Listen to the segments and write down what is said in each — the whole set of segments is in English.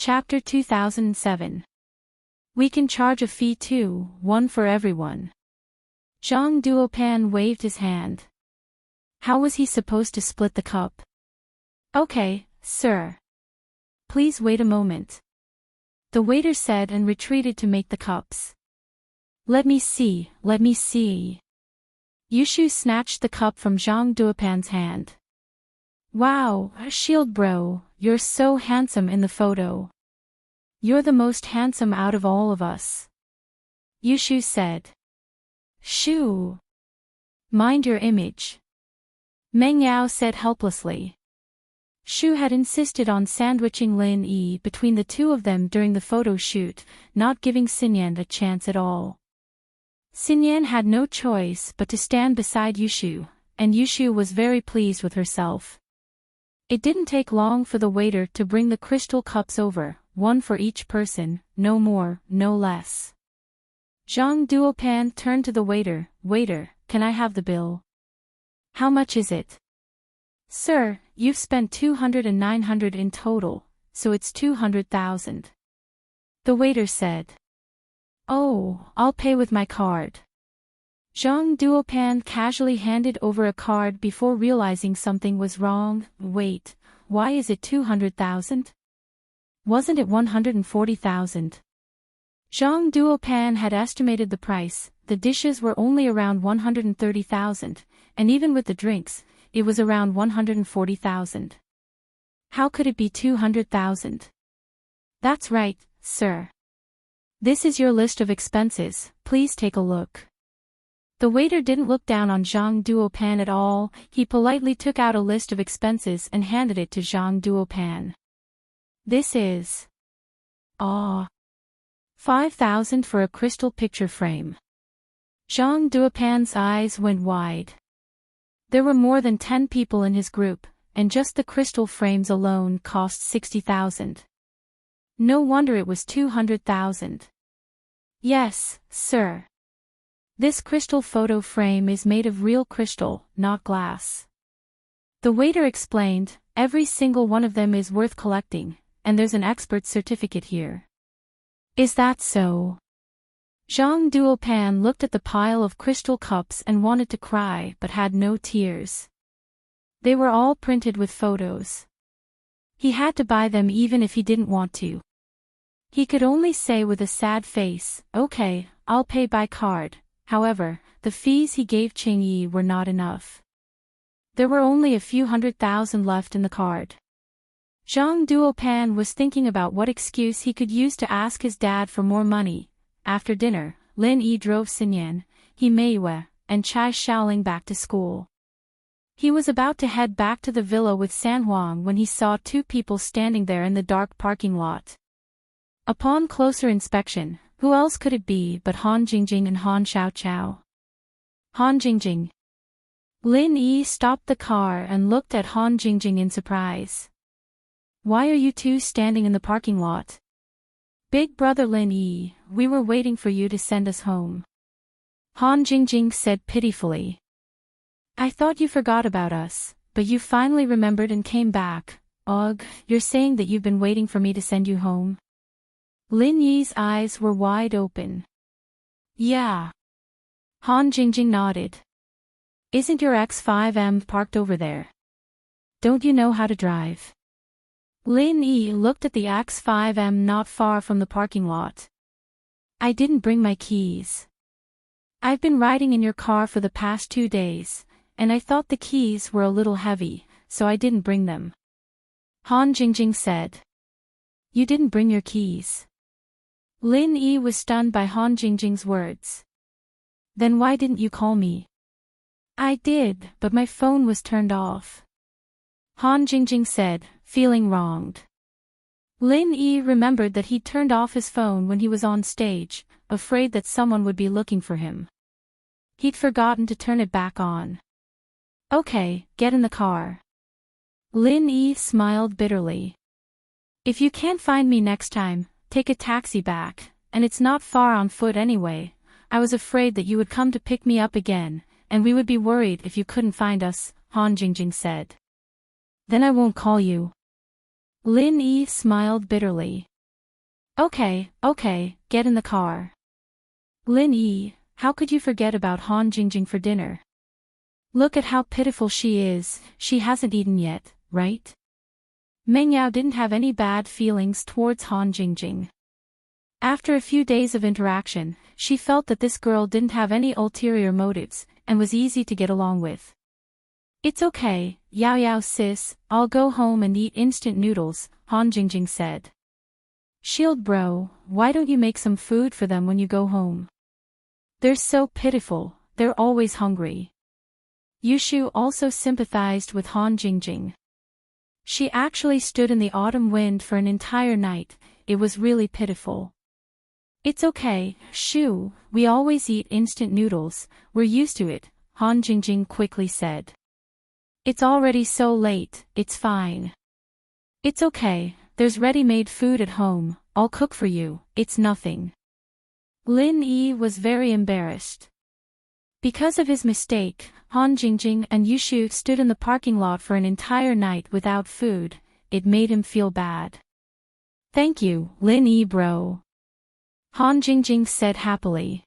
Chapter 2007. We can charge a fee too, one for everyone. Zhang Duopan waved his hand. How was he supposed to split the cup? Okay, sir. Please wait a moment. The waiter said and retreated to make the cups. Let me see, let me see. Yushu snatched the cup from Zhang Duopan's hand. Wow, Shield Bro, you're so handsome in the photo. You're the most handsome out of all of us. Yushu said. Shoo. Mind your image. Meng Yao said helplessly. Shu had insisted on sandwiching Lin Yi between the two of them during the photo shoot, not giving Xinyan a chance at all. Xinyan had no choice but to stand beside Yushu, and Yushu was very pleased with herself. It didn't take long for the waiter to bring the crystal cups over, one for each person, no more, no less. Zhang Duopan turned to the waiter. Waiter, can I have the bill? How much is it? Sir, you've spent 200 and 900 in total, so it's 200,000. The waiter said. Oh, I'll pay with my card. Zhang Duopan casually handed over a card before realizing something was wrong. Wait, why is it 200,000? Wasn't it 140,000? Zhang Duopan had estimated the price. The dishes were only around 130,000, and even with the drinks, it was around 140,000. How could it be 200,000? That's right, sir. This is your list of expenses, please take a look. The waiter didn't look down on Zhang Duopan at all, he politely took out a list of expenses and handed it to Zhang Duopan. This is... 5,000 for a crystal picture frame. Zhang Duopan's eyes went wide. There were more than 10 people in his group, and just the crystal frames alone cost 60,000. No wonder it was 200,000. Yes, sir. This crystal photo frame is made of real crystal, not glass. The waiter explained, every single one of them is worth collecting, and there's an expert certificate here. Is that so? Zhang Duopan looked at the pile of crystal cups and wanted to cry but had no tears. They were all printed with photos. He had to buy them even if he didn't want to. He could only say with a sad face, okay, I'll pay by card. However, the fees he gave Qingyi were not enough. There were only a few 100,000 left in the card. Zhang Duopan was thinking about what excuse he could use to ask his dad for more money. After dinner, Lin Yi drove Xinyan, Meiyue, and Chai Shaoling back to school. He was about to head back to the villa with Sanhuang when he saw two people standing there in the dark parking lot. Upon closer inspection, who else could it be but Han Jingjing and Han Xiaoqiao? Han Jingjing. Lin Yi stopped the car and looked at Han Jingjing in surprise. Why are you two standing in the parking lot? Big brother Lin Yi, we were waiting for you to send us home. Han Jingjing said pitifully. I thought you forgot about us, but you finally remembered and came back. Ugh, you're saying that you've been waiting for me to send you home? Lin Yi's eyes were wide open. Yeah. Han Jingjing nodded. Isn't your X5M parked over there? Don't you know how to drive? Lin Yi looked at the X5M not far from the parking lot. I didn't bring my keys. I've been riding in your car for the past 2 days, and I thought the keys were a little heavy, so I didn't bring them. Han Jingjing said. You didn't bring your keys. Lin Yi was stunned by Han Jingjing's words. Then why didn't you call me? I did, but my phone was turned off. Han Jingjing said, feeling wronged. Lin Yi remembered that he'd turned off his phone when he was on stage, afraid that someone would be looking for him. He'd forgotten to turn it back on. Okay, get in the car. Lin Yi smiled bitterly. If you can't find me next time, take a taxi back, and it's not far on foot anyway. I was afraid that you would come to pick me up again, and we would be worried if you couldn't find us, Han Jingjing said. Then I won't call you. Lin Yi smiled bitterly. Okay, get in the car. Lin Yi, how could you forget about Han Jingjing for dinner? Look at how pitiful she is, she hasn't eaten yet, right? Meng Yao didn't have any bad feelings towards Han Jingjing. After a few days of interaction, she felt that this girl didn't have any ulterior motives, and was easy to get along with. It's okay, Yao Yao sis, I'll go home and eat instant noodles, Han Jingjing said. Shield bro, why don't you make some food for them when you go home? They're so pitiful, they're always hungry. Yushu also sympathized with Han Jingjing. She actually stood in the autumn wind for an entire night, it was really pitiful. It's okay, Shu, we always eat instant noodles, we're used to it, Han Jingjing quickly said. It's already so late, it's fine. It's okay, there's ready-made food at home, I'll cook for you, it's nothing. Lin Yi was very embarrassed. Because of his mistake, Han Jingjing and Yushu stood in the parking lot for an entire night without food, it made him feel bad. Thank you, Lin Yi bro. Han Jingjing said happily.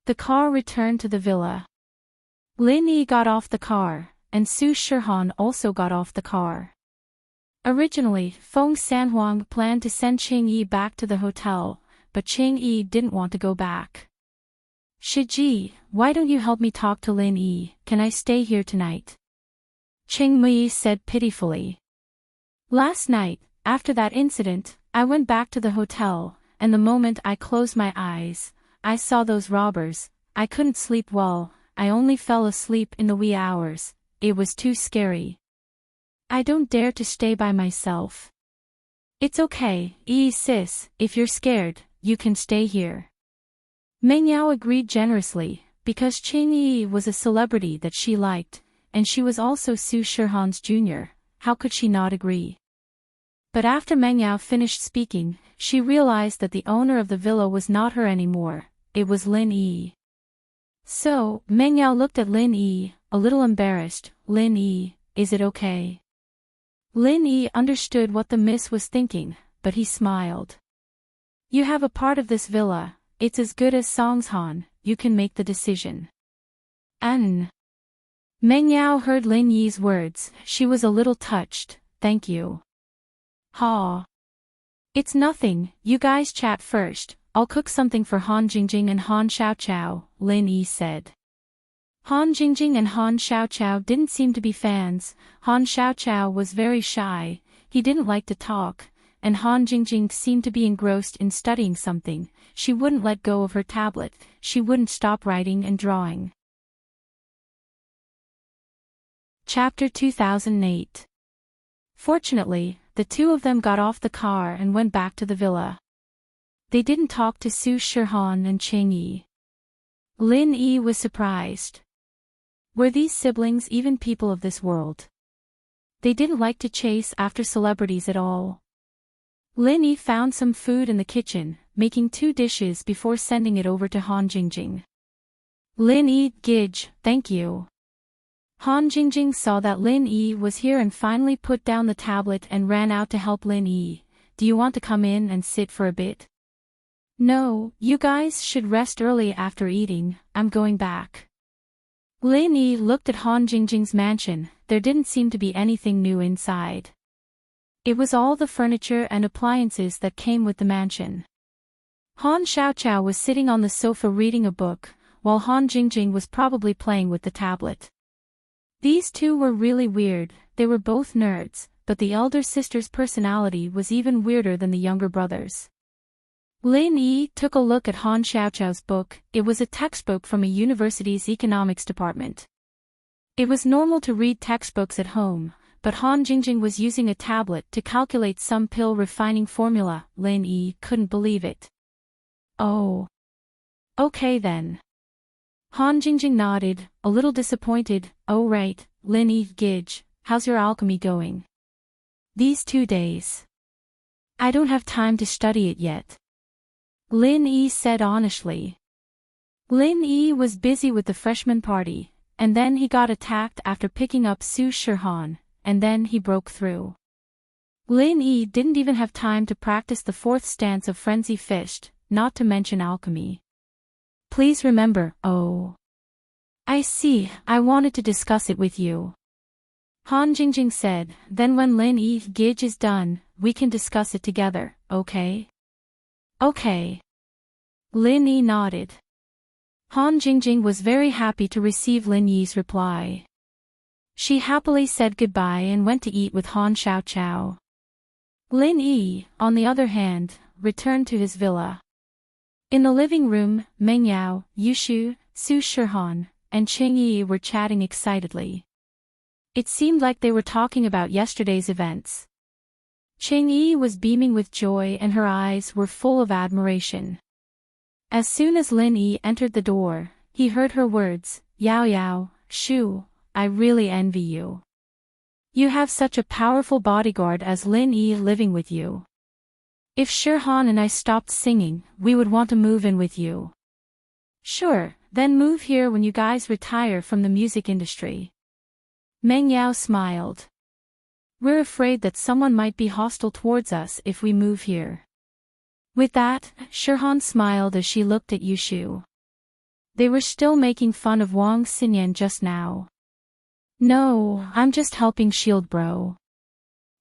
The car returned to the villa. Lin Yi got off the car, and Su Shihan also got off the car. Originally, Feng Sanhuang planned to send Qing Yi back to the hotel, but Qing Yi didn't want to go back. Shiji, why don't you help me talk to Lin Yi, can I stay here tonight? Qing Yi said pitifully. Last night, after that incident, I went back to the hotel, and the moment I closed my eyes, I saw those robbers, I couldn't sleep well, I only fell asleep in the wee hours, it was too scary. I don't dare to stay by myself. It's okay, Yi sis, if you're scared, you can stay here. Meng Yao agreed generously, because Qing Yi was a celebrity that she liked, and she was also Su Shihan's junior, how could she not agree? But after Meng Yao finished speaking, she realized that the owner of the villa was not her anymore, it was Lin Yi. So, Meng Yao looked at Lin Yi, a little embarrassed. Lin Yi, is it okay? Lin Yi understood what the miss was thinking, but he smiled. You have a part of this villa, it's as good as Songshan, you can make the decision. Meng Yao heard Lin Yi's words, she was a little touched, thank you. Ha. It's nothing, you guys chat first, I'll cook something for Han Jingjing and Han Xiaoqiao, Lin Yi said. Han Jingjing and Han Xiaoqiao didn't seem to be fans, Han Xiaoqiao was very shy, he didn't like to talk, and Han Jingjing seemed to be engrossed in studying something, she wouldn't let go of her tablet, she wouldn't stop writing and drawing. Chapter 2008. Fortunately, the two of them got off the car and went back to the villa. They didn't talk to Su Shihan and Qing Yi. Lin Yi was surprised. Were these siblings even people of this world? They didn't like to chase after celebrities at all. Lin Yi found some food in the kitchen, making 2 dishes before sending it over to Han Jingjing. Lin Yi, Gij, thank you. Han Jingjing saw that Lin Yi was here and finally put down the tablet and ran out to help Lin Yi. Do you want to come in and sit for a bit? No, you guys should rest early after eating, I'm going back. Lin Yi looked at Han Jingjing's mansion, there didn't seem to be anything new inside. It was all the furniture and appliances that came with the mansion. Han Xiaoqiao was sitting on the sofa reading a book, while Han Jingjing was probably playing with the tablet. These two were really weird, they were both nerds, but the elder sister's personality was even weirder than the younger brother's. Lin Yi took a look at Han Xiaoqiao's book, it was a textbook from a university's economics department. It was normal to read textbooks at home, but Han Jingjing was using a tablet to calculate some pill refining formula, Lin Yi couldn't believe it. Oh. Okay then. Han Jingjing nodded, a little disappointed, oh right, Lin Yi, Gij, how's your alchemy going? These 2 days. I don't have time to study it yet. Lin Yi said honestly. Lin Yi was busy with the freshman party, and then he got attacked after picking up Su Shihan, and then he broke through. Lin Yi didn't even have time to practice the fourth stance of Frenzy Fist, not to mention alchemy. Please remember, oh. I see, I wanted to discuss it with you. Han Jingjing said, then when Lin Yi Gij is done, we can discuss it together, okay? Okay. Lin Yi nodded. Han Jingjing was very happy to receive Lin Yi's reply. She happily said goodbye and went to eat with Han Xiaoqiao. Lin Yi, on the other hand, returned to his villa. In the living room, Meng Yao, Yushu, Su Shihan, and Qing Yi were chatting excitedly. It seemed like they were talking about yesterday's events. Qing Yi was beaming with joy and her eyes were full of admiration. As soon as Lin Yi entered the door, he heard her words, Yao Yao, Shu, I really envy you. You have such a powerful bodyguard as Lin Yi living with you. If Shihan and I stopped singing, we would want to move in with you. Sure, then move here when you guys retire from the music industry. Meng Yao smiled. We're afraid that someone might be hostile towards us if we move here. With that, Shihan smiled as she looked at Yushu. They were still making fun of Wang Xinyan just now. No, I'm just helping Shield bro.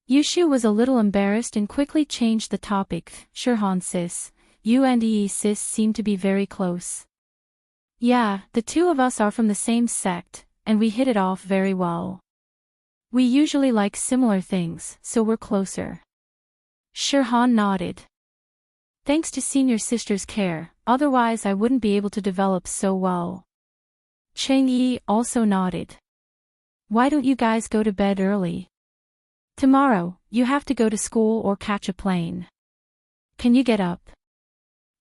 Yushu was a little embarrassed and quickly changed the topic. Shihan sis, you and Yi sis seem to be very close. Yeah, the two of us are from the same sect, and we hit it off very well. We usually like similar things, so we're closer. Shihan nodded. Thanks to senior sister's care, otherwise I wouldn't be able to develop so well. Cheng Yi also nodded. Why don't you guys go to bed early? Tomorrow, you have to go to school or catch a plane. Can you get up?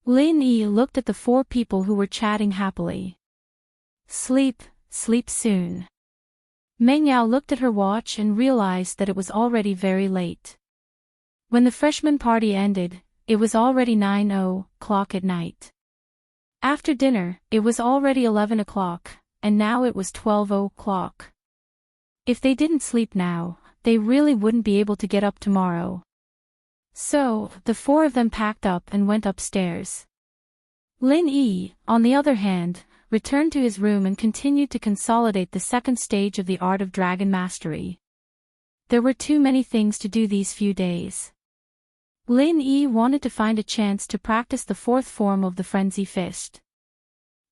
Lin Yi looked at the four people who were chatting happily. Sleep soon. Meng Yao looked at her watch and realized that it was already very late. When the freshman party ended, it was already 9:00 at night. After dinner, it was already 11 o'clock, and now it was 12:00. If they didn't sleep now, they really wouldn't be able to get up tomorrow. So, the four of them packed up and went upstairs. Lin Yi, on the other hand, returned to his room and continued to consolidate the second stage of the art of dragon mastery. There were too many things to do these few days. Lin Yi wanted to find a chance to practice the fourth form of the Frenzy Fist.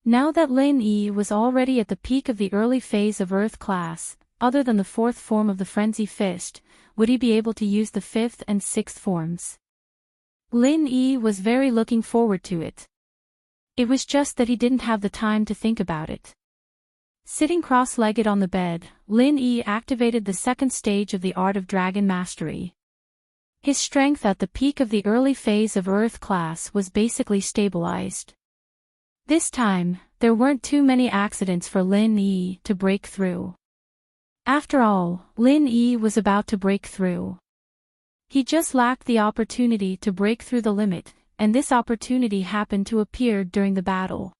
Now that Lin Yi was already at the peak of the early phase of Earth class, other than the fourth form of the Frenzy Fist, would he be able to use the fifth and sixth forms? Lin Yi was very looking forward to it. It was just that he didn't have the time to think about it. Sitting cross-legged on the bed, Lin Yi activated the second stage of the art of dragon mastery. His strength at the peak of the early phase of Earth class was basically stabilized. This time, there weren't too many accidents for Lin Yi to break through. After all, Lin Yi was about to break through. He just lacked the opportunity to break through the limit, and this opportunity happened to appear during the battle.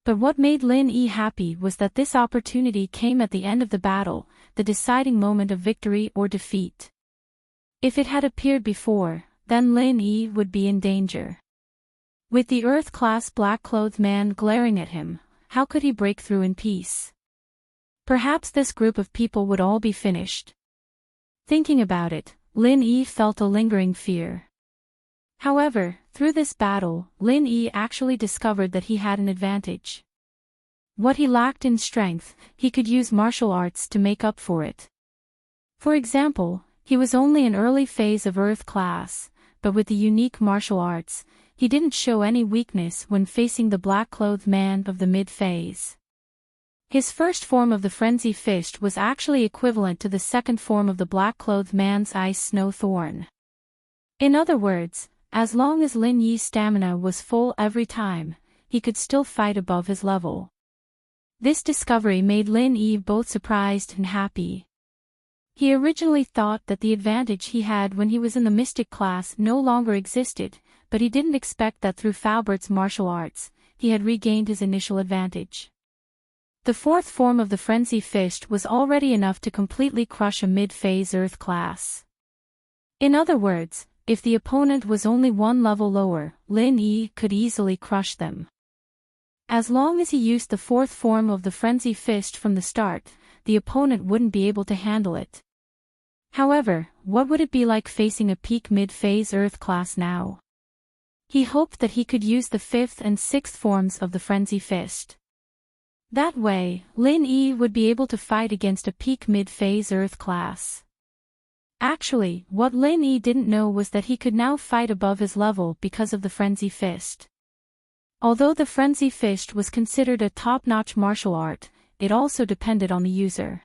But what made Lin Yi happy was that this opportunity came at the end of the battle, the deciding moment of victory or defeat. If it had appeared before, then Lin Yi would be in danger. With the Earth-class black-clothed man glaring at him, how could he break through in peace? Perhaps this group of people would all be finished. Thinking about it, Lin Yi felt a lingering fear. However, through this battle, Lin Yi actually discovered that he had an advantage. What he lacked in strength, he could use martial arts to make up for it. For example, he was only an early phase of Earth class, but with the unique martial arts, he didn't show any weakness when facing the black-clothed man of the mid-phase. His first form of the Frenzy Fist was actually equivalent to the second form of the black-clothed man's Ice Snow Thorn. In other words, as long as Lin Yi's stamina was full every time, he could still fight above his level. This discovery made Lin Yi both surprised and happy. He originally thought that the advantage he had when he was in the Mystic class no longer existed, but he didn't expect that through Falbert's martial arts, he had regained his initial advantage. The fourth form of the Frenzy Fist was already enough to completely crush a mid-phase Earth class. In other words, if the opponent was only one level lower, Lin Yi could easily crush them. As long as he used the fourth form of the Frenzy Fist from the start, the opponent wouldn't be able to handle it. However, what would it be like facing a peak mid-phase Earth class now? He hoped that he could use the fifth and sixth forms of the Frenzy Fist. That way, Lin Yi would be able to fight against a peak mid-phase Earth class. Actually, what Lin Yi didn't know was that he could now fight above his level because of the Frenzy Fist. Although the Frenzy Fist was considered a top-notch martial art, it also depended on the user.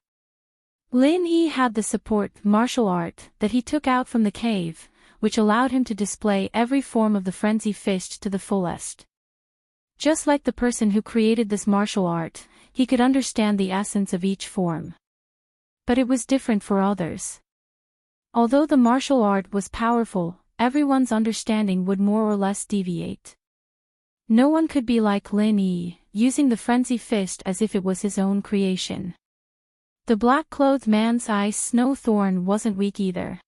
Lin Yi had the support martial art that he took out from the cave, which allowed him to display every form of the Frenzy Fist to the fullest. Just like the person who created this martial art, he could understand the essence of each form. But it was different for others. Although the martial art was powerful, everyone's understanding would more or less deviate. No one could be like Lin Yi, using the Frenzy Fist as if it was his own creation. The black-clothed man's ice snow thorn wasn't weak either.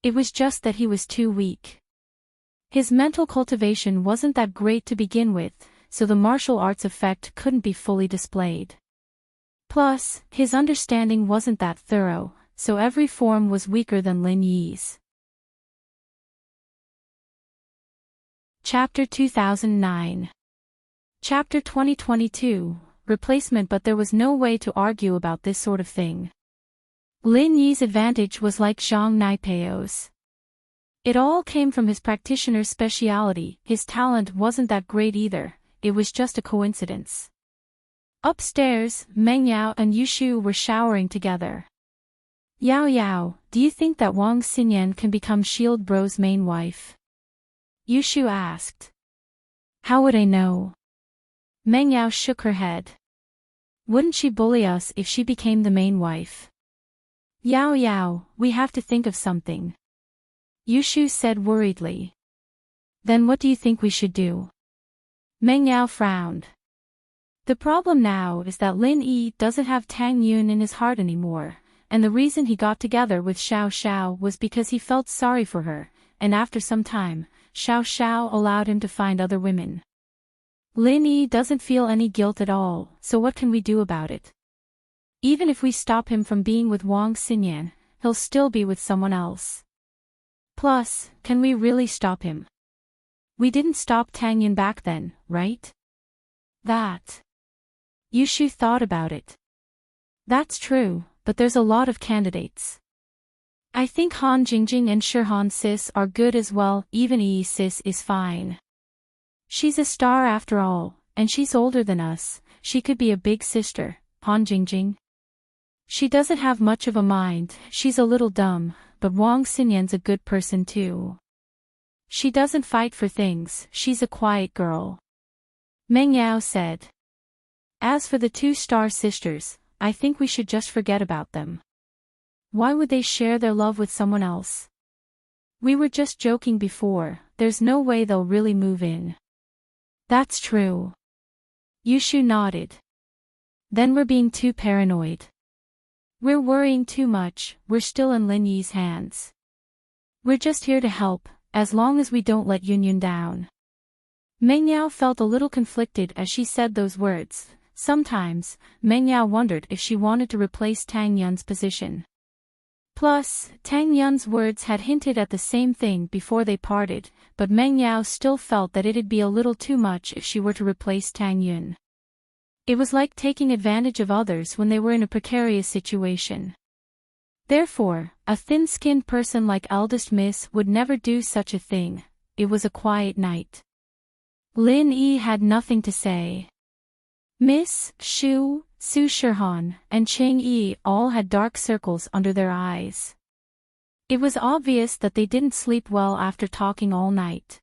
It was just that he was too weak. His mental cultivation wasn't that great to begin with, so the martial arts effect couldn't be fully displayed. Plus, his understanding wasn't that thorough, so every form was weaker than Lin Yi's. Chapter 2009. Chapter 2022, Replacement. But there was no way to argue about this sort of thing. Lin Yi's advantage was like Zhang Naipeo's. It all came from his practitioner's speciality. His talent wasn't that great either, it was just a coincidence. Upstairs, Meng Yao and Yushu were showering together. Yao Yao, do you think that Wang Xinyan can become Shield Bro's main wife? Yushu asked. How would I know? Meng Yao shook her head. Wouldn't she bully us if she became the main wife? Yao Yao, we have to think of something. Yushu said worriedly. Then what do you think we should do? Meng Yao frowned. The problem now is that Lin Yi doesn't have Tang Yun in his heart anymore, and the reason he got together with Xiao Xiao was because he felt sorry for her, and after some time, Xiao Xiao allowed him to find other women. Lin Yi doesn't feel any guilt at all, so what can we do about it? Even if we stop him from being with Wang Xinyan, he'll still be with someone else. Plus, can we really stop him? We didn't stop Tang Yun back then, right? That. Yushu thought about it. That's true, but there's a lot of candidates. I think Han Jingjing and Shirhan Sis are good as well, even Yi Sis is fine. She's a star after all, and she's older than us, she could be a big sister, Han Jingjing. She doesn't have much of a mind, she's a little dumb, but Wang Xinyan's a good person too. She doesn't fight for things, she's a quiet girl. Meng Yao said. As for the two star sisters, I think we should just forget about them. Why would they share their love with someone else? We were just joking before, there's no way they'll really move in. That's true. Yushu nodded. Then we're being too paranoid. We're worrying too much, we're still in Lin Yi's hands. We're just here to help, as long as we don't let Yun down. Meng Yao felt a little conflicted as she said those words. Sometimes, Meng Yao wondered if she wanted to replace Tang Yun's position. Plus, Tang Yun's words had hinted at the same thing before they parted, but Meng Yao still felt that it'd be a little too much if she were to replace Tang Yun. It was like taking advantage of others when they were in a precarious situation. Therefore, a thin-skinned person like eldest Miss would never do such a thing. It was a quiet night. Lin Yi had nothing to say. Miss, Shu, Su Shirhan, and Cheng Yi all had dark circles under their eyes. It was obvious that they didn't sleep well after talking all night.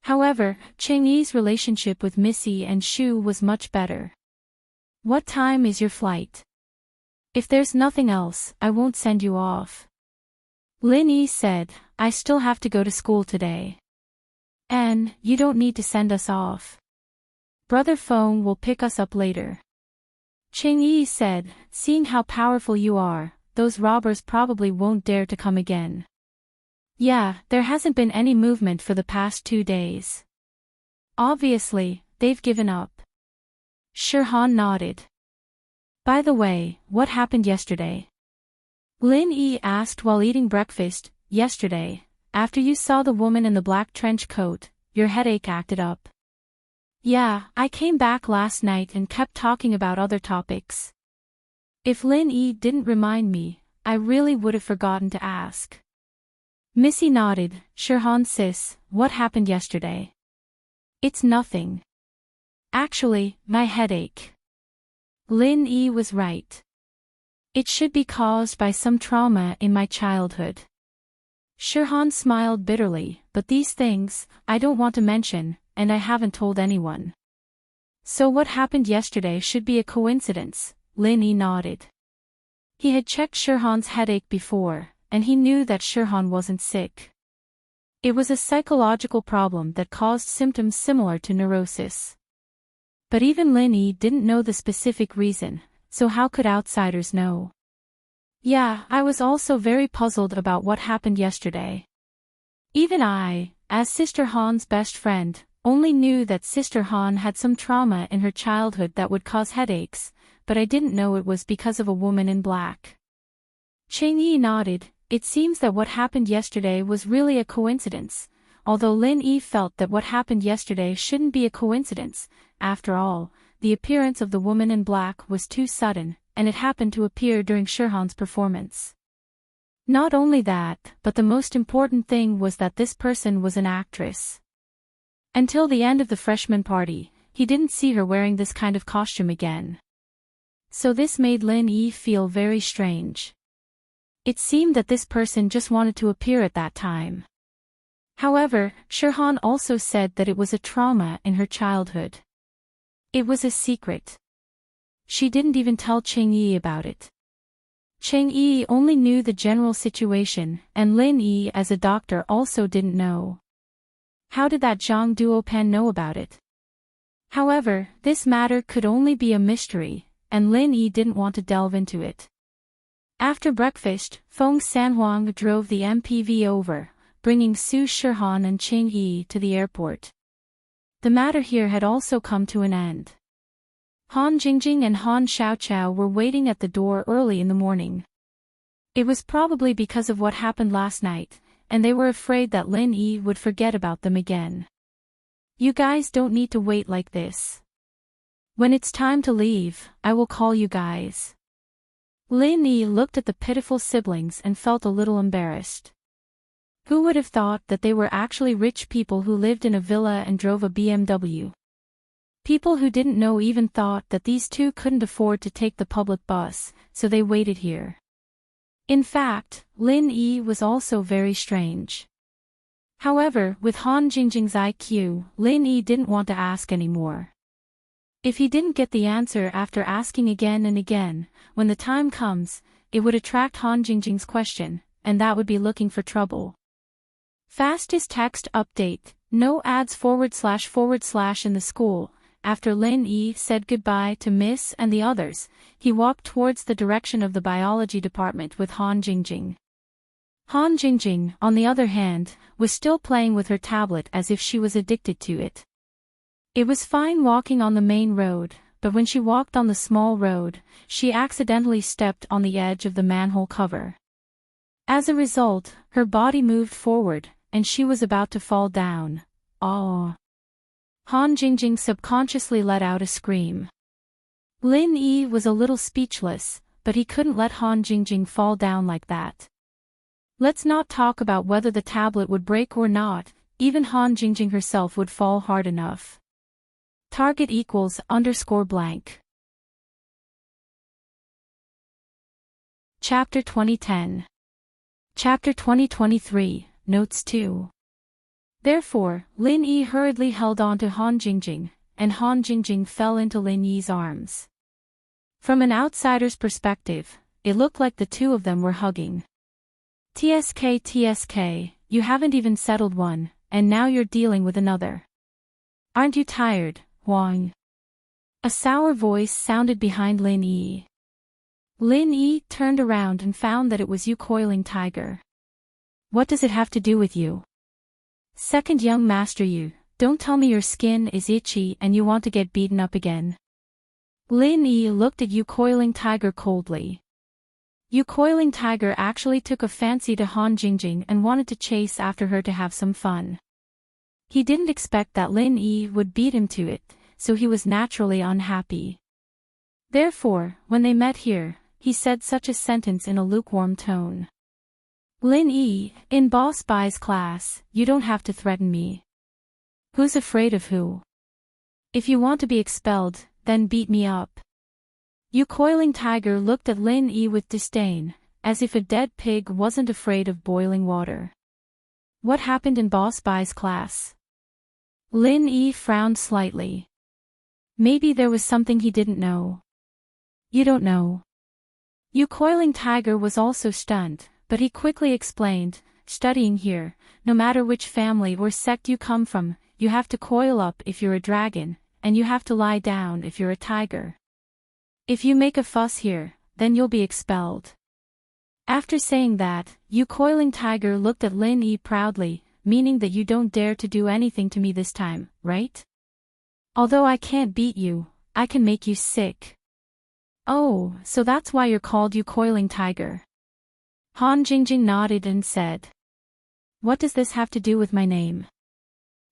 However, Cheng Yi's relationship with Missy and Shu was much better. What time is your flight? If there's nothing else, I won't send you off. Lin Yi said, I still have to go to school today. And, you don't need to send us off. Brother Feng will pick us up later. Cheng Yi said, seeing how powerful you are, those robbers probably won't dare to come again. Yeah, there hasn't been any movement for the past 2 days. Obviously, they've given up. Shirhan nodded. By the way, what happened yesterday? Lin Yi asked while eating breakfast. Yesterday, after you saw the woman in the black trench coat, your headache acted up. Yeah, I came back last night and kept talking about other topics. If Lin Yi didn't remind me, I really would have forgotten to ask. Missy nodded. Shirhan sis, what happened yesterday? It's nothing. Actually, my headache. Lin Yi was right. It should be caused by some trauma in my childhood. Shirhan smiled bitterly, but these things, I don't want to mention, and I haven't told anyone. So what happened yesterday should be a coincidence, Lin Yi nodded. He had checked Shirhan's headache before, and he knew that Shirhan wasn't sick. It was a psychological problem that caused symptoms similar to neurosis. But even Lin Yi didn't know the specific reason, so how could outsiders know? Yeah, I was also very puzzled about what happened yesterday. Even I, as Sister Han's best friend, only knew that Sister Han had some trauma in her childhood that would cause headaches, but I didn't know it was because of a woman in black. Cheng Yi nodded. It seems that what happened yesterday was really a coincidence, although Lin Yi felt that what happened yesterday shouldn't be a coincidence. After all, the appearance of the woman in black was too sudden, and it happened to appear during Shirhan's performance. Not only that, but the most important thing was that this person was an actress. Until the end of the freshman party, he didn't see her wearing this kind of costume again. So this made Lin Yi feel very strange. It seemed that this person just wanted to appear at that time. However, Shirhan also said that it was a trauma in her childhood. It was a secret. She didn't even tell Cheng Yi about it. Cheng Yi only knew the general situation, and Lin Yi as a doctor also didn't know. How did that Zhang Duopan know about it? However, this matter could only be a mystery, and Lin Yi didn't want to delve into it. After breakfast, Feng Sanhuang drove the MPV over, bringing Su Shirhan and Cheng Yi to the airport. The matter here had also come to an end. Han Jingjing and Han Xiaoqiao were waiting at the door early in the morning. It was probably because of what happened last night, and they were afraid that Lin Yi would forget about them again. You guys don't need to wait like this. When it's time to leave, I will call you guys. Lin Yi looked at the pitiful siblings and felt a little embarrassed. Who would have thought that they were actually rich people who lived in a villa and drove a BMW? People who didn't know even thought that these two couldn't afford to take the public bus, so they waited here. In fact, Lin Yi was also very strange. However, with Han Jingjing's IQ, Lin Yi didn't want to ask anymore. If he didn't get the answer after asking again and again, when the time comes, it would attract Han Jingjing's question, and that would be looking for trouble. Fastest text update, no ads // in the school. After Lin Yi said goodbye to Miss and the others, he walked towards the direction of the biology department with Han Jingjing. Han Jingjing, on the other hand, was still playing with her tablet as if she was addicted to it. It was fine walking on the main road, but when she walked on the small road, she accidentally stepped on the edge of the manhole cover. As a result, her body moved forward, and she was about to fall down. Oh! Han Jingjing subconsciously let out a scream. Lin Yi was a little speechless, but he couldn't let Han Jingjing fall down like that. Let's not talk about whether the tablet would break or not, even Han Jingjing herself would fall hard enough. Target =_ blank. Chapter 2010. Chapter 2023, Notes 2. Therefore, Lin Yi hurriedly held on to Han Jingjing, and Han Jingjing fell into Lin Yi's arms. From an outsider's perspective, it looked like the two of them were hugging. TSK, you haven't even settled one, and now you're dealing with another. Aren't you tired, Huang? A sour voice sounded behind Lin Yi. Lin Yi turned around and found that it was Yu Coiling Tiger. What does it have to do with you? Second young master you, don't tell me your skin is itchy and you want to get beaten up again. Lin Yi looked at Yu Coiling Tiger coldly. Yu Coiling Tiger actually took a fancy to Han Jingjing and wanted to chase after her to have some fun. He didn't expect that Lin Yi would beat him to it, so he was naturally unhappy. Therefore, when they met here, he said such a sentence in a lukewarm tone. Lin Yi, in Boss Bai's class, you don't have to threaten me. Who's afraid of who? If you want to be expelled, then beat me up. Yu Coiling Tiger looked at Lin Yi with disdain, as if a dead pig wasn't afraid of boiling water. What happened in Boss Bai's class? Lin Yi frowned slightly. Maybe there was something he didn't know. You don't know. Yu Coiling Tiger was also stunned, but he quickly explained, studying here, no matter which family or sect you come from, you have to coil up if you're a dragon, and you have to lie down if you're a tiger. If you make a fuss here, then you'll be expelled. After saying that, Yu Coiling Tiger looked at Lin Yi proudly, meaning that you don't dare to do anything to me this time, right? Although I can't beat you, I can make you sick. Oh, so that's why you're called Yu Coiling Tiger. Han Jingjing nodded and said. What does this have to do with my name?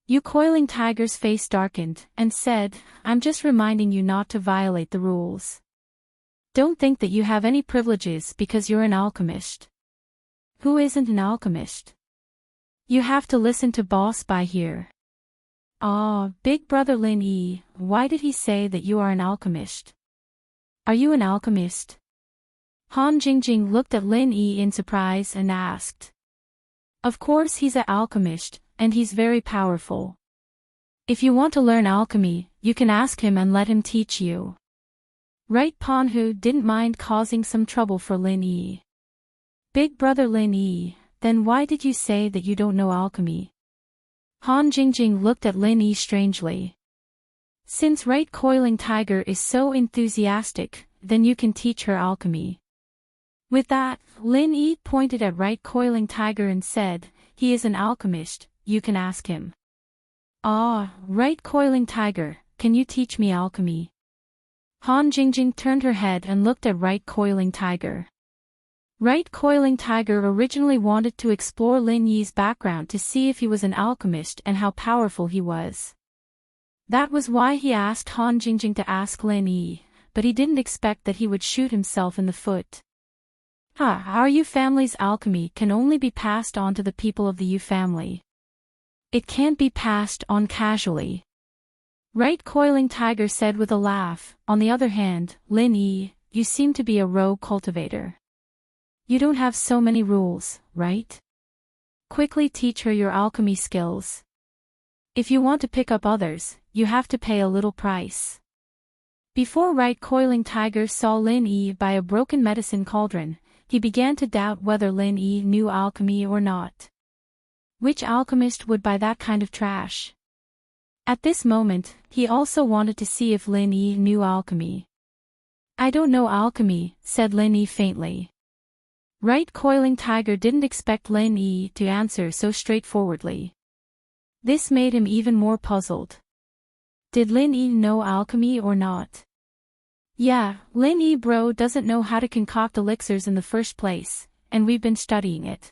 Yu Coiling Tiger's face darkened, and said, I'm just reminding you not to violate the rules. Don't think that you have any privileges because you're an alchemist. Who isn't an alchemist? You have to listen to Boss Bai here. Ah, big brother Lin Yi, why did he say that you are an alchemist? Are you an alchemist? Han Jingjing looked at Lin Yi in surprise and asked. Of course he's an alchemist, and he's very powerful. If you want to learn alchemy, you can ask him and let him teach you. Right? Ponhu didn't mind causing some trouble for Lin Yi. Big brother Lin Yi, then why did you say that you don't know alchemy? Han Jingjing looked at Lin Yi strangely. Since Right Coiling Tiger is so enthusiastic, then you can teach her alchemy. With that, Lin Yi pointed at Right Coiling Tiger and said, he is an alchemist, you can ask him. Ah, Right Coiling Tiger, can you teach me alchemy? Han Jingjing turned her head and looked at Right Coiling Tiger. Right Coiling Tiger originally wanted to explore Lin Yi's background to see if he was an alchemist and how powerful he was. That was why he asked Han Jingjing to ask Lin Yi, but he didn't expect that he would shoot himself in the foot. Our Yu family's alchemy can only be passed on to the people of the Yu family. It can't be passed on casually. Right Coiling Tiger said with a laugh. On the other hand, Lin Yi, you seem to be a rogue cultivator. You don't have so many rules, right? Quickly teach her your alchemy skills. If you want to pick up others, you have to pay a little price. Before Right Coiling Tiger saw Lin Yi by a broken medicine cauldron, he began to doubt whether Lin Yi knew alchemy or not. Which alchemist would buy that kind of trash? At this moment, he also wanted to see if Lin Yi knew alchemy. I don't know alchemy, said Lin Yi faintly. Right Coiling Tiger didn't expect Lin Yi to answer so straightforwardly. This made him even more puzzled. Did Lin Yi know alchemy or not? Yeah, Lin Yi bro doesn't know how to concoct elixirs in the first place, and we've been studying it.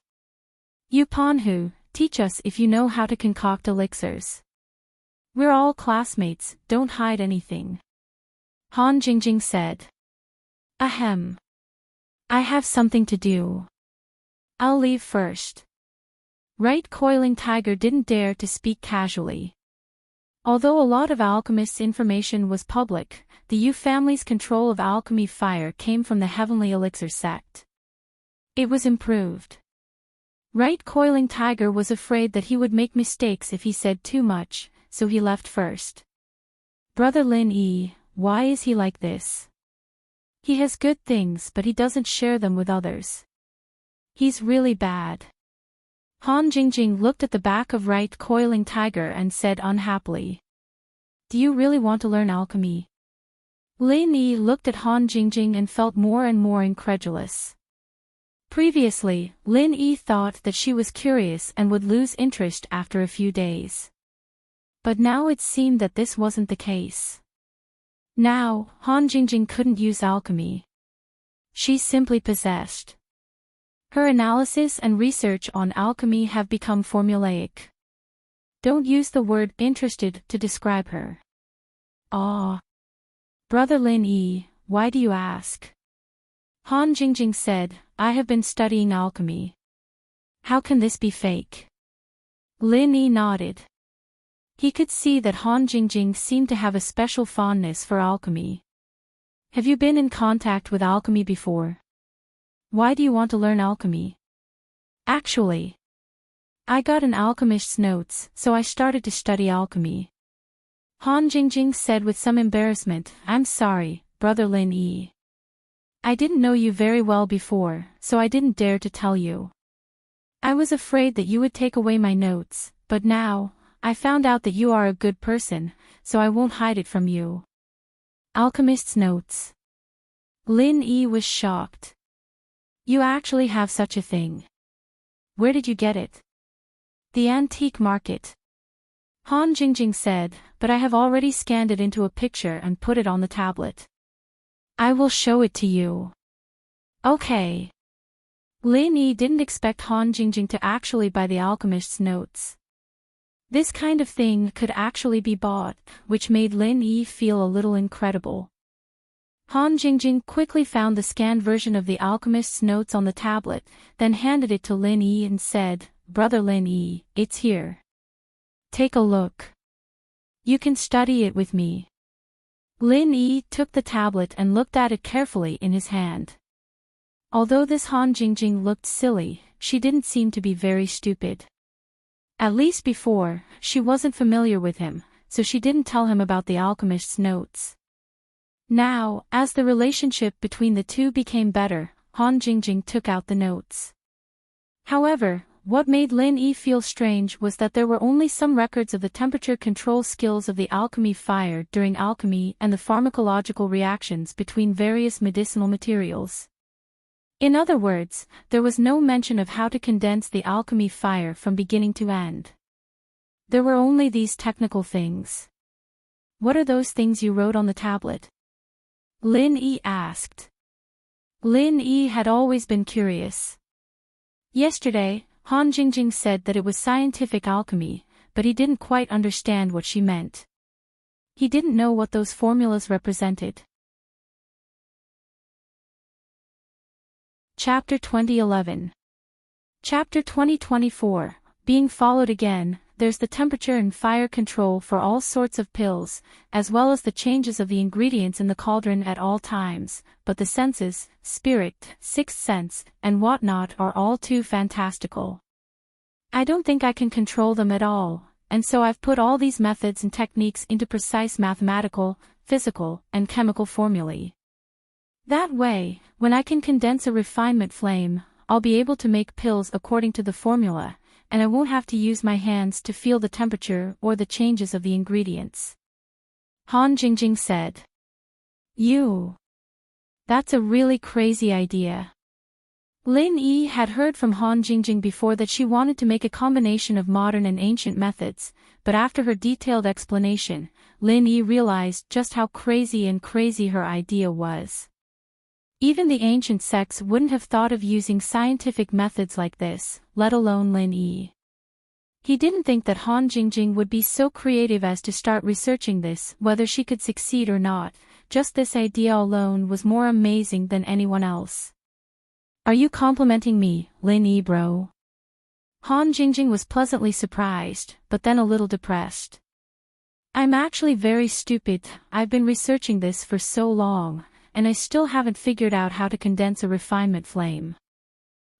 Yu Ponhu, teach us if you know how to concoct elixirs. We're all classmates, don't hide anything. Han Jingjing said. Ahem. I have something to do. I'll leave first. Right Coiling Tiger didn't dare to speak casually. Although a lot of alchemists' information was public, the Yu family's control of alchemy fire came from the Heavenly Elixir sect. It was improved. Right Coiling Tiger was afraid that he would make mistakes if he said too much, so he left first. Brother Lin Yi, why is he like this? He has good things but he doesn't share them with others. He's really bad. Han Jingjing looked at the back of Right Coiling Tiger and said unhappily. Do you really want to learn alchemy? Lin Yi looked at Han Jingjing and felt more and more incredulous. Previously, Lin Yi thought that she was curious and would lose interest after a few days. But now it seemed that this wasn't the case. Now, Han Jingjing couldn't use alchemy. She's simply possessed. Her analysis and research on alchemy have become formulaic. Don't use the word interested to describe her. Ah. Brother Lin Yi, why do you ask? Han Jingjing said, I have been studying alchemy. How can this be fake? Lin Yi nodded. He could see that Han Jingjing seemed to have a special fondness for alchemy. Have you been in contact with alchemy before? Why do you want to learn alchemy? Actually, I got an alchemist's notes, so I started to study alchemy. Han Jingjing said with some embarrassment, I'm sorry, Brother Lin Yi. I didn't know you very well before, so I didn't dare to tell you. I was afraid that you would take away my notes, but now, I found out that you are a good person, so I won't hide it from you. Alchemist's notes. Lin Yi was shocked. You actually have such a thing. Where did you get it? The antique market. Han Jingjing said, but I have already scanned it into a picture and put it on the tablet. I will show it to you. Okay. Lin Yi didn't expect Han Jingjing to actually buy the alchemist's notes. This kind of thing could actually be bought, which made Lin Yi feel a little incredible. Han Jingjing quickly found the scanned version of the alchemist's notes on the tablet, then handed it to Lin Yi and said, Brother Lin Yi, it's here. Take a look. You can study it with me. Lin Yi took the tablet and looked at it carefully in his hand. Although this Han Jingjing looked silly, she didn't seem to be very stupid. At least before, she wasn't familiar with him, so she didn't tell him about the alchemist's notes. Now, as the relationship between the two became better, Han Jingjing took out the notes. However, what made Lin Yi feel strange was that there were only some records of the temperature control skills of the alchemy fire during alchemy and the pharmacological reactions between various medicinal materials. In other words, there was no mention of how to condense the alchemy fire from beginning to end. There were only these technical things. What are those things you wrote on the tablet? Lin Yi asked. Lin Yi had always been curious. Yesterday, Han Jingjing said that it was scientific alchemy, but he didn't quite understand what she meant. He didn't know what those formulas represented. Chapter 2011. Chapter 2024, being followed again, there's the temperature and fire control for all sorts of pills, as well as the changes of the ingredients in the cauldron at all times, but the senses, spirit, sixth sense, and whatnot are all too fantastical. I don't think I can control them at all, and so I've put all these methods and techniques into precise mathematical, physical, and chemical formulae. That way, when I can condense a refinement flame, I'll be able to make pills according to the formula, and I won't have to use my hands to feel the temperature or the changes of the ingredients. Han Jingjing said. That's a really crazy idea. Lin Yi had heard from Han Jingjing before that she wanted to make a combination of modern and ancient methods, but after her detailed explanation, Lin Yi realized just how crazy her idea was. Even the ancient sects wouldn't have thought of using scientific methods like this, let alone Lin Yi. He didn't think that Han Jingjing would be so creative as to start researching this, whether she could succeed or not. Just this idea alone was more amazing than anyone else. Are you complimenting me, Lin Yi bro? Han Jingjing was pleasantly surprised, but then a little depressed. I'm actually very stupid. I've been researching this for so long, and I still haven't figured out how to condense a refinement flame.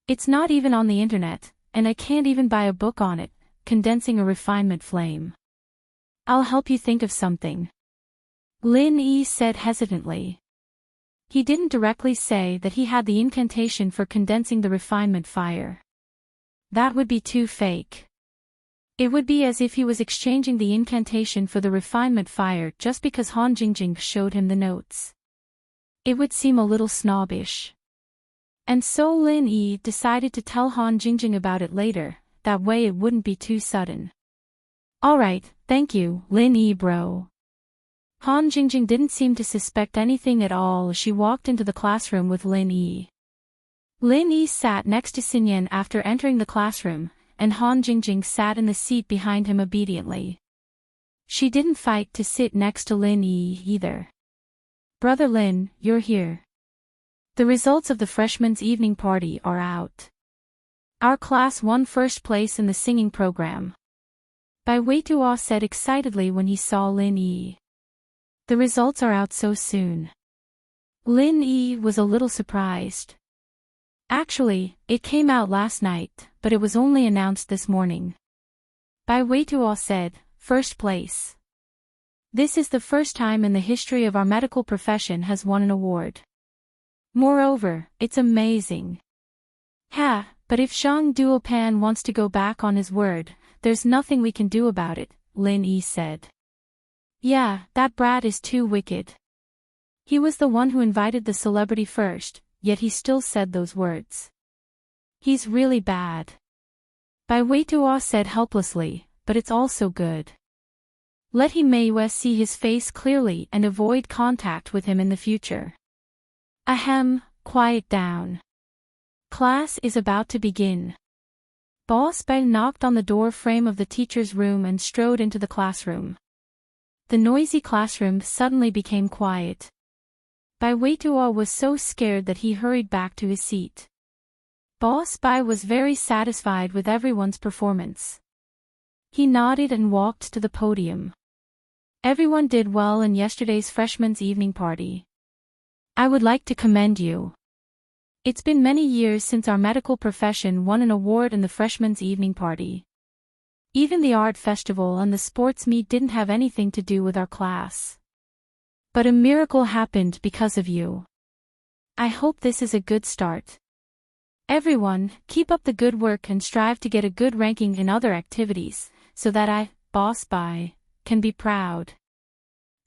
It's not even on the internet, and I can't even buy a book on it, condensing a refinement flame. I'll help you think of something. Lin Yi said hesitantly. He didn't directly say that he had the incantation for condensing the refinement fire. That would be too fake. It would be as if he was exchanging the incantation for the refinement fire just because Han Jingjing showed him the notes. It would seem a little snobbish. And so Lin Yi decided to tell Han Jingjing about it later, that way it wouldn't be too sudden. Alright, thank you, Lin Yi bro. Han Jingjing didn't seem to suspect anything at all as she walked into the classroom with Lin Yi. Lin Yi sat next to Xin Yan after entering the classroom, and Han Jingjing sat in the seat behind him obediently. She didn't fight to sit next to Lin Yi either. Brother Lin, you're here. The results of the freshmen's evening party are out. Our class won first place in the singing program. Bai Weituo said excitedly when he saw Lin Yi. The results are out so soon. Lin Yi was a little surprised. Actually, it came out last night, but it was only announced this morning. Bai Weituo said, first place. This is the first time in the history of our medical profession has won an award. Moreover, it's amazing. Ha, but if Zhang Duopan wants to go back on his word, there's nothing we can do about it, Lin Yi said. Yeah, that brat is too wicked. He was the one who invited the celebrity first, yet he still said those words. He's really bad. Bai Weituo said helplessly, but it's also good. Let him Meiwe see his face clearly and avoid contact with him in the future. Ahem, quiet down. Class is about to begin. Boss Bai knocked on the door frame of the teacher's room and strode into the classroom. The noisy classroom suddenly became quiet. Bai Weituo was so scared that he hurried back to his seat. Boss Bai was very satisfied with everyone's performance. He nodded and walked to the podium. Everyone did well in yesterday's freshmen's evening party. I would like to commend you. It's been many years since our medical profession won an award in the freshmen's evening party. Even the art festival and the sports meet didn't have anything to do with our class. But a miracle happened because of you. I hope this is a good start. Everyone, keep up the good work and strive to get a good ranking in other activities, so that I, Boss Bai, can be proud.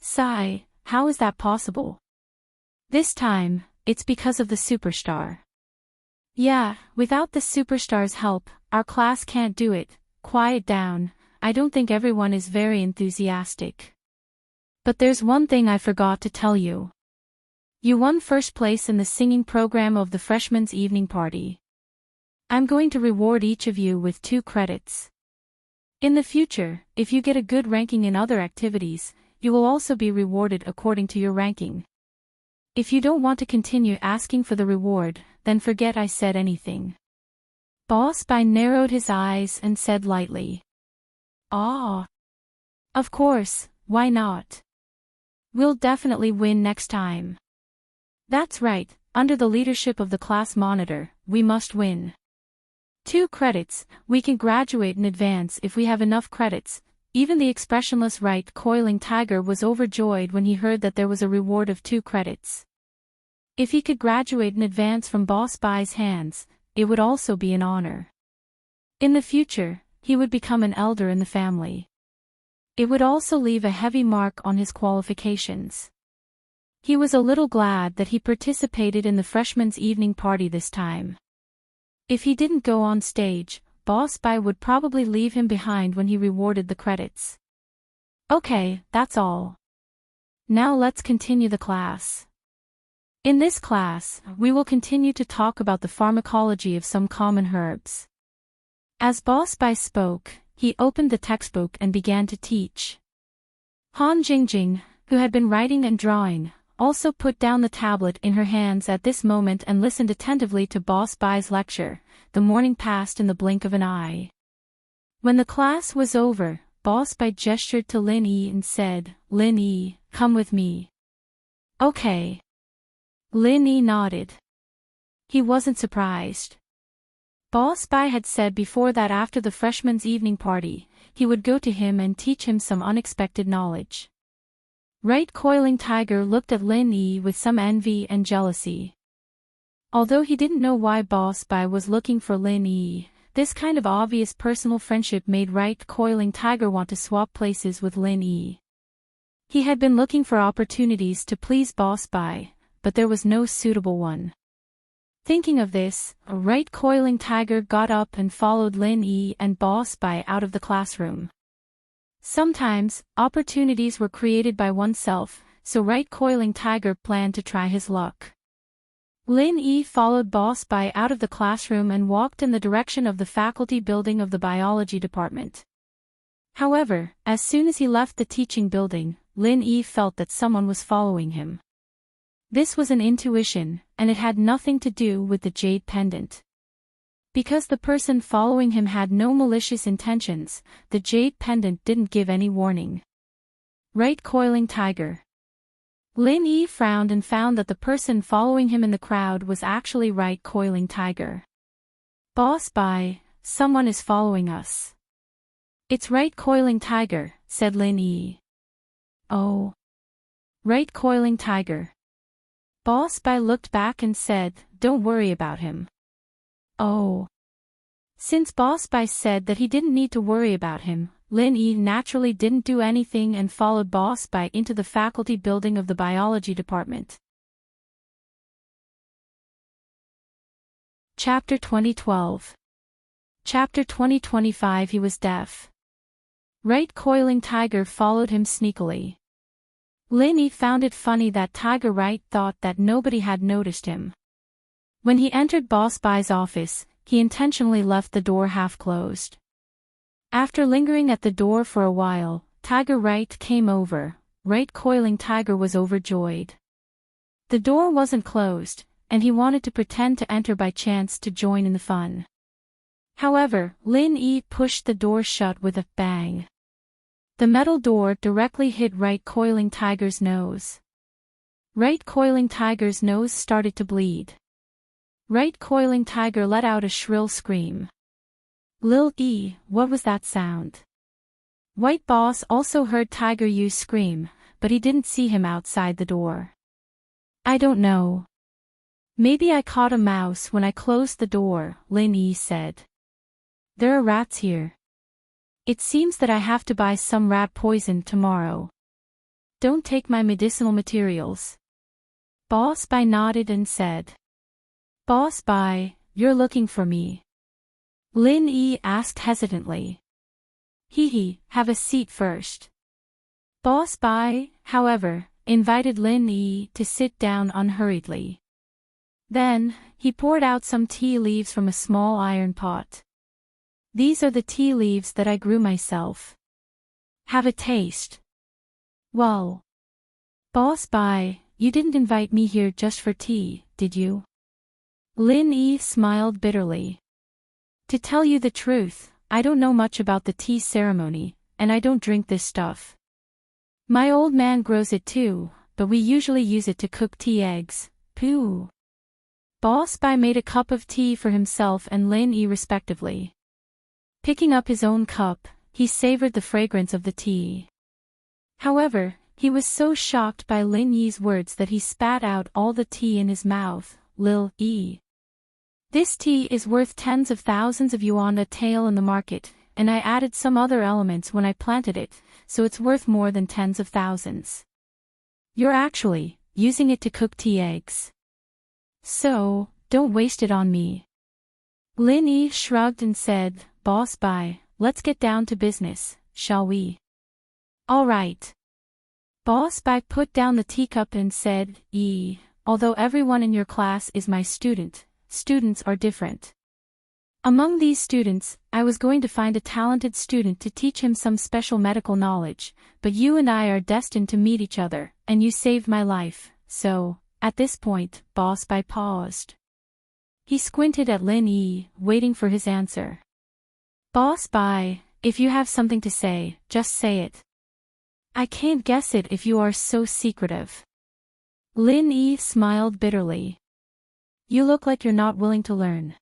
Sigh, how is that possible? This time, it's because of the superstar. Yeah, without the superstar's help, our class can't do it. Quiet down, I don't think everyone is very enthusiastic. But there's one thing I forgot to tell you. You won first place in the singing program of the freshmen's evening party. I'm going to reward each of you with 2 credits. In the future, if you get a good ranking in other activities, you will also be rewarded according to your ranking. If you don't want to continue asking for the reward, then forget I said anything. Boss Bai narrowed his eyes and said lightly. Ah. Of course, why not? We'll definitely win next time. That's right, under the leadership of the class monitor, we must win. 2 credits, we can graduate in advance if we have enough credits. Even the expressionless right coiling tiger was overjoyed when he heard that there was a reward of 2 credits. If he could graduate in advance from Boss Bai's hands, it would also be an honor. In the future, he would become an elder in the family. It would also leave a heavy mark on his qualifications. He was a little glad that he participated in the freshmen's evening party this time. If he didn't go on stage, Boss Bai would probably leave him behind when he rewarded the credits. Okay, that's all. Now let's continue the class. In this class, we will continue to talk about the pharmacology of some common herbs. As Boss Bai spoke, he opened the textbook and began to teach. Han Jingjing, who had been writing and drawing, also put down the tablet in her hands at this moment and listened attentively to Boss Bai's lecture. The morning passed in the blink of an eye. When the class was over, Boss Bai gestured to Lin Yi and said, Lin Yi, come with me. Okay. Lin Yi nodded. He wasn't surprised. Boss Bai had said before that after the freshman's evening party, he would go to him and teach him some unexpected knowledge. Right coiling tiger looked at Lin Yi with some envy and jealousy. Although he didn't know why Boss Bai was looking for Lin Yi, this kind of obvious personal friendship made right coiling tiger want to swap places with Lin Yi. He had been looking for opportunities to please Boss Bai, but there was no suitable one. Thinking of this, a right coiling tiger got up and followed Lin Yi and Boss Bai out of the classroom. Sometimes, opportunities were created by oneself, so right coiling tiger planned to try his luck. Lin Yi followed Boss Bai out of the classroom and walked in the direction of the faculty building of the biology department. However, as soon as he left the teaching building, Lin Yi felt that someone was following him. This was an intuition, and it had nothing to do with the jade pendant. Because the person following him had no malicious intentions, the jade pendant didn't give any warning. Right coiling tiger. Lin Yi frowned and found that the person following him in the crowd was actually right coiling tiger. Boss Bai, someone is following us. It's right coiling tiger, said Lin Yi. Oh. Right coiling tiger. Boss Bai looked back and said, don't worry about him. Oh. Since Boss Bai said that he didn't need to worry about him, Lin Yi naturally didn't do anything and followed Boss Bai into the faculty building of the biology department. Chapter 2012. Chapter 2025. He was deaf. Right coiling tiger followed him sneakily. Lin Yi found it funny that Tiger Right thought that nobody had noticed him. When he entered Boss Bai's office, he intentionally left the door half closed. After lingering at the door for a while, Tiger Right came over. Right coiling tiger was overjoyed. The door wasn't closed, and he wanted to pretend to enter by chance to join in the fun. However, Lin Yi pushed the door shut with a bang. The metal door directly hit Right coiling tiger's nose. Right coiling tiger's nose started to bleed. Right coiling tiger let out a shrill scream. Lil E, what was that sound? White Boss also heard Tiger Yu scream, but he didn't see him outside the door. I don't know. Maybe I caught a mouse when I closed the door, Lin Yi said. There are rats here. It seems that I have to buy some rat poison tomorrow. Don't take my medicinal materials. Boss Bai nodded and said. Boss Bai, you're looking for me? Lin Yi asked hesitantly. Hee, have a seat first. Boss Bai, however, invited Lin Yi to sit down unhurriedly. Then, he poured out some tea leaves from a small iron pot. These are the tea leaves that I grew myself. Have a taste. Well. Boss Bai, you didn't invite me here just for tea, did you? Lin Yi smiled bitterly. To tell you the truth, I don't know much about the tea ceremony, and I don't drink this stuff. My old man grows it too, but we usually use it to cook tea eggs. Pooh. Boss Bai made a cup of tea for himself and Lin Yi respectively. Picking up his own cup, he savored the fragrance of the tea. However, he was so shocked by Lin Yi's words that he spat out all the tea in his mouth. Lil E. This tea is worth tens of thousands of yuan a tael in the market, and I added some other elements when I planted it, so it's worth more than tens of thousands. You're actually using it to cook tea eggs. So, don't waste it on me. Lin Yi shrugged and said, Boss Bai, let's get down to business, shall we? All right. Boss Bai put down the teacup and said, although everyone in your class is my student, students are different. Among these students, I was going to find a talented student to teach him some special medical knowledge, but you and I are destined to meet each other, and you saved my life, so, at this point, Boss Bai paused. He squinted at Lin Yi, waiting for his answer. Boss Bai, if you have something to say, just say it. I can't guess it if you are so secretive. Lin Yi smiled bitterly. You look like you're not willing to learn.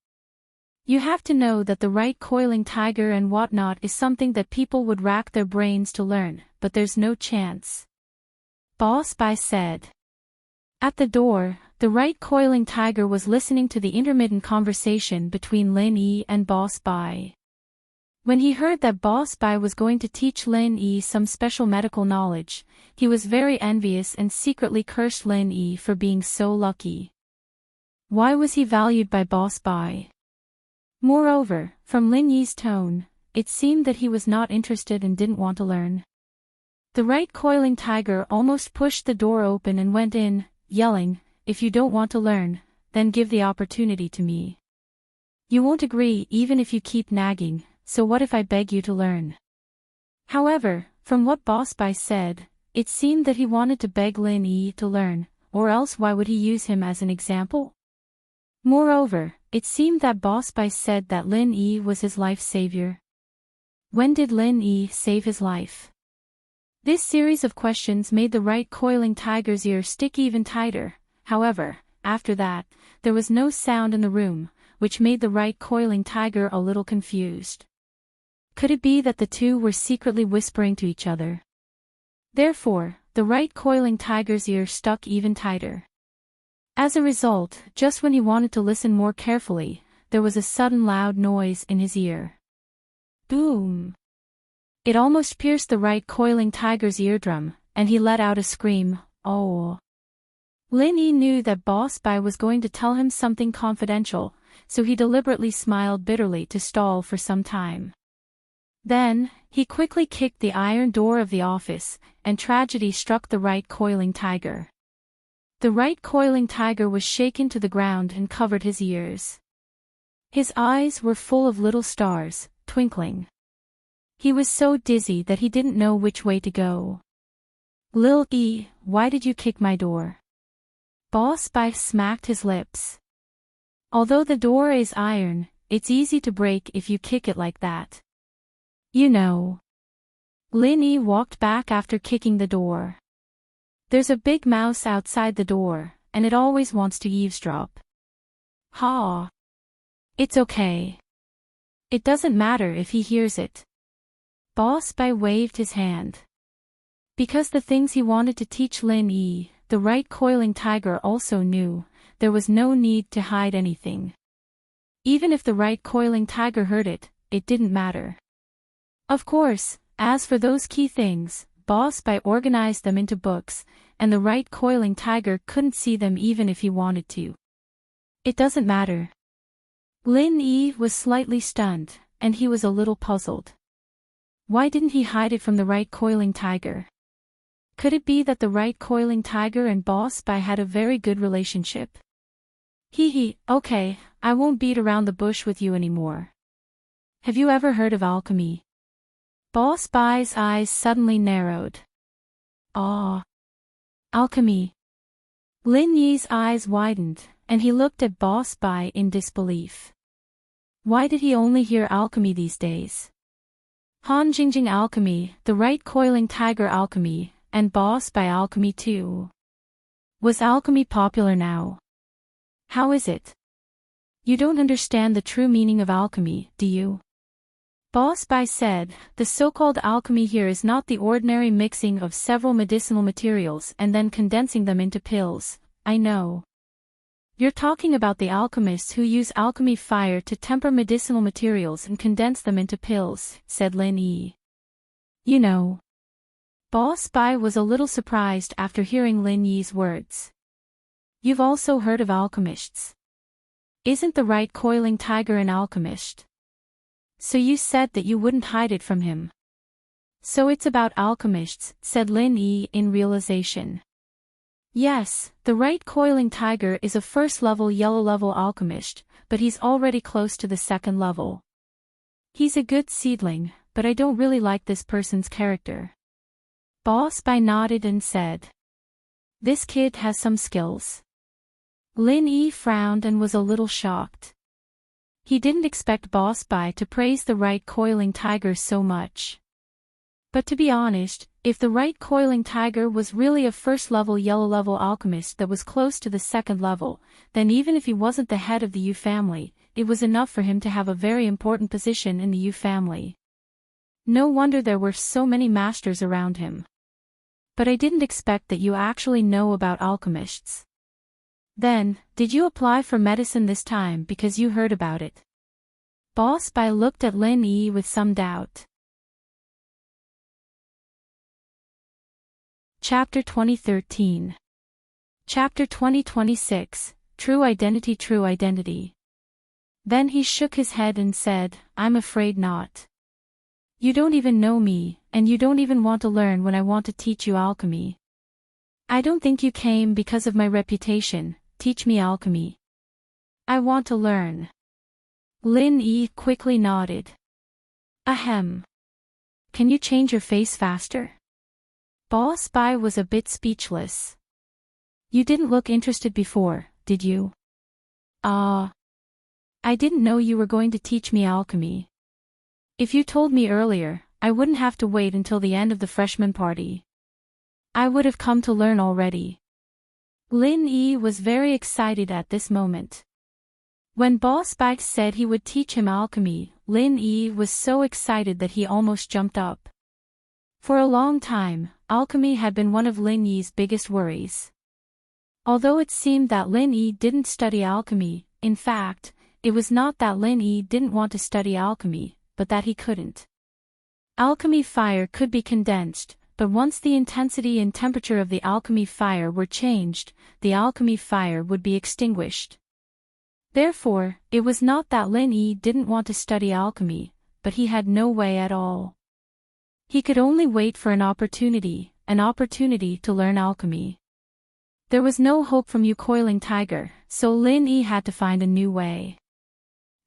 You have to know that the right coiling tiger and whatnot is something that people would rack their brains to learn, but there's no chance. Boss Bai said. At the door, the right coiling tiger was listening to the intermittent conversation between Lin Yi and Boss Bai. When he heard that Boss Bai was going to teach Lin Yi some special medical knowledge, he was very envious and secretly cursed Lin Yi for being so lucky. Why was he valued by Boss Bai? Moreover, from Lin Yi's tone, it seemed that he was not interested and didn't want to learn. The right coiling tiger almost pushed the door open and went in, yelling, "If you don't want to learn, then give the opportunity to me. You won't agree even if you keep nagging, so what if I beg you to learn?" However, from what Boss Bai said, it seemed that he wanted to beg Lin Yi to learn, or else why would he use him as an example? Moreover, it seemed that Boss Bai said that Lin Yi was his life savior. When did Lin Yi save his life? This series of questions made the right coiling tiger's ear stick even tighter. However, after that, there was no sound in the room, which made the right coiling tiger a little confused. Could it be that the two were secretly whispering to each other? Therefore, the right coiling tiger's ear stuck even tighter. As a result, just when he wanted to listen more carefully, there was a sudden loud noise in his ear. Boom! It almost pierced the right coiling tiger's eardrum, and he let out a scream, "Oh!" Lin Yi knew that Boss Bai was going to tell him something confidential, so he deliberately smiled bitterly to stall for some time. Then, he quickly kicked the iron door of the office, and tragedy struck the right coiling tiger. The right coiling tiger was shaken to the ground and covered his ears. His eyes were full of little stars, twinkling. He was so dizzy that he didn't know which way to go. "Lil E, why did you kick my door?" Boss Bai smacked his lips. "Although the door is iron, it's easy to break if you kick it like that. You know." Lin Yi walked back after kicking the door. "There's a big mouse outside the door, and it always wants to eavesdrop." "Ha! It's okay. It doesn't matter if he hears it." Boss Bai waved his hand. Because the things he wanted to teach Lin Yi, the right coiling tiger also knew, there was no need to hide anything. Even if the right coiling tiger heard it, it didn't matter. Of course, as for those key things, Boss Bai organized them into books, and the right coiling tiger couldn't see them even if he wanted to. It doesn't matter. Lin Yi was slightly stunned, and he was a little puzzled. Why didn't he hide it from the right coiling tiger? Could it be that the right coiling tiger and Boss Bai had a very good relationship? Okay, I won't beat around the bush with you anymore. Have you ever heard of alchemy? Boss Bai's eyes suddenly narrowed. Ah. Alchemy. Lin Yi's eyes widened, and he looked at Boss Bai in disbelief. Why did he only hear alchemy these days? Han Jingjing alchemy, the right coiling tiger alchemy, and Boss Bai alchemy too. Was alchemy popular now? How is it? You don't understand the true meaning of alchemy, do you? Boss Bai said, the so-called alchemy here is not the ordinary mixing of several medicinal materials and then condensing them into pills. I know. You're talking about the alchemists who use alchemy fire to temper medicinal materials and condense them into pills, said Lin Yi. You know. Boss Bai was a little surprised after hearing Lin Yi's words. You've also heard of alchemists. Isn't the right coiling tiger an alchemist? So you said that you wouldn't hide it from him. So it's about alchemists, said Lin Yi in realization. Yes, the right coiling tiger is a first-level yellow-level alchemist, but he's already close to the second level. He's a good seedling, but I don't really like this person's character. Boss Bai nodded and said. This kid has some skills. Lin Yi frowned and was a little shocked. He didn't expect Boss Bai to praise the right coiling tiger so much. But to be honest, if the right coiling tiger was really a first-level yellow-level alchemist that was close to the second level, then even if he wasn't the head of the Yu family, it was enough for him to have a very important position in the Yu family. No wonder there were so many masters around him. But I didn't expect that you actually know about alchemists. Then, did you apply for medicine this time because you heard about it? Boss Bai looked at Lin Yi with some doubt. Chapter 2013. Chapter 2026, true identity, true identity. Then he shook his head and said, I'm afraid not. You don't even know me, and you don't even want to learn when I want to teach you alchemy. I don't think you came because of my reputation. Teach me alchemy. I want to learn. Lin Yi quickly nodded. Ahem. Can you change your face faster? Boss Bai was a bit speechless. You didn't look interested before, did you? I didn't know you were going to teach me alchemy. If you told me earlier, I wouldn't have to wait until the end of the freshman party. I would have come to learn already. Lin Yi was very excited at this moment. When Boss Bai said he would teach him alchemy, Lin Yi was so excited that he almost jumped up. For a long time, alchemy had been one of Lin Yi's biggest worries. Although it seemed that Lin Yi didn't study alchemy, in fact, it was not that Lin Yi didn't want to study alchemy, but that he couldn't. Alchemy fire could be condensed, but once the intensity and temperature of the alchemy fire were changed, the alchemy fire would be extinguished. Therefore, it was not that Lin Yi didn't want to study alchemy, but he had no way at all. He could only wait for an opportunity to learn alchemy. There was no hope from you coiling tiger, so Lin Yi had to find a new way.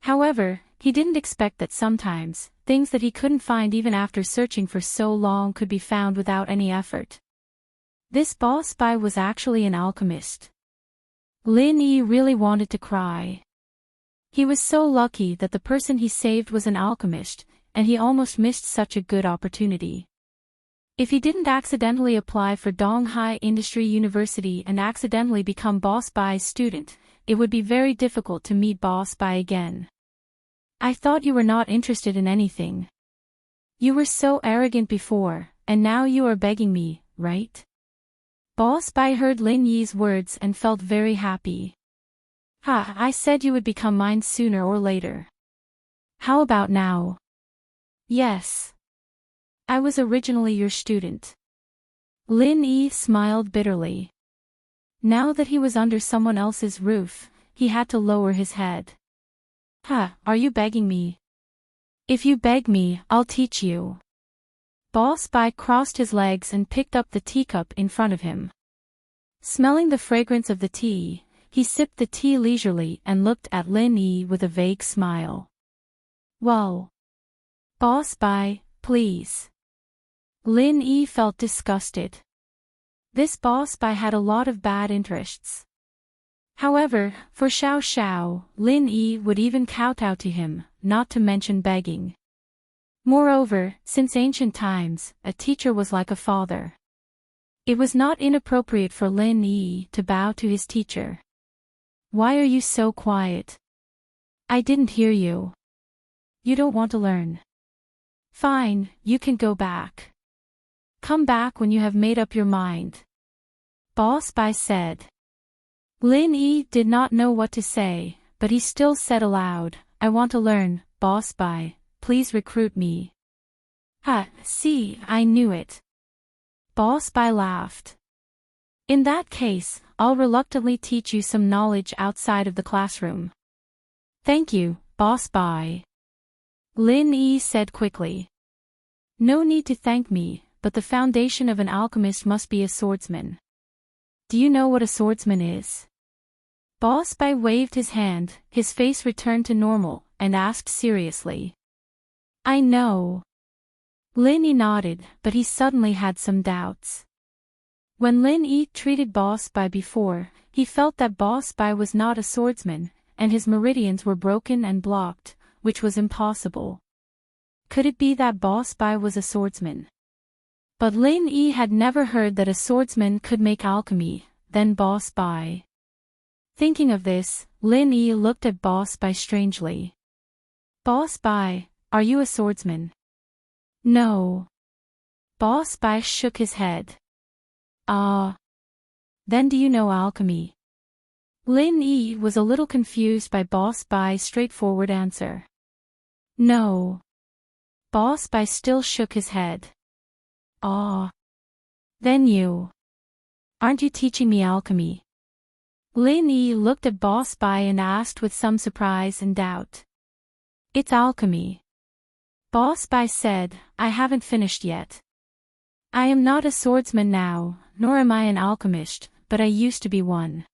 However, he didn't expect that sometimes, things that he couldn't find even after searching for so long could be found without any effort. This Boss Bai was actually an alchemist. Lin Yi really wanted to cry. He was so lucky that the person he saved was an alchemist, and he almost missed such a good opportunity. If he didn't accidentally apply for Donghai Industry University and accidentally become Boss Bai's student, it would be very difficult to meet Boss Bai again. I thought you were not interested in anything. You were so arrogant before, and now you are begging me, right? Boss Bai heard Lin Yi's words and felt very happy. I said you would become mine sooner or later. How about now? Yes. I was originally your student. Lin Yi smiled bitterly. Now that he was under someone else's roof, he had to lower his head. Are you begging me? If you beg me, I'll teach you. Boss Bai crossed his legs and picked up the teacup in front of him. Smelling the fragrance of the tea, he sipped the tea leisurely and looked at Lin Yi with a vague smile. Well. Boss Bai, please. Lin Yi felt disgusted. This Boss Bai had a lot of bad interests. However, for Xiao Xiao, Lin Yi would even kowtow to him, not to mention begging. Moreover, since ancient times, a teacher was like a father. It was not inappropriate for Lin Yi to bow to his teacher. Why are you so quiet? I didn't hear you. You don't want to learn. Fine, you can go back. Come back when you have made up your mind. Boss Bai said. Lin Yi did not know what to say, but he still said aloud, I want to learn, Boss Bai, please recruit me. See, I knew it. Boss Bai laughed. In that case, I'll reluctantly teach you some knowledge outside of the classroom. Thank you, Boss Bai. Lin Yi said quickly. No need to thank me, but the foundation of an alchemist must be a swordsman. Do you know what a swordsman is? Boss Bai waved his hand, his face returned to normal, and asked seriously. I know. Lin Yi nodded, but he suddenly had some doubts. When Lin Yi treated Boss Bai before, he felt that Boss Bai was not a swordsman, and his meridians were broken and blocked, which was impossible. Could it be that Boss Bai was a swordsman? But Lin Yi had never heard that a swordsman could make alchemy, then Boss Bai. Thinking of this, Lin Yi looked at Boss Bai strangely. Boss Bai, are you a swordsman? No. Boss Bai shook his head. Then do you know alchemy? Lin Yi was a little confused by Boss Bai's straightforward answer. No. Boss Bai still shook his head. Then you. Aren't you teaching me alchemy? Lin Yi looked at Boss Bai and asked with some surprise and doubt. It's alchemy. Boss Bai said, I haven't finished yet. I am not a swordsman now, nor am I an alchemist, but I used to be one.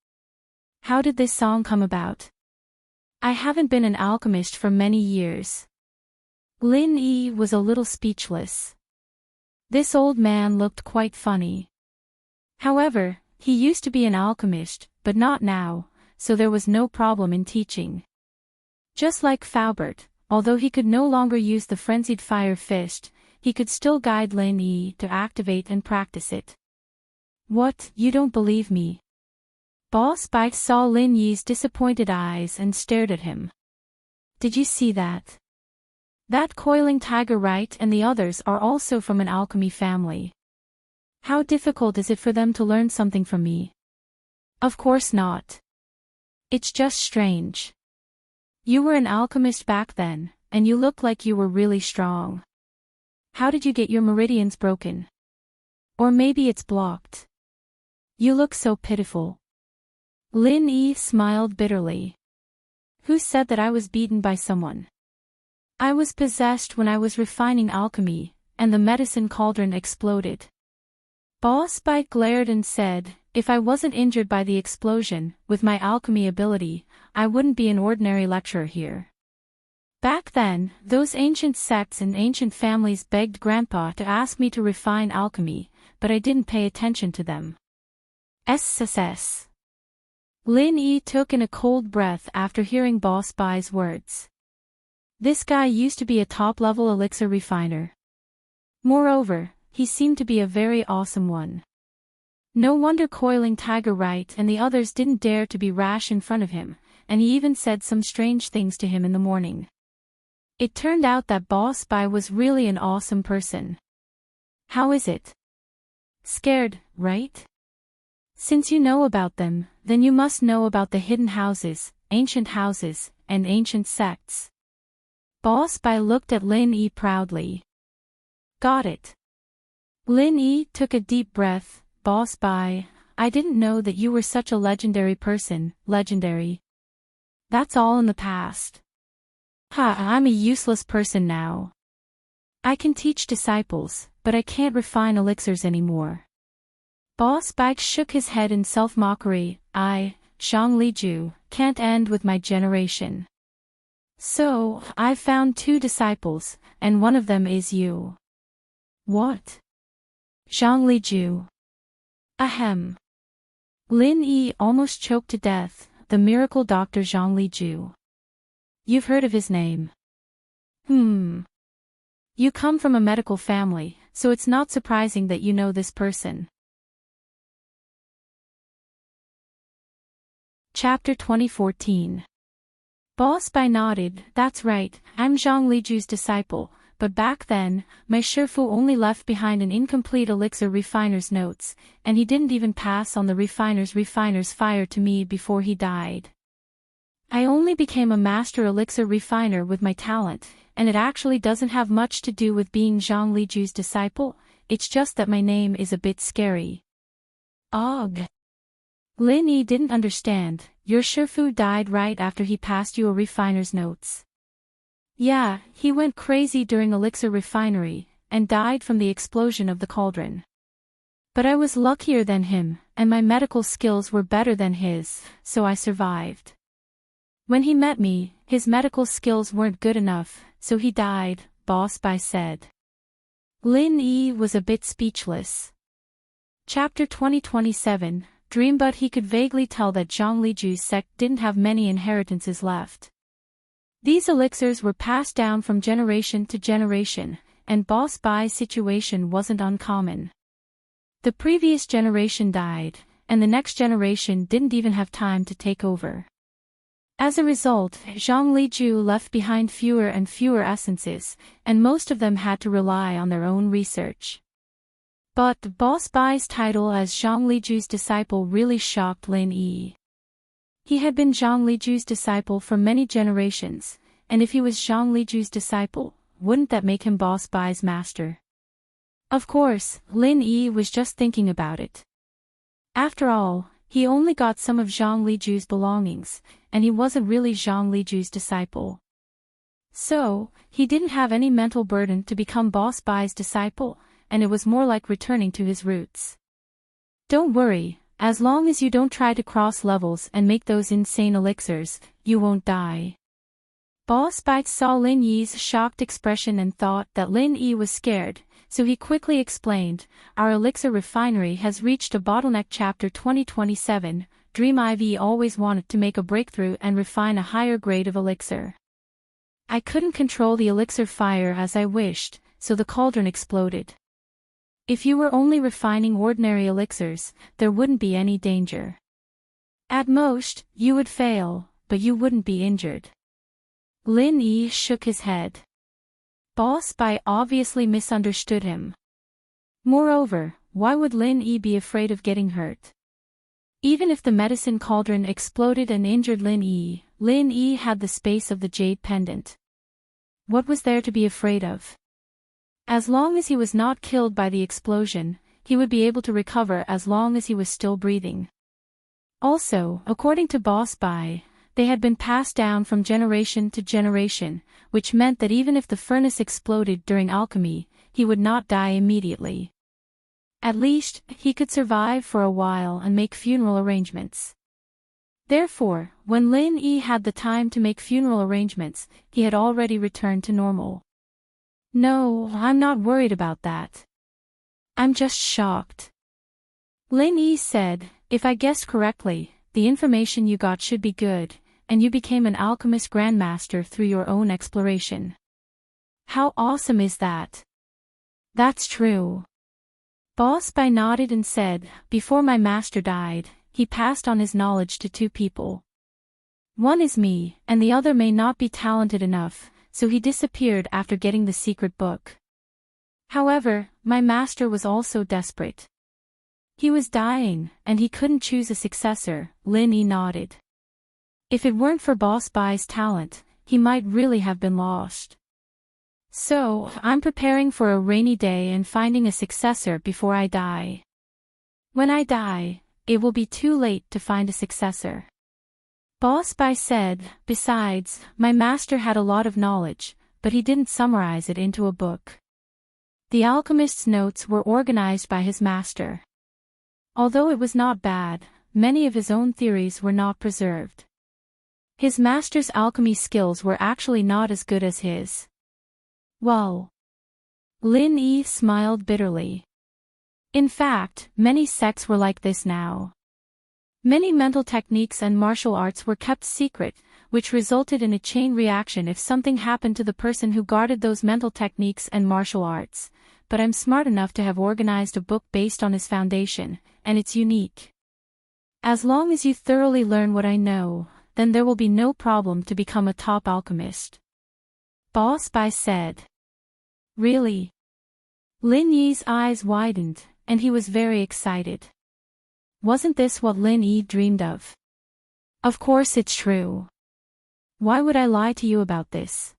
How did this song come about? I haven't been an alchemist for many years. Lin Yi was a little speechless. This old man looked quite funny. However, he used to be an alchemist, but not now, so there was no problem in teaching. Just like Faubert, although he could no longer use the frenzied fire fist, he could still guide Lin Yi to activate and practice it. What, you don't believe me? Boss Bai saw Lin Yi's disappointed eyes and stared at him. Did you see that? That coiling tiger, right, and the others are also from an alchemy family. How difficult is it for them to learn something from me? Of course not. It's just strange. You were an alchemist back then, and you look like you were really strong. How did you get your meridians broken? Or maybe it's blocked. You look so pitiful. Lin Yi smiled bitterly. Who said that I was beaten by someone? I was possessed when I was refining alchemy, and the medicine cauldron exploded. Boss Bai glared and said, if I wasn't injured by the explosion, with my alchemy ability, I wouldn't be an ordinary lecturer here. Back then, those ancient sects and ancient families begged Grandpa to ask me to refine alchemy, but I didn't pay attention to them. SSS. Lin Yi took in a cold breath after hearing Boss Bai's words. This guy used to be a top-level elixir refiner. Moreover, he seemed to be a very awesome one. No wonder Coiling Tiger Right and the others didn't dare to be rash in front of him, and he even said some strange things to him in the morning. It turned out that Boss Bai was really an awesome person. How is it? Scared, right? Since you know about them, then you must know about the hidden houses, and ancient sects. Boss Bai looked at Lin Yi proudly. Got it. Lin Yi took a deep breath. Boss Bai, I didn't know that you were such a legendary person. Legendary. That's all in the past. I'm a useless person now. I can teach disciples, but I can't refine elixirs anymore. Boss Bai shook his head in self-mockery. I, Zhang Liju, can't end with my generation. So, I've found 2 disciples, and one of them is you. What? Zhang Liju. Ahem. Lin Yi almost choked to death. The miracle doctor Zhang Liju. You've heard of his name. You come from a medical family, so it's not surprising that you know this person. Chapter 2014. Boss Bai nodded. That's right, I'm Zhang Liju's disciple, but back then, my Shifu only left behind an incomplete elixir refiner's notes, and he didn't even pass on the refiner's fire to me before he died. I only became a master elixir refiner with my talent, and it actually doesn't have much to do with being Zhang Liju's disciple, it's just that my name is a bit scary. Ugh. Lin Yi didn't understand. Your Shifu died right after he passed you a refiner's notes. Yeah, he went crazy during elixir refinery, and died from the explosion of the cauldron. But I was luckier than him, and my medical skills were better than his, so I survived. When he met me, his medical skills weren't good enough, so he died, Boss Bai said. Lin Yi was a bit speechless. Chapter 2027. Dream. But he could vaguely tell that Zhang Liju's sect didn't have many inheritances left. These elixirs were passed down from generation to generation, and Boss Bai's situation wasn't uncommon. The previous generation died, and the next generation didn't even have time to take over. As a result, Zhang Liju left behind fewer and fewer essences, and most of them had to rely on their own research. But Boss Bai's title as Zhang Liju's disciple really shocked Lin Yi. He had been Zhang Liju's disciple for many generations, and if he was Zhang Liju's disciple, wouldn't that make him Boss Bai's master? Of course, Lin Yi was just thinking about it. After all, He only got some of Zhang Liju's belongings, and he wasn't really Zhang Liju's disciple. So, he didn't have any mental burden to become Boss Bai's disciple, and it was more like returning to his roots. Don't worry, as long as you don't try to cross levels and make those insane elixirs, you won't die. Boss Bai saw Lin Yi's shocked expression and thought that Lin Yi was scared, so he quickly explained, "Our elixir refinery has reached a bottleneck. Chapter 2027, Dreamy always wanted to make a breakthrough and refine a higher grade of elixir. I couldn't control the elixir fire as I wished, so the cauldron exploded. If you were only refining ordinary elixirs, there wouldn't be any danger. At most, you would fail, but you wouldn't be injured." Lin Yi shook his head. Boss Bai obviously misunderstood him. Moreover, why would Lin Yi be afraid of getting hurt? Even if the medicine cauldron exploded and injured Lin Yi had the space of the jade pendant. What was there to be afraid of? As long as he was not killed by the explosion, he would be able to recover as long as he was still breathing. Also, according to Boss Bai, they had been passed down from generation to generation, which meant that even if the furnace exploded during alchemy, he would not die immediately. At least, he could survive for a while and make funeral arrangements. Therefore, when Lin Yi had the time to make funeral arrangements, he had already returned to normal. "No, I'm not worried about that. I'm just shocked." Lin Yi said, "If I guessed correctly, the information you got should be good, and you became an alchemist grandmaster through your own exploration. How awesome is that?" "That's true." Boss Bai nodded and said, "Before my master died, he passed on his knowledge to two people. One is me, and the other may not be talented enough, so he disappeared after getting the secret book. However, my master was also desperate. He was dying, and he couldn't choose a successor." Lin Yi nodded. If it weren't for Boss Bai's talent, he might really have been lost. "So, I'm preparing for a rainy day and finding a successor before I die. When I die, it will be too late to find a successor." Boss Bai said, "Besides, my master had a lot of knowledge, but he didn't summarize it into a book. The alchemist's notes were organized by his master. Although it was not bad, many of his own theories were not preserved. His master's alchemy skills were actually not as good as his." "Well." Lin Yi smiled bitterly. In fact, many sects were like this now. Many mental techniques and martial arts were kept secret, which resulted in a chain reaction if something happened to the person who guarded those mental techniques and martial arts. But I'm smart enough to have organized a book based on his foundation, and it's unique. As long as you thoroughly learn what I know, then there will be no problem to become a top alchemist." Boss Bai said. "Really?" Lin Yi's eyes widened, and he was very excited. Wasn't this what Lin Yi dreamed of? Of course it's true. Why would I lie to you about this?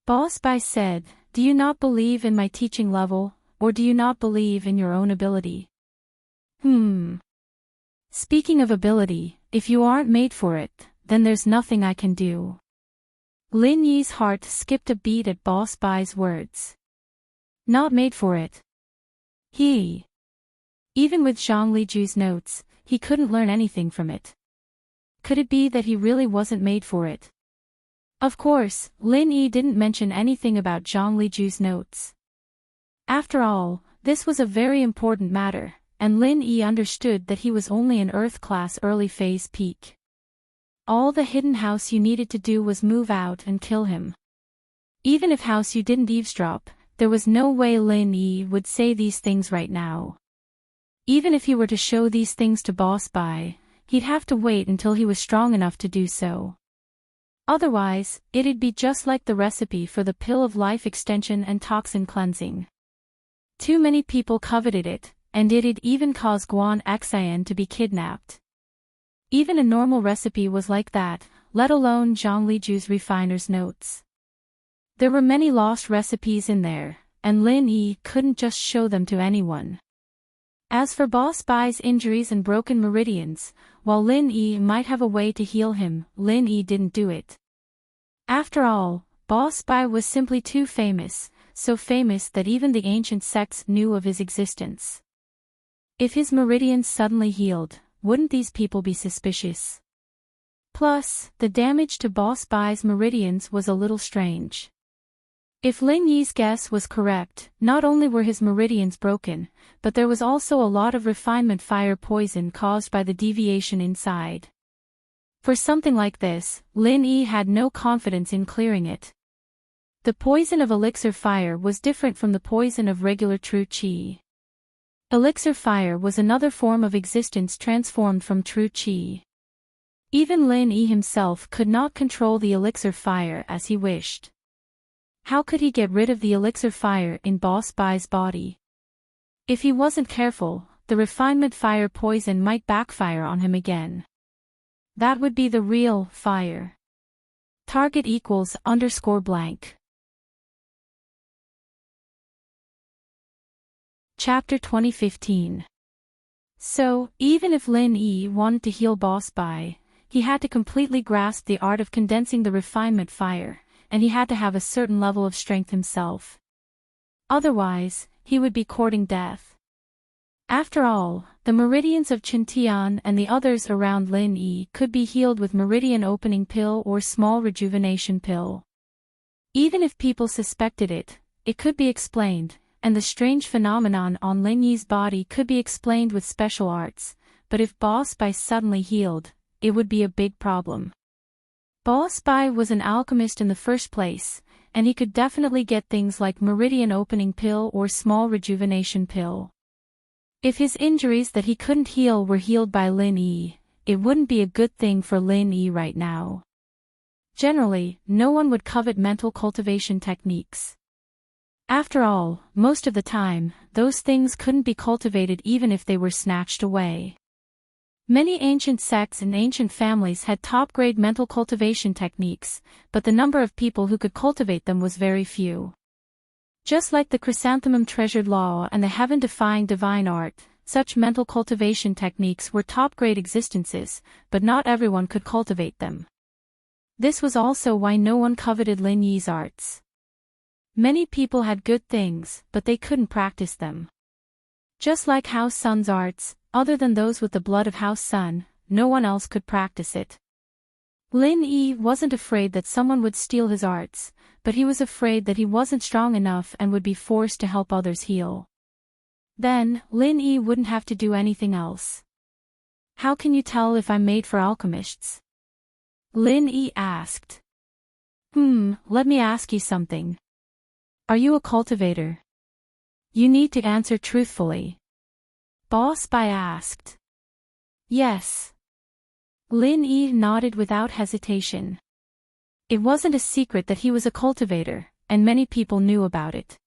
Boss Bai said, "Do you not believe in my teaching level, or do you not believe in your own ability?" Speaking of ability, if you aren't made for it, then there's nothing I can do." Lin Yi's heart skipped a beat at Boss Bai's words. Not made for it. Even with Zhang Liju's notes, he couldn't learn anything from it. Could it be that he really wasn't made for it? Of course, Lin Yi didn't mention anything about Zhang Liju's notes. After all, this was a very important matter, and Lin Yi understood that he was only an Earth-class early-phase peak. All the hidden House you needed to do was move out and kill him. Even if House you didn't eavesdrop, there was no way Lin Yi would say these things right now. Even if he were to show these things to Boss Bai, he'd have to wait until he was strong enough to do so. Otherwise, it'd be just like the recipe for the pill of life extension and toxin cleansing. Too many people coveted it, and it'd even cause Guan Xian to be kidnapped. Even a normal recipe was like that, let alone Zhang Liju's refiner's notes. There were many lost recipes in there, and Lin Yi couldn't just show them to anyone. As for Boss Bai's injuries and broken meridians, while Lin Yi might have a way to heal him, Lin Yi didn't do it. After all, Boss Bai was simply too famous, so famous that even the ancient sects knew of his existence. If his meridians suddenly healed, wouldn't these people be suspicious? Plus, the damage to Boss Bai's meridians was a little strange. If Lin Yi's guess was correct, not only were his meridians broken, but there was also a lot of refinement fire poison caused by the deviation inside. For something like this, Lin Yi had no confidence in clearing it. The poison of elixir fire was different from the poison of regular true qi. Elixir fire was another form of existence transformed from true qi. Even Lin Yi himself could not control the elixir fire as he wished. How could he get rid of the elixir fire in Boss Bai's body? If he wasn't careful, the refinement fire poison might backfire on him again. That would be the real fire. Target equals _blank. Chapter 2015. So, even if Lin Yi wanted to heal Boss Bai, he had to completely grasp the art of condensing the refinement fire, and he had to have a certain level of strength himself. Otherwise, he would be courting death. After all, the meridians of Qintian and the others around Lin Yi could be healed with meridian opening pill or small rejuvenation pill. Even if people suspected it, it could be explained, and the strange phenomenon on Lin Yi's body could be explained with special arts, but if Boss Bai suddenly healed, it would be a big problem. Boss Bai was an alchemist in the first place, and he could definitely get things like meridian opening pill or small rejuvenation pill. If his injuries that he couldn't heal were healed by Lin Yi, it wouldn't be a good thing for Lin Yi right now. Generally, no one would covet mental cultivation techniques. After all, most of the time, those things couldn't be cultivated even if they were snatched away. Many ancient sects and ancient families had top-grade mental cultivation techniques, but the number of people who could cultivate them was very few. Just like the chrysanthemum treasured law and the heaven-defying divine art, such mental cultivation techniques were top-grade existences, but not everyone could cultivate them. This was also why no one coveted Lin Yi's arts. Many people had good things, but they couldn't practice them. Just like House Sun's arts, other than those with the blood of House Sun, no one else could practice it. Lin Yi wasn't afraid that someone would steal his arts, but he was afraid that he wasn't strong enough and would be forced to help others heal. Then, Lin Yi wouldn't have to do anything else. How can you tell if I'm made for alchemists? Lin Yi asked. Let me ask you something. Are you a cultivator? You need to answer truthfully. Boss Bai asked. Yes. Lin Yi nodded without hesitation. It wasn't a secret that he was a cultivator, and many people knew about it.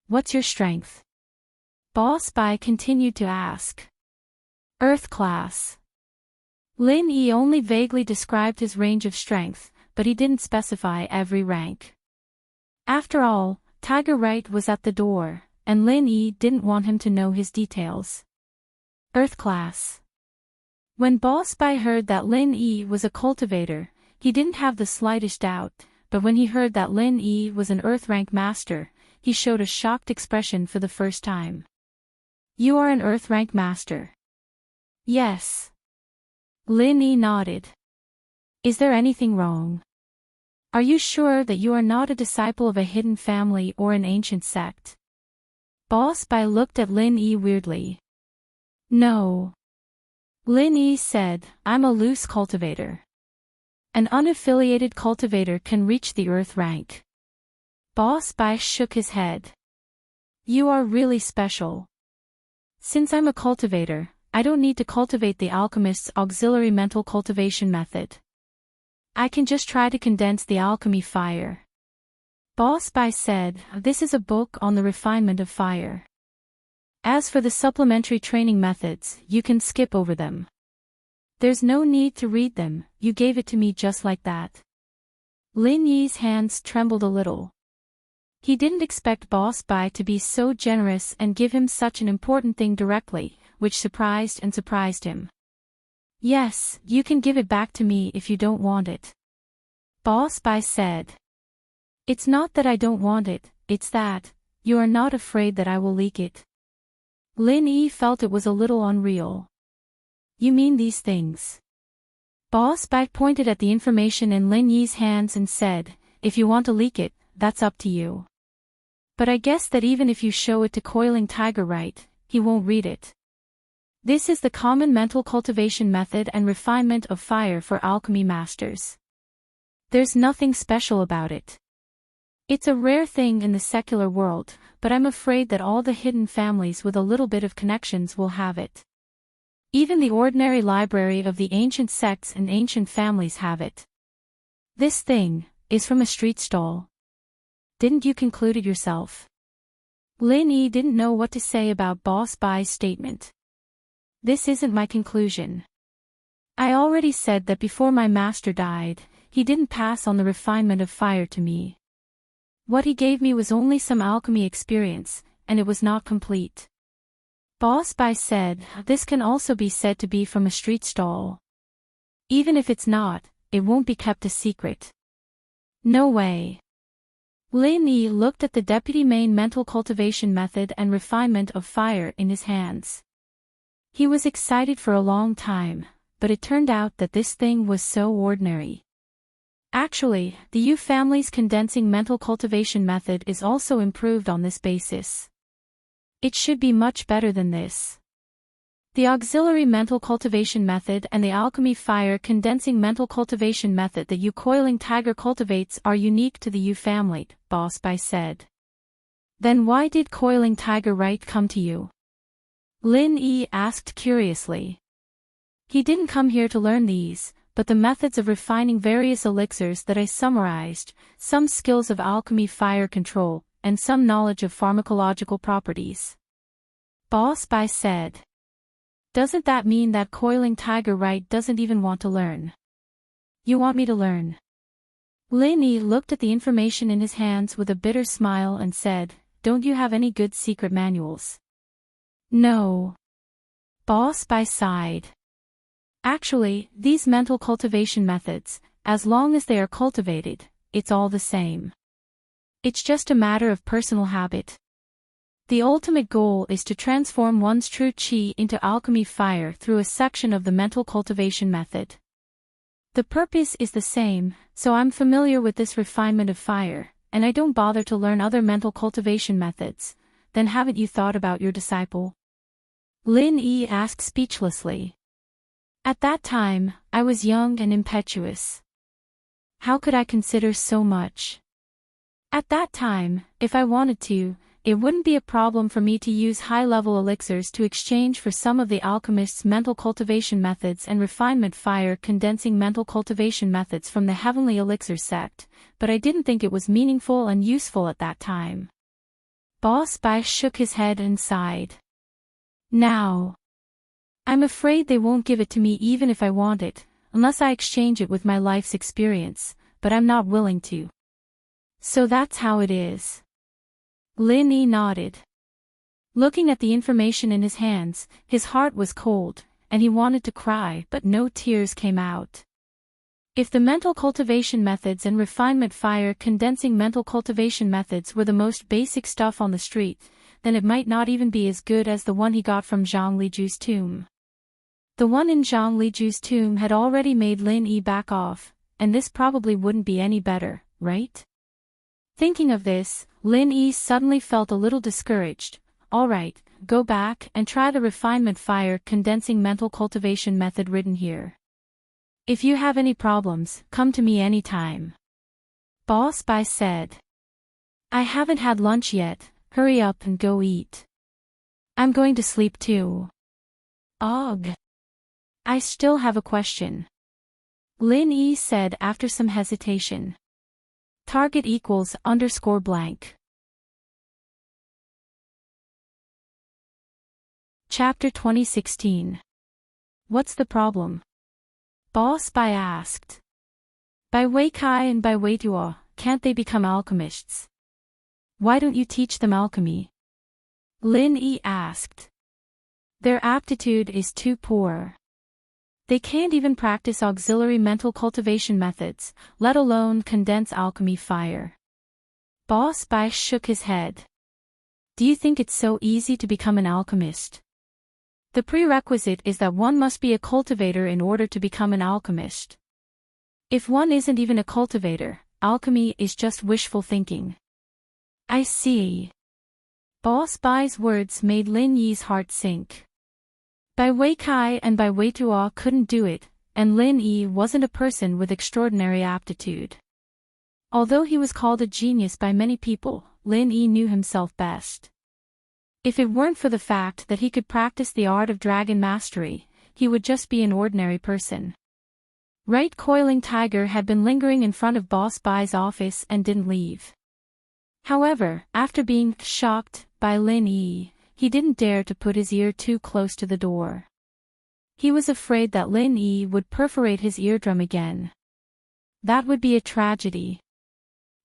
What's your strength? Boss Bai continued to ask. Earth class. Lin Yi only vaguely described his range of strength, but he didn't specify every rank. After all, Tiger Right was at the door, and Lin Yi didn't want him to know his details. Earth class. When Boss Bai heard that Lin Yi was a cultivator, he didn't have the slightest doubt, but when he heard that Lin Yi was an Earth rank master, he showed a shocked expression for the first time. You are an Earth rank master? Yes. Lin Yi nodded. Is there anything wrong? Are you sure that you are not a disciple of a hidden family or an ancient sect? Boss Bai looked at Lin Yi weirdly. No. Lin Yi said, I'm a loose cultivator. An unaffiliated cultivator can reach the Earth rank. Boss Bai shook his head. You are really special. Since I'm a cultivator, I don't need to cultivate the alchemist's auxiliary mental cultivation method. I can just try to condense the alchemy fire. Boss Bai said, this is a book on the refinement of fire. As for the supplementary training methods, you can skip over them. There's no need to read them, you gave it to me just like that. Lin Yi's hands trembled a little. He didn't expect Boss Bai to be so generous and give him such an important thing directly, which surprised him. Yes, you can give it back to me if you don't want it. Boss Bai said. It's not that I don't want it, it's that, you are not afraid that I will leak it. Lin Yi felt it was a little unreal. You mean these things? Boss Bai pointed at the information in Lin Yi's hands and said, if you want to leak it, that's up to you. But I guess that even if you show it to Coiling Tiger right, he won't read it. This is the common mental cultivation method and refinement of fire for alchemy masters. There's nothing special about it. It's a rare thing in the secular world, but I'm afraid that all the hidden families with a little bit of connections will have it. Even the ordinary library of the ancient sects and ancient families have it. This thing is from a street stall. Didn't you conclude it yourself? Lin Yi didn't know what to say about Boss Bai's statement. This isn't my conclusion. I already said that before my master died, he didn't pass on the refinement of fire to me. What he gave me was only some alchemy experience, and it was not complete. Boss Bai said, this can also be said to be from a street stall. Even if it's not, it won't be kept a secret. No way. Lin Yi looked at the deputy main mental cultivation method and refinement of fire in his hands. He was excited for a long time, but it turned out that this thing was so ordinary. Actually, the Yu family's condensing mental cultivation method is also improved on this basis. It should be much better than this. The auxiliary mental cultivation method and the alchemy fire condensing mental cultivation method that Yu Coiling Tiger cultivates are unique to the Yu family, Boss Bai said. Then why did Coiling Tiger right come to you? Lin Yi asked curiously. He didn't come here to learn these, but the methods of refining various elixirs that I summarized, some skills of alchemy fire control, and some knowledge of pharmacological properties. Boss Bai said. Doesn't that mean that Coiling Tiger right doesn't even want to learn? You want me to learn? Lin Yi looked at the information in his hands with a bitter smile and said, don't you have any good secret manuals? No. Boss Bai sighed. Actually, these mental cultivation methods, as long as they are cultivated, it's all the same. It's just a matter of personal habit. The ultimate goal is to transform one's true qi into alchemy fire through a section of the mental cultivation method. The purpose is the same, so I'm familiar with this refinement of fire, and I don't bother to learn other mental cultivation methods. Then haven't you thought about your disciple? Lin Yi asked speechlessly. At that time, I was young and impetuous. How could I consider so much? At that time, if I wanted to, it wouldn't be a problem for me to use high-level elixirs to exchange for some of the alchemist's mental cultivation methods and refinement fire condensing mental cultivation methods from the Heavenly Elixir sect, but I didn't think it was meaningful and useful at that time. Boss Bai shook his head and sighed. Now, I'm afraid they won't give it to me even if I want it, unless I exchange it with my life's experience, but I'm not willing to. So that's how it is. Lin Yi nodded. Looking at the information in his hands, his heart was cold, and he wanted to cry but no tears came out. If the mental cultivation methods and refinement fire condensing mental cultivation methods were the most basic stuff on the street, then it might not even be as good as the one he got from Zhang Liju's tomb. The one in Zhang Liju's tomb had already made Lin Yi back off, and this probably wouldn't be any better, right? Thinking of this, Lin Yi suddenly felt a little discouraged. Alright, go back and try the refinement fire condensing mental cultivation method written here. If you have any problems, come to me anytime. Boss Bai said. I haven't had lunch yet, hurry up and go eat. I'm going to sleep too. Ugh. I still have a question. Lin Yi said after some hesitation. Target equals _blank. Chapter 2016. What's the problem? Boss Bai asked. Bai Wei Kai and Bai Wei Duo, can't they become alchemists? Why don't you teach them alchemy? Lin Yi asked. Their aptitude is too poor. They can't even practice auxiliary mental cultivation methods, let alone condense alchemy fire. Boss Bai shook his head. Do you think it's so easy to become an alchemist? The prerequisite is that one must be a cultivator in order to become an alchemist. If one isn't even a cultivator, alchemy is just wishful thinking. I see. Boss Bai's words made Lin Yi's heart sink. Bai Weikai and Bai Weituo couldn't do it, and Lin Yi wasn't a person with extraordinary aptitude. Although he was called a genius by many people, Lin Yi knew himself best. If it weren't for the fact that he could practice the art of dragon mastery, he would just be an ordinary person. Right Coiling Tiger had been lingering in front of Boss Bai's office and didn't leave. However, after being shocked by Lin Yi, he didn't dare to put his ear too close to the door. He was afraid that Lin Yi would perforate his eardrum again. That would be a tragedy.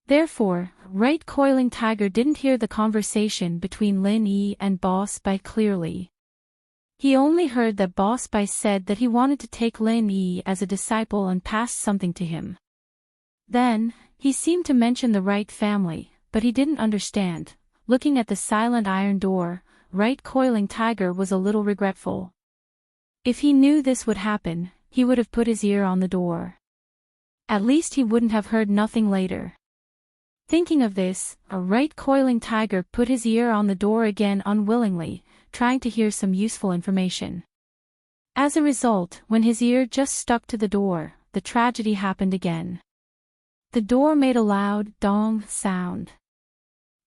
Therefore, Right Coiling Tiger didn't hear the conversation between Lin Yi and Boss Bai clearly. He only heard that Boss Bai said that he wanted to take Lin Yi as a disciple and passed something to him. Then, he seemed to mention the Right family, but he didn't understand. Looking at the silent iron door, Right Coiling Tiger was a little regretful. If he knew this would happen, he would have put his ear on the door. At least he wouldn't have heard nothing later. Thinking of this, a Right Coiling Tiger put his ear on the door again unwillingly, trying to hear some useful information. As a result, when his ear just stuck to the door, the tragedy happened again. The door made a loud dong sound.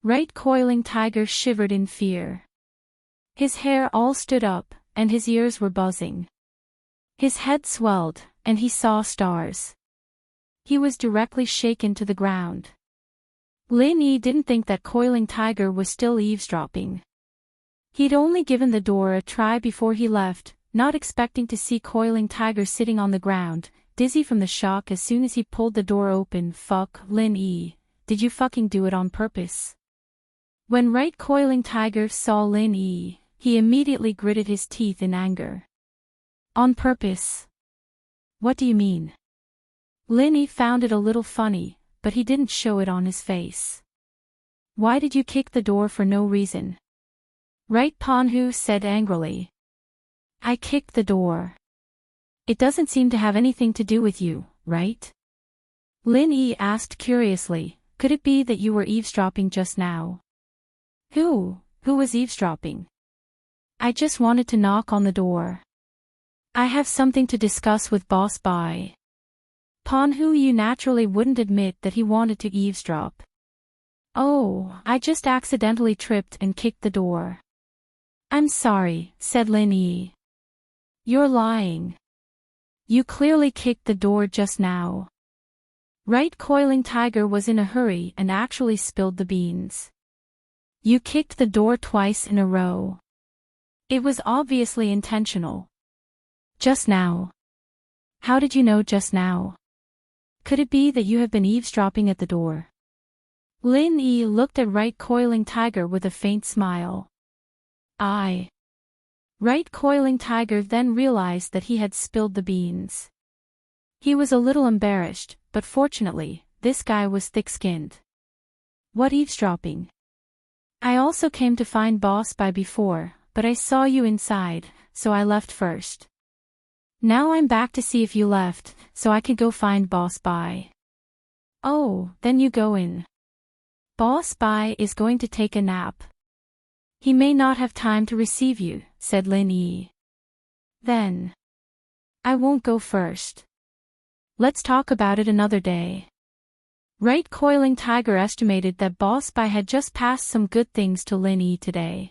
Right Coiling Tiger shivered in fear. His hair all stood up, and his ears were buzzing. His head swelled, and he saw stars. He was directly shaken to the ground. Lin Yi didn't think that Coiling Tiger was still eavesdropping. He'd only given the door a try before he left, not expecting to see Coiling Tiger sitting on the ground, dizzy from the shock as soon as he pulled the door open. Fuck, Lin Yi, did you fucking do it on purpose? When Right Coiling Tiger saw Lin Yi, he immediately gritted his teeth in anger. On purpose? What do you mean? Lin Yi found it a little funny, but he didn't show it on his face. Why did you kick the door for no reason? Right Ponhu said angrily. I kicked the door. It doesn't seem to have anything to do with you, right? Lin Yi asked curiously, could it be that you were eavesdropping just now? Who was eavesdropping? I just wanted to knock on the door. I have something to discuss with Boss Bai. Ponhu you naturally wouldn't admit that he wanted to eavesdrop. Oh, I just accidentally tripped and kicked the door. I'm sorry, said Lin Yi. You're lying. You clearly kicked the door just now. Right Coiling Tiger was in a hurry and actually spilled the beans. You kicked the door twice in a row. It was obviously intentional. Just now. How did you know just now? Could it be that you have been eavesdropping at the door? Lin Yi looked at Right Coiling Tiger with a faint smile. Right Coiling Tiger then realized that he had spilled the beans. He was a little embarrassed, but fortunately, this guy was thick-skinned. What eavesdropping? I also came to find Boss Bai before, but I saw you inside, so I left first. Now I'm back to see if you left, so I could go find Boss Bai. Oh, then you go in. Boss Bai is going to take a nap. He may not have time to receive you, said Lin Yi. Then. I won't go first. Let's talk about it another day. Right Coiling Tiger estimated that Boss Bai had just passed some good things to Lin Yi today.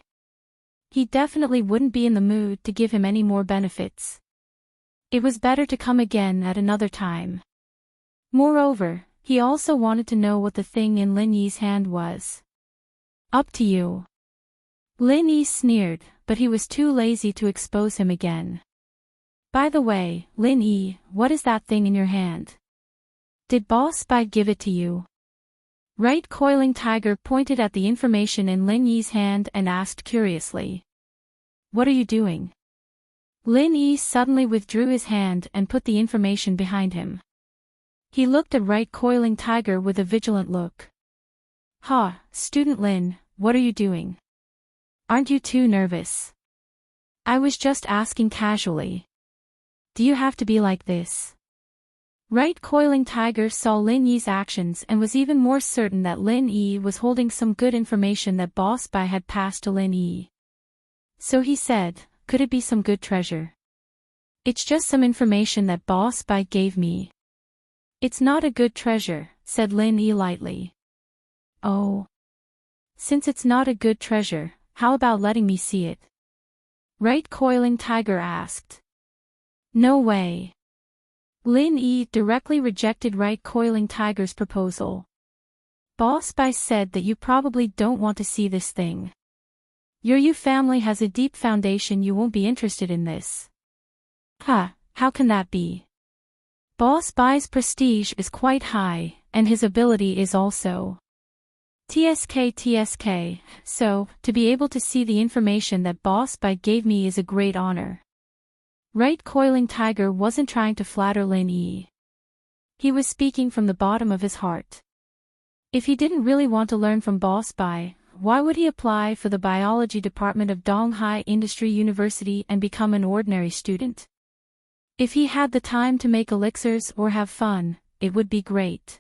He definitely wouldn't be in the mood to give him any more benefits. It was better to come again at another time. Moreover, he also wanted to know what the thing in Lin Yi's hand was. Up to you. Lin Yi sneered, but he was too lazy to expose him again. By the way, Lin Yi, what is that thing in your hand? Did Boss Bai give it to you? Right Coiling Tiger pointed at the information in Lin Yi's hand and asked curiously. What are you doing? Lin Yi suddenly withdrew his hand and put the information behind him. He looked at Right Coiling Tiger with a vigilant look. Ha, Student Lin, what are you doing? Aren't you too nervous? I was just asking casually. Do you have to be like this? Right Coiling Tiger saw Lin Yi's actions and was even more certain that Lin Yi was holding some good information that Boss Bai had passed to Lin Yi. So he said, could it be some good treasure? It's just some information that Boss Bai gave me. It's not a good treasure, said Lin Yi lightly. Oh. Since it's not a good treasure, how about letting me see it? Right Coiling Tiger asked. No way. Lin Yi directly rejected Right Coiling Tiger's proposal. Boss Bai said that you probably don't want to see this thing. Your Yu family has a deep foundation, you won't be interested in this. Huh, how can that be? Boss Bai's prestige is quite high, and his ability is also. TSK, so, to be able to see the information that Boss Bai gave me is a great honor. Right Coiling Tiger wasn't trying to flatter Lin Yi. He was speaking from the bottom of his heart. If he didn't really want to learn from Boss Bai, why would he apply for the biology department of Donghai Industry University and become an ordinary student? If he had the time to make elixirs or have fun, it would be great.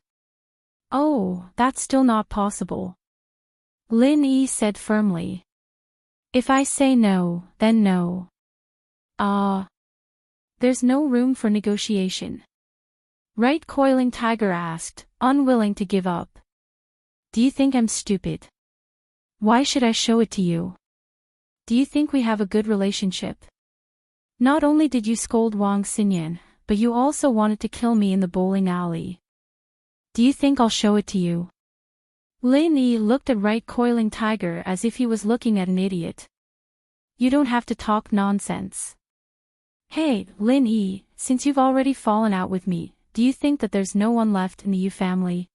Oh, that's still not possible. Lin Yi said firmly. If I say no, then no. There's no room for negotiation. Right Coiling Tiger asked, unwilling to give up. Do you think I'm stupid? Why should I show it to you? Do you think we have a good relationship? Not only did you scold Wang Xinyan, but you also wanted to kill me in the bowling alley. Do you think I'll show it to you? Lin Yi looked at Right Coiling Tiger as if he was looking at an idiot. You don't have to talk nonsense. Hey, Lin Yi, since you've already fallen out with me, do you think that there's no one left in the Yu family?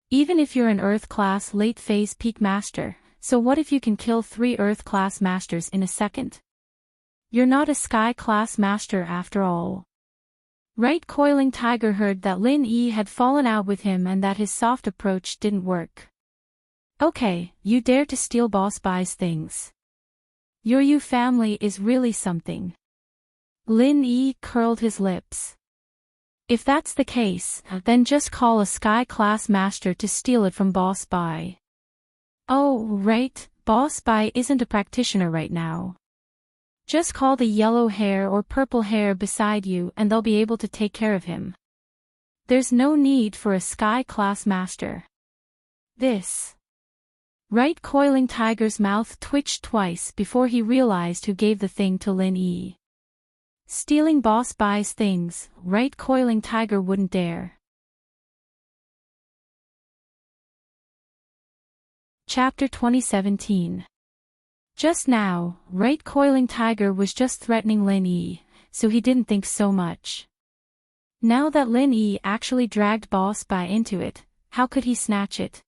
Even if you're an Earth-class late-phase peak master, so what if you can kill 3 Earth-class masters in a second? You're not a Sky-class master after all. Right Coiling Tiger heard that Lin Yi had fallen out with him and that his soft approach didn't work. Okay, you dare to steal Boss Bai's things. Your Yu family is really something. Lin Yi curled his lips. If that's the case, then just call a Sky-class master to steal it from Boss Bai. Oh, right, Boss Bai isn't a practitioner right now. Just call the yellow hair or purple hair beside you and they'll be able to take care of him. There's no need for a Sky-class master. This. Right Coiling Tiger's mouth twitched twice before he realized who gave the thing to Lin Yi. Stealing Boss Bai's things, Right Coiling Tiger wouldn't dare. Chapter 2017. Just now, Right Coiling Tiger was just threatening Lin Yi, so he didn't think so much. Now that Lin Yi actually dragged Boss Bai into it, how could he snatch it?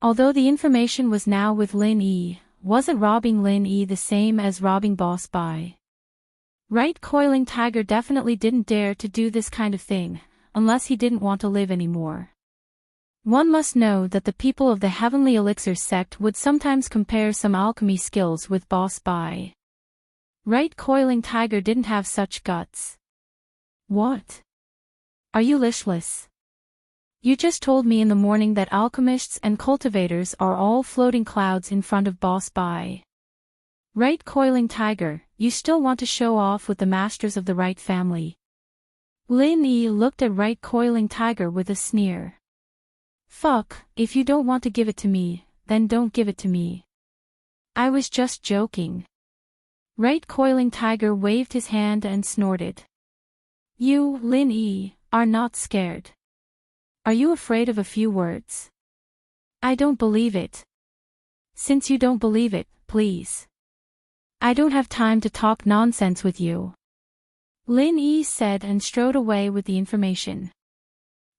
Although the information was now with Lin Yi, wasn't robbing Lin Yi the same as robbing Boss Bai? Right Coiling Tiger definitely didn't dare to do this kind of thing, unless he didn't want to live anymore. One must know that the people of the Heavenly Elixir sect would sometimes compare some alchemy skills with Boss Bai. Right Coiling Tiger didn't have such guts. What? Are you listless? You just told me in the morning that alchemists and cultivators are all floating clouds in front of Boss Bai. Right Coiling Tiger, you still want to show off with the masters of the Right family. Lin Yi looked at Right Coiling Tiger with a sneer. Fuck, if you don't want to give it to me, then don't give it to me. I was just joking. Right Coiling Tiger waved his hand and snorted. You, Lin Yi, are not scared. Are you afraid of a few words? I don't believe it. Since you don't believe it, please. I don't have time to talk nonsense with you. Lin Yi said and strode away with the information.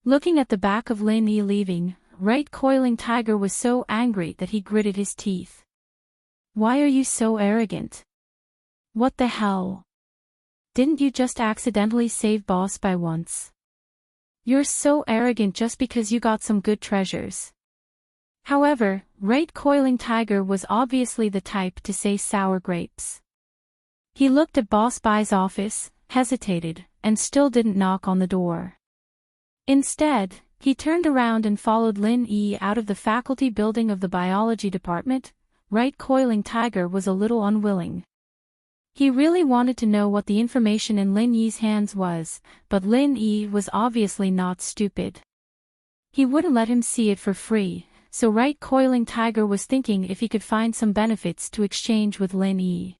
Looking at the back of Lin Yi leaving, Right Coiling Tiger was so angry that he gritted his teeth. Why are you so arrogant? What the hell? Didn't you just accidentally save Boss by once? You're so arrogant just because you got some good treasures. However, Right Coiling Tiger was obviously the type to say sour grapes. He looked at Boss Bai's office, hesitated, and still didn't knock on the door. Instead, he turned around and followed Lin Yi out of the faculty building of the biology department. Right Coiling Tiger was a little unwilling. He really wanted to know what the information in Lin Yi's hands was, but Lin Yi was obviously not stupid. He wouldn't let him see it for free, so Right Coiling Tiger was thinking if he could find some benefits to exchange with Lin Yi.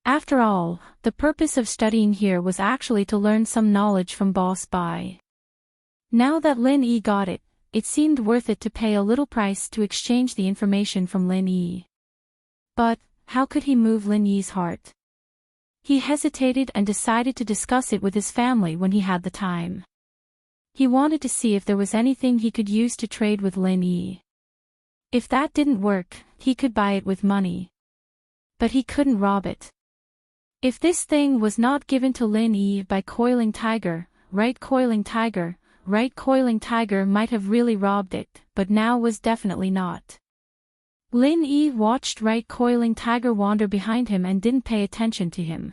After all, the purpose of studying here was actually to learn some knowledge from Boss Bai. Now that Lin Yi got it, it seemed worth it to pay a little price to exchange the information from Lin Yi. But, how could he move Lin Yi's heart? He hesitated and decided to discuss it with his family when he had the time. He wanted to see if there was anything he could use to trade with Lin Yi. If that didn't work, he could buy it with money. But he couldn't rob it. If this thing was not given to Lin Yi by Coiling Tiger, Right Coiling Tiger might have really robbed it, but now was definitely not. Lin Yi watched Right Coiling Tiger wander behind him and didn't pay attention to him.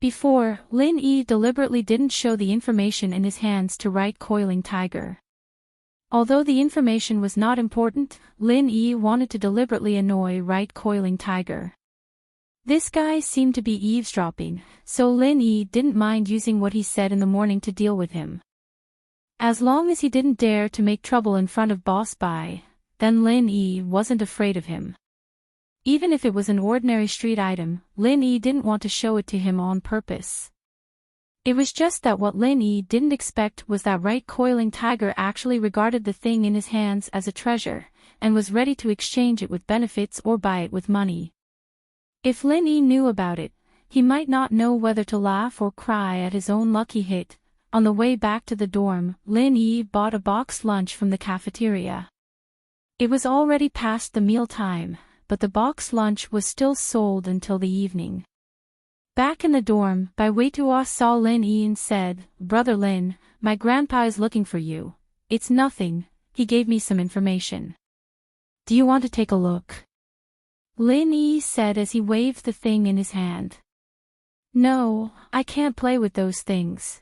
Before, Lin Yi deliberately didn't show the information in his hands to Right Coiling Tiger. Although the information was not important, Lin Yi wanted to deliberately annoy Right Coiling Tiger. This guy seemed to be eavesdropping, so Lin Yi didn't mind using what he said in the morning to deal with him. As long as he didn't dare to make trouble in front of Boss Bai, then Lin Yi wasn't afraid of him. Even if it was an ordinary street item, Lin Yi didn't want to show it to him on purpose. It was just that what Lin Yi didn't expect was that Right Coiling Tiger actually regarded the thing in his hands as a treasure, and was ready to exchange it with benefits or buy it with money. If Lin Yi knew about it, he might not know whether to laugh or cry at his own lucky hit. On the way back to the dorm, Lin Yi bought a boxed lunch from the cafeteria. It was already past the meal time, but the boxed lunch was still sold until the evening. Back in the dorm, Bai Weitua saw Lin Yi and said, "Brother Lin, my grandpa is looking for you." "It's nothing, he gave me some information." "Do you want to take a look?" Lin Yi said as he waved the thing in his hand. "No, I can't play with those things."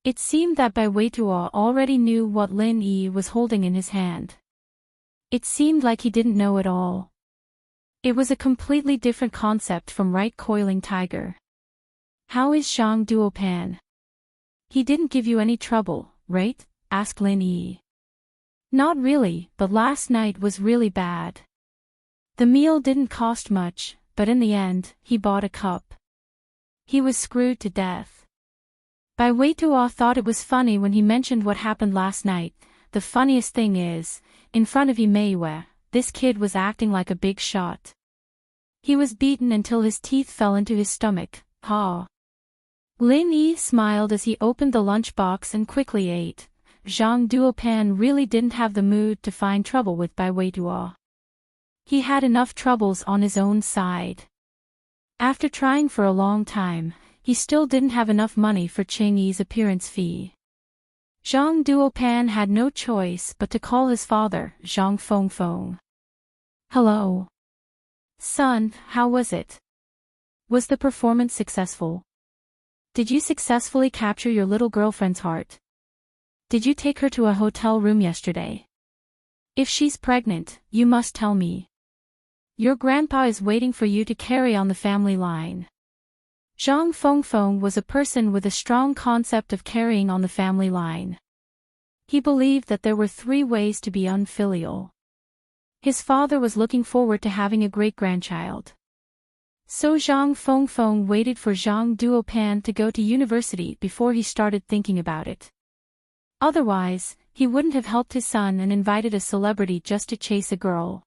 It seemed that Bai Weitua already knew what Lin Yi was holding in his hand. It seemed like he didn't know at all. It was a completely different concept from Right Coiling Tiger. "How is Zhang Duopan?" "He didn't give you any trouble, right?" asked Lin Yi. "Not really, but last night was really bad. The meal didn't cost much, but in the end, he bought a cup. He was screwed to death." Bai Weitua thought it was funny when he mentioned what happened last night. The funniest thing is, in front of Imeiwa, this kid was acting like a big shot. He was beaten until his teeth fell into his stomach. Ha! Lin Yi smiled as he opened the lunchbox and quickly ate. Zhang Duopan really didn't have the mood to find trouble with Bai Weitua. He had enough troubles on his own side. After trying for a long time, he still didn't have enough money for Ching Yi's appearance fee. Zhang Duopan had no choice but to call his father, Zhang Fengfeng. "Hello. Son, how was it? Was the performance successful? Did you successfully capture your little girlfriend's heart? Did you take her to a hotel room yesterday? If she's pregnant, you must tell me. Your grandpa is waiting for you to carry on the family line." Zhang Fengfeng was a person with a strong concept of carrying on the family line. He believed that there were 3 ways to be unfilial. His father was looking forward to having a great-grandchild. So Zhang Fengfeng waited for Zhang Duopan to go to university before he started thinking about it. Otherwise, he wouldn't have helped his son and invited a celebrity just to chase a girl.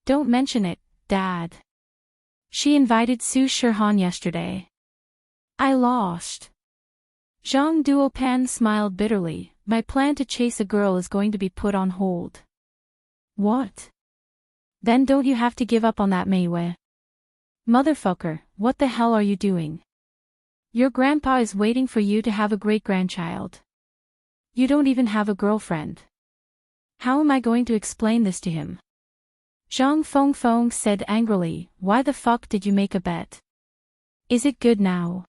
"Don't mention it, Dad. She invited Su Shirhan yesterday. I lost." Zhang Duopan smiled bitterly. my plan to chase a girl is going to be put on hold. What? Then don't you have to give up on that, Mayway? Motherfucker, what the hell are you doing? Your grandpa is waiting for you to have a great-grandchild. You don't even have a girlfriend. How am I going to explain this to him? Zhang Fengfeng said angrily, why the fuck did you make a bet? Is it good now?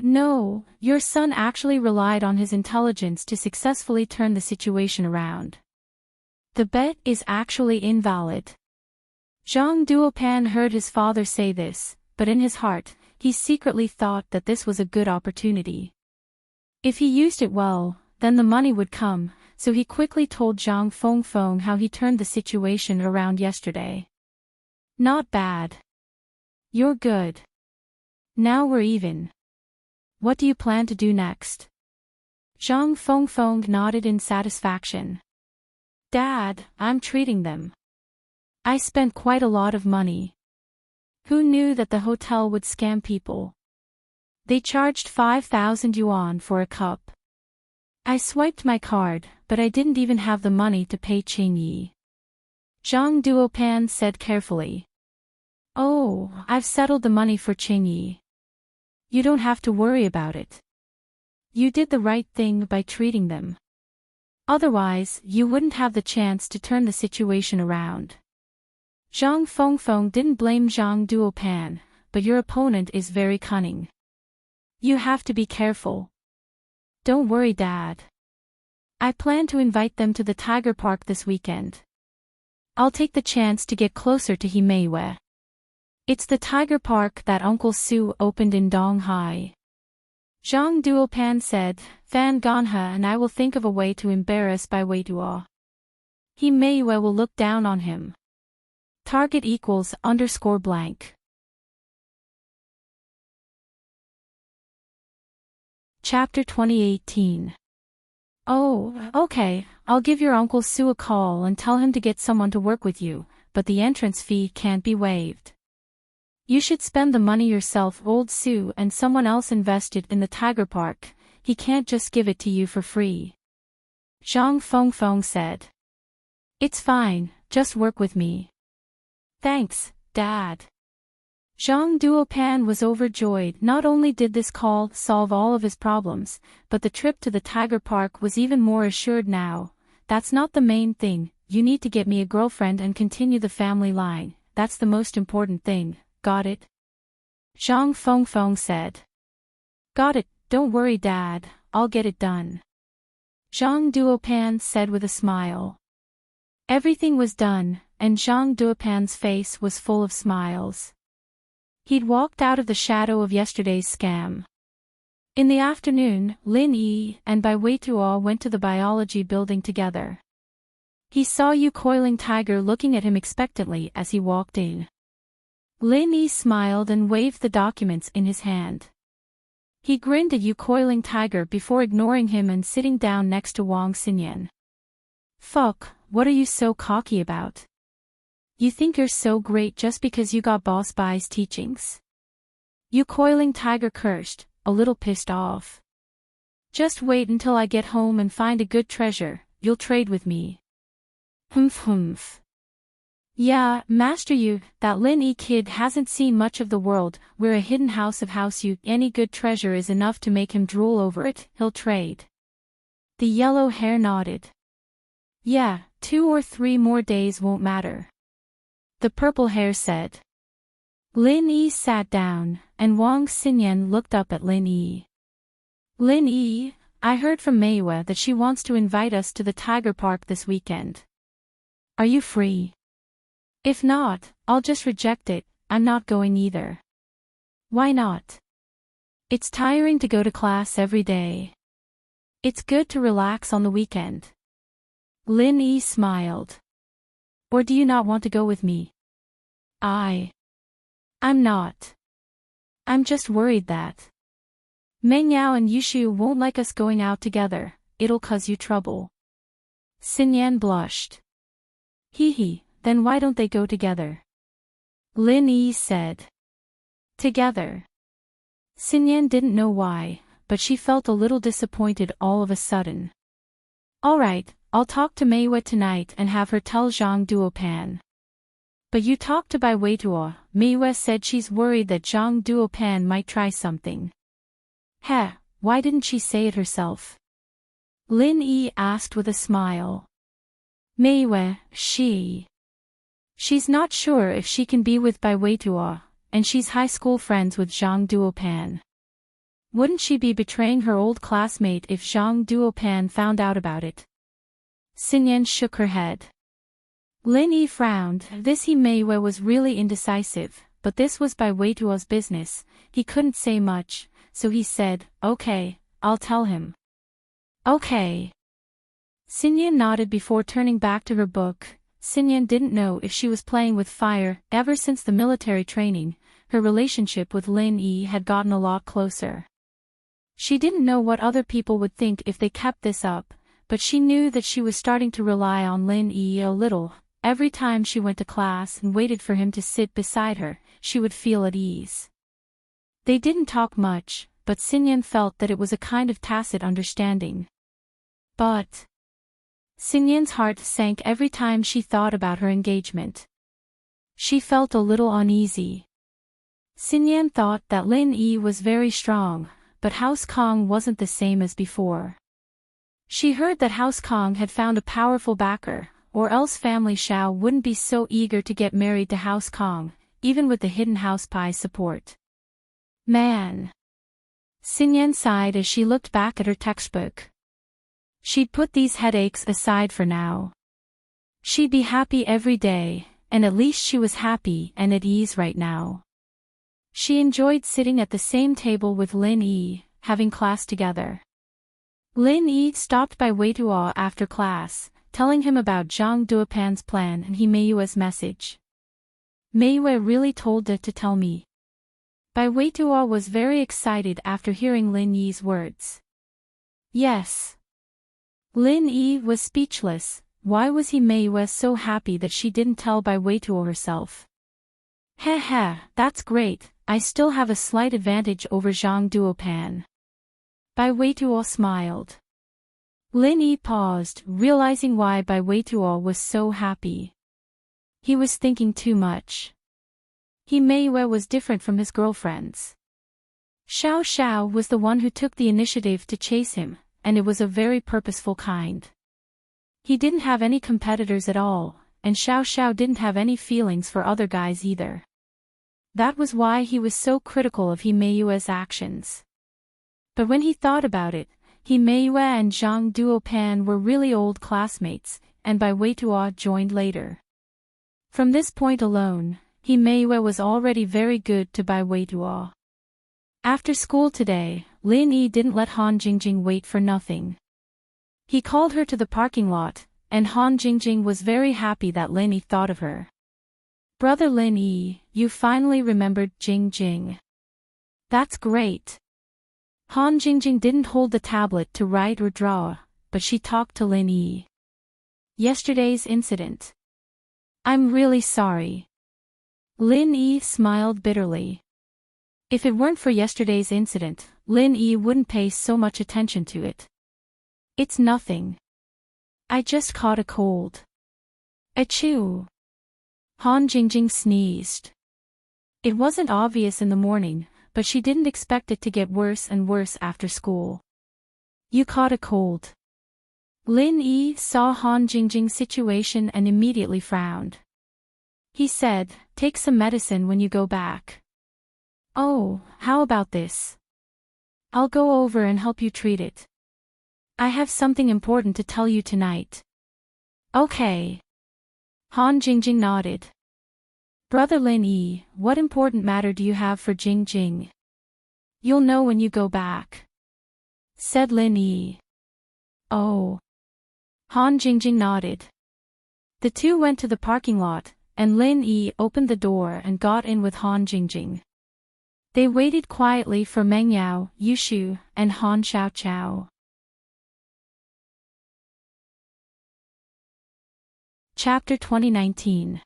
No, your son actually relied on his intelligence to successfully turn the situation around. The bet is actually invalid. Zhang Duopan heard his father say this, but in his heart, he secretly thought that this was a good opportunity. If he used it well, then the money would come, so he quickly told Zhang Fengfeng how he turned the situation around yesterday. Not bad. You're good. Now we're even. What do you plan to do next? Zhang Fengfeng nodded in satisfaction. Dad, I'm treating them. I spent quite a lot of money. Who knew that the hotel would scam people? They charged 5,000 yuan for a cup. I swiped my card, but I didn't even have the money to pay Qingyi. Zhang Duopan said carefully. Oh, I've settled the money for Qingyi. You don't have to worry about it. You did the right thing by treating them. Otherwise, you wouldn't have the chance to turn the situation around. Zhang Fengfeng didn't blame Zhang Duopan, but your opponent is very cunning. You have to be careful. Don't worry, Dad. I plan to invite them to the Tiger Park this weekend. I'll take the chance to get closer to Himeiwe. It's the Tiger Park that Uncle Su opened in Donghai. Zhang Duopan said, Fan Ganha and I will think of a way to embarrass Bai Weiduo. Himeiwe will look down on him. Target equals _blank. Chapter 2018. Oh, okay, I'll give your Uncle Su a call and tell him to get someone to work with you, but the entrance fee can't be waived. You should spend the money yourself. Old Su and someone else invested in the Tiger Park, he can't just give it to you for free. Zhang Fengfeng said. It's fine, just work with me. Thanks, Dad. Zhang Duopan was overjoyed. Not only did this call solve all of his problems, but the trip to the Tiger Park was even more assured now. That's not the main thing, you need to get me a girlfriend and continue the family line, that's the most important thing, got it? Zhang Fengfeng said. Got it, don't worry Dad, I'll get it done. Zhang Duopan said with a smile. Everything was done, and Zhang Duopan's face was full of smiles. He'd walked out of the shadow of yesterday's scam. In the afternoon, Lin Yi and Bai Weiduo went to the biology building together. He saw Yu Coiling Tiger looking at him expectantly as he walked in. Lin Yi smiled and waved the documents in his hand. He grinned at Yu Coiling Tiger before ignoring him and sitting down next to Wang Xinyan. Fuck, what are you so cocky about? You think you're so great just because you got Boss Bai's teachings? Yu Coiling Tiger cursed, a little pissed off. Just wait until I get home and find a good treasure, you'll trade with me. Humph. Yeah, Master Yu, that Lin Yi kid hasn't seen much of the world, we're a hidden house of House Yu, any good treasure is enough to make him drool over it, he'll trade. The yellow hair nodded. Yeah, 2 or 3 more days won't matter. The purple hair said. Lin Yi sat down, and Wang Xinyan looked up at Lin Yi. Lin Yi, I heard from Meiwe that she wants to invite us to the Tiger Park this weekend. Are you free? If not, I'll just reject it, I'm not going either. Why not? It's tiring to go to class every day. It's good to relax on the weekend. Lin Yi smiled. Or do you not want to go with me? I'm not. I'm just worried that Meng Yao and Yushu won't like us going out together, it'll cause you trouble. Xinyan blushed. Hee, then why don't they go together? Lin Yi said. Together. Xinyan didn't know why, but she felt a little disappointed all of a sudden. Alright, I'll talk to Meiwe tonight and have her tell Zhang Duopan. But you talked to Bai Weituo. Meiwe said she's worried that Zhang Duopan might try something. Heh, why didn't she say it herself? Lin Yi asked with a smile. Meiwe, she's not sure if she can be with Bai Weituo, and she's high school friends with Zhang Duopan. Wouldn't she be betraying her old classmate if Zhang Duopan found out about it? Xinyan shook her head. Lin Yi frowned. Meiwe was really indecisive, but this was Bai Weituo's business. He couldn't say much, so he said, okay, I'll tell him. Okay. Xinyan nodded before turning back to her book. Xinyan didn't know if she was playing with fire. Ever since the military training, her relationship with Lin Yi had gotten a lot closer. She didn't know what other people would think if they kept this up, but she knew that she was starting to rely on Lin Yi a little. Every time she went to class and waited for him to sit beside her, she would feel at ease. They didn't talk much, but Xinyan felt that it was a kind of tacit understanding. But Xinyan's heart sank every time she thought about her engagement. She felt a little uneasy. Xinyan thought that Lin Yi was very strong, but House Kong wasn't the same as before. She heard that House Kong had found a powerful backer, or else family Shao wouldn't be so eager to get married to House Kong, even with the hidden House Pai's support. Man! Xinyan sighed as she looked back at her textbook. She'd put these headaches aside for now. She'd be happy every day, and at least she was happy and at ease right now. She enjoyed sitting at the same table with Lin Yi, having class together. Lin Yi stopped by Weituo after class, telling him about Zhang Duopan's plan and Meiwe's message. Meiwe really told her to tell me. Bai Weituo was very excited after hearing Lin Yi's words. Yes. Lin Yi was speechless. Why was Meiwe so happy that she didn't tell Bai Weituo herself? Heh, that's great. I still have a slight advantage over Zhang Duopan. Bai Weituo smiled. Lin Yi paused, realizing why Bai Weituo was so happy. He was thinking too much. Meiwe was different from his girlfriends. Xiao was the one who took the initiative to chase him, and it was a very purposeful kind. He didn't have any competitors at all, and Xiao didn't have any feelings for other guys either. That was why he was so critical of Meiwe's actions. But when he thought about it, Meiwe and Zhang Duopan were really old classmates, and Bai Weituo joined later. From this point alone, Meiwe was already very good to Bai Weituo. After school today, Lin Yi didn't let Han Jingjing wait for nothing. He called her to the parking lot, and Han Jingjing was very happy that Lin Yi thought of her. Brother Lin Yi, you finally remembered Jingjing. That's great. Han Jingjing didn't hold the tablet to write or draw, but she talked to Lin Yi. Yesterday's incident. I'm really sorry. Lin Yi smiled bitterly. If it weren't for yesterday's incident, Lin Yi wouldn't pay so much attention to it. It's nothing. I just caught a cold. Achoo! Han Jingjing sneezed. It wasn't obvious in the morning, but she didn't expect it to get worse and worse after school. You caught a cold. Lin Yi saw Han Jingjing's situation and immediately frowned. He said, take some medicine when you go back. Oh, how about this? I'll go over and help you treat it. I have something important to tell you tonight. Okay. Han Jingjing nodded. Brother Lin Yi, what important matter do you have for Jingjing? You'll know when you go back. Said Lin Yi. Oh. Han Jingjing nodded. The two went to the parking lot, and Lin Yi opened the door and got in with Han Jingjing. They waited quietly for Meng Yao, Yushu, and Han Xiaoqiao. Chapter 2019.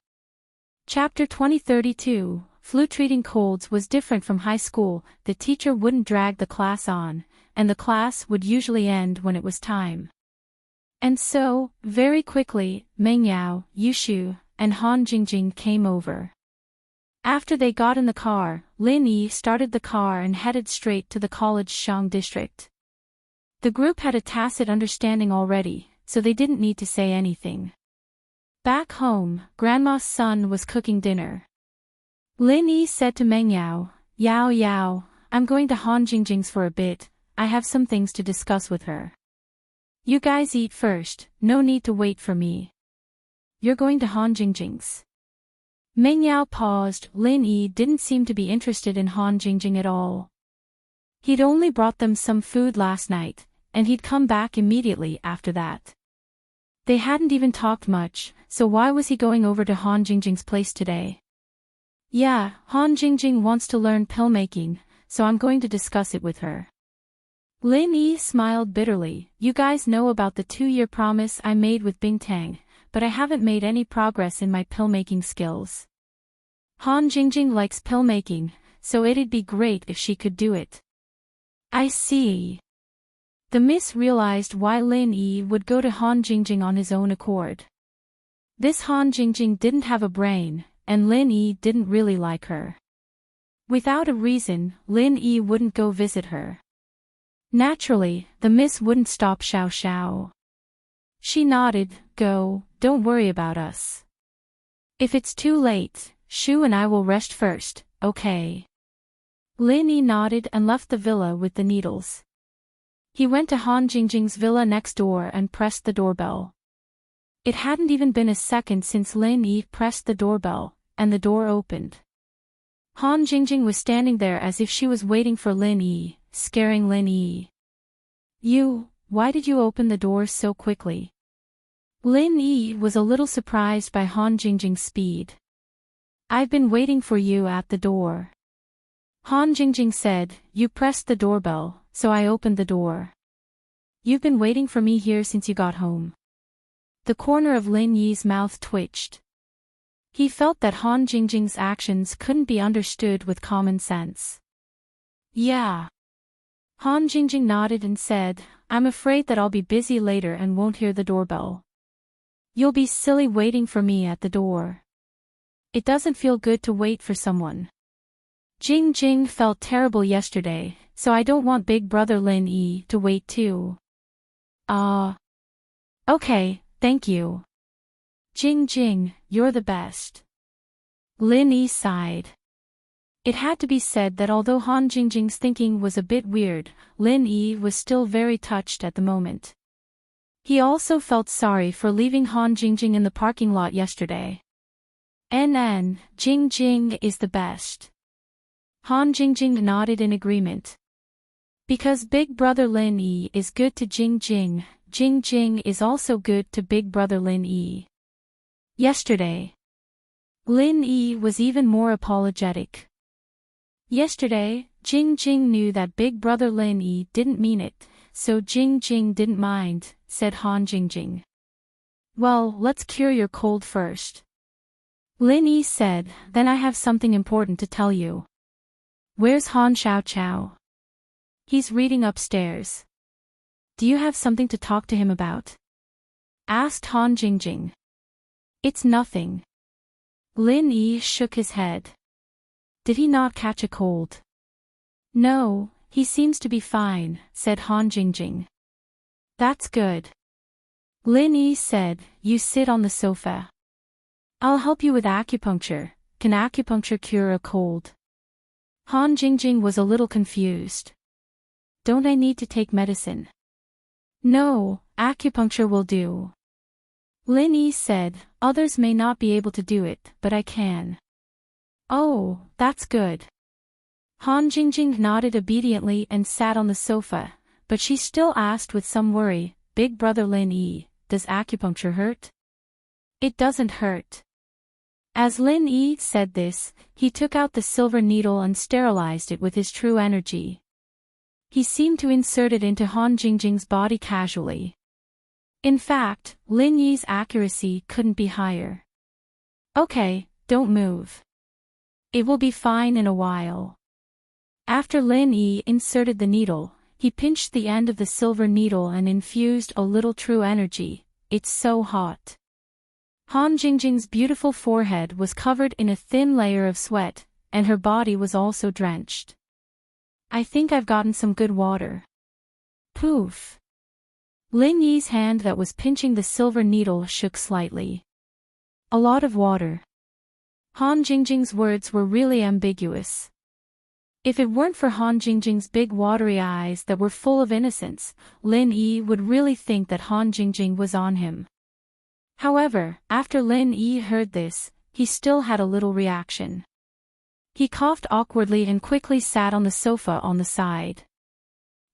Chapter 2032. Flu treating colds was different from high school. The teacher wouldn't drag the class on, and the class would usually end when it was time. And so, very quickly, Meng Yao, Yushu, and Han Jingjing came over. After they got in the car, Lin Yi started the car and headed straight to the college Shang district. The group had a tacit understanding already, so they didn't need to say anything. Back home, Grandma's son was cooking dinner. Lin Yi said to Meng Yao, "Yao Yao, I'm going to Han Jingjing's for a bit, I have some things to discuss with her. You guys eat first, no need to wait for me." "You're going to Han Jingjing's?" Meng Yao paused. Lin Yi didn't seem to be interested in Han Jingjing at all. He'd only brought them some food last night, and he'd come back immediately after that. They hadn't even talked much, so why was he going over to Han Jingjing's place today? "Yeah, Han Jingjing wants to learn pill making, so I'm going to discuss it with her." Lin Yi smiled bitterly. "You guys know about the 2-year promise I made with Bingtang, but I haven't made any progress in my pill making skills. Han Jingjing likes pill making, so it'd be great if she could do it." "I see." The miss realized why Lin Yi would go to Han Jingjing on his own accord. This Han Jingjing didn't have a brain, and Lin Yi didn't really like her. Without a reason, Lin Yi wouldn't go visit her. Naturally, the miss wouldn't stop Xiao Xiao. She nodded. "Go, don't worry about us. If it's too late, Shu and I will rest first, okay?" Lin Yi nodded and left the villa with the needles. He went to Han Jingjing's villa next door and pressed the doorbell. It hadn't even been a second since Lin Yi pressed the doorbell, and the door opened. Han Jingjing was standing there as if she was waiting for Lin Yi, scaring Lin Yi. Why did you open the door so quickly?" Lin Yi was a little surprised by Han Jingjing's speed. "I've been waiting for you at the door." Han Jingjing said. "You pressed the doorbell, so I opened the door." "You've been waiting for me here since you got home." The corner of Lin Yi's mouth twitched. He felt that Han Jingjing's actions couldn't be understood with common sense. "Yeah." Han Jingjing nodded and said, "I'm afraid that I'll be busy later and won't hear the doorbell. You'll be silly waiting for me at the door. It doesn't feel good to wait for someone. Jing felt terrible yesterday, so I don't want big brother Lin Yi to wait too." Okay, thank you. Jing, you're the best." Lin Yi sighed. It had to be said that although Han Jingjing's thinking was a bit weird, Lin Yi was still very touched at the moment. He also felt sorry for leaving Han Jingjing in the parking lot yesterday. Jing is the best. Han Jingjing nodded in agreement. Because big brother Lin Yi is good to Jing is also good to big brother Lin Yi. Yesterday, Lin Yi was even more apologetic. Yesterday, Jing knew that big brother Lin Yi didn't mean it, so Jing didn't mind, said Han Jingjing. "Well, let's cure your cold first." Lin Yi said, "Then I have something important to tell you." "Where's Han Xiao?" "He's reading upstairs." "Do you have something to talk to him about?" asked Han Jingjing. "It's nothing." Lin Yi shook his head. "Did he not catch a cold?" "No, he seems to be fine," said Han Jingjing. "That's good." Lin Yi said, "You sit on the sofa. I'll help you with acupuncture. Can acupuncture cure a cold?" Han Jingjing was a little confused. "Don't I need to take medicine?" "No, acupuncture will do." Lin Yi said, "Others may not be able to do it, but I can." "Oh, that's good." Han Jingjing nodded obediently and sat on the sofa, but she still asked with some worry, "Big brother Lin Yi, does acupuncture hurt?" "It doesn't hurt." As Lin Yi said this, he took out the silver needle and sterilized it with his true energy. He seemed to insert it into Han Jingjing's body casually. In fact, Lin Yi's accuracy couldn't be higher. "Okay, don't move. It will be fine in a while." After Lin Yi inserted the needle, he pinched the end of the silver needle and infused a little true energy. It's so hot. Han Jingjing's beautiful forehead was covered in a thin layer of sweat, and her body was also drenched. I think I've gotten some good water. Poof. Lin Yi's hand that was pinching the silver needle shook slightly. A lot of water. Han Jingjing's words were really ambiguous. If it weren't for Han Jingjing's big watery eyes that were full of innocence, Lin Yi would really think that Han Jingjing was on him. However, after Lin Yi heard this, he still had a little reaction. He coughed awkwardly and quickly sat on the sofa on the side.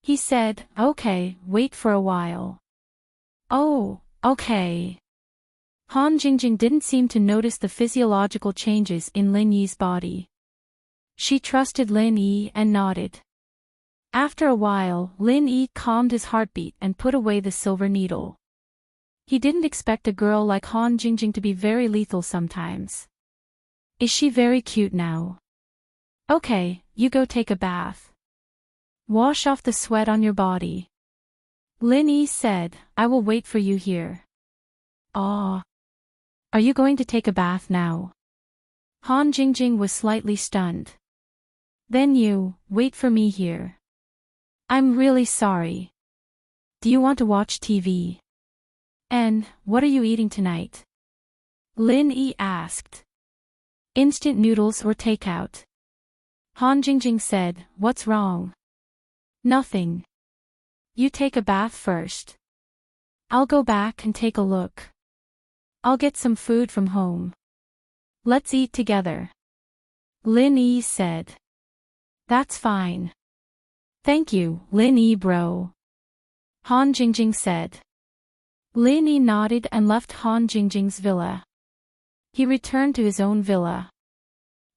He said, "Okay, wait for a while." "Oh, okay." Han Jingjing didn't seem to notice the physiological changes in Lin Yi's body. She trusted Lin Yi and nodded. After a while, Lin Yi calmed his heartbeat and put away the silver needle. He didn't expect a girl like Han Jingjing to be very lethal sometimes. Is she very cute now? Okay, you go take a bath. Wash off the sweat on your body. Lin Yi said, I will wait for you here. Ah. Are you going to take a bath now? Han Jingjing was slightly stunned. Then you, wait for me here. I'm really sorry. Do you want to watch TV? And, what are you eating tonight? Lin Yi asked. Instant noodles or takeout? Han Jingjing said, what's wrong? Nothing. You take a bath first. I'll go back and take a look. I'll get some food from home. Let's eat together. Lin Yi said. That's fine. Thank you, Lin Yi bro. Han Jingjing said. Lin Yi nodded and left Han Jingjing's villa. He returned to his own villa.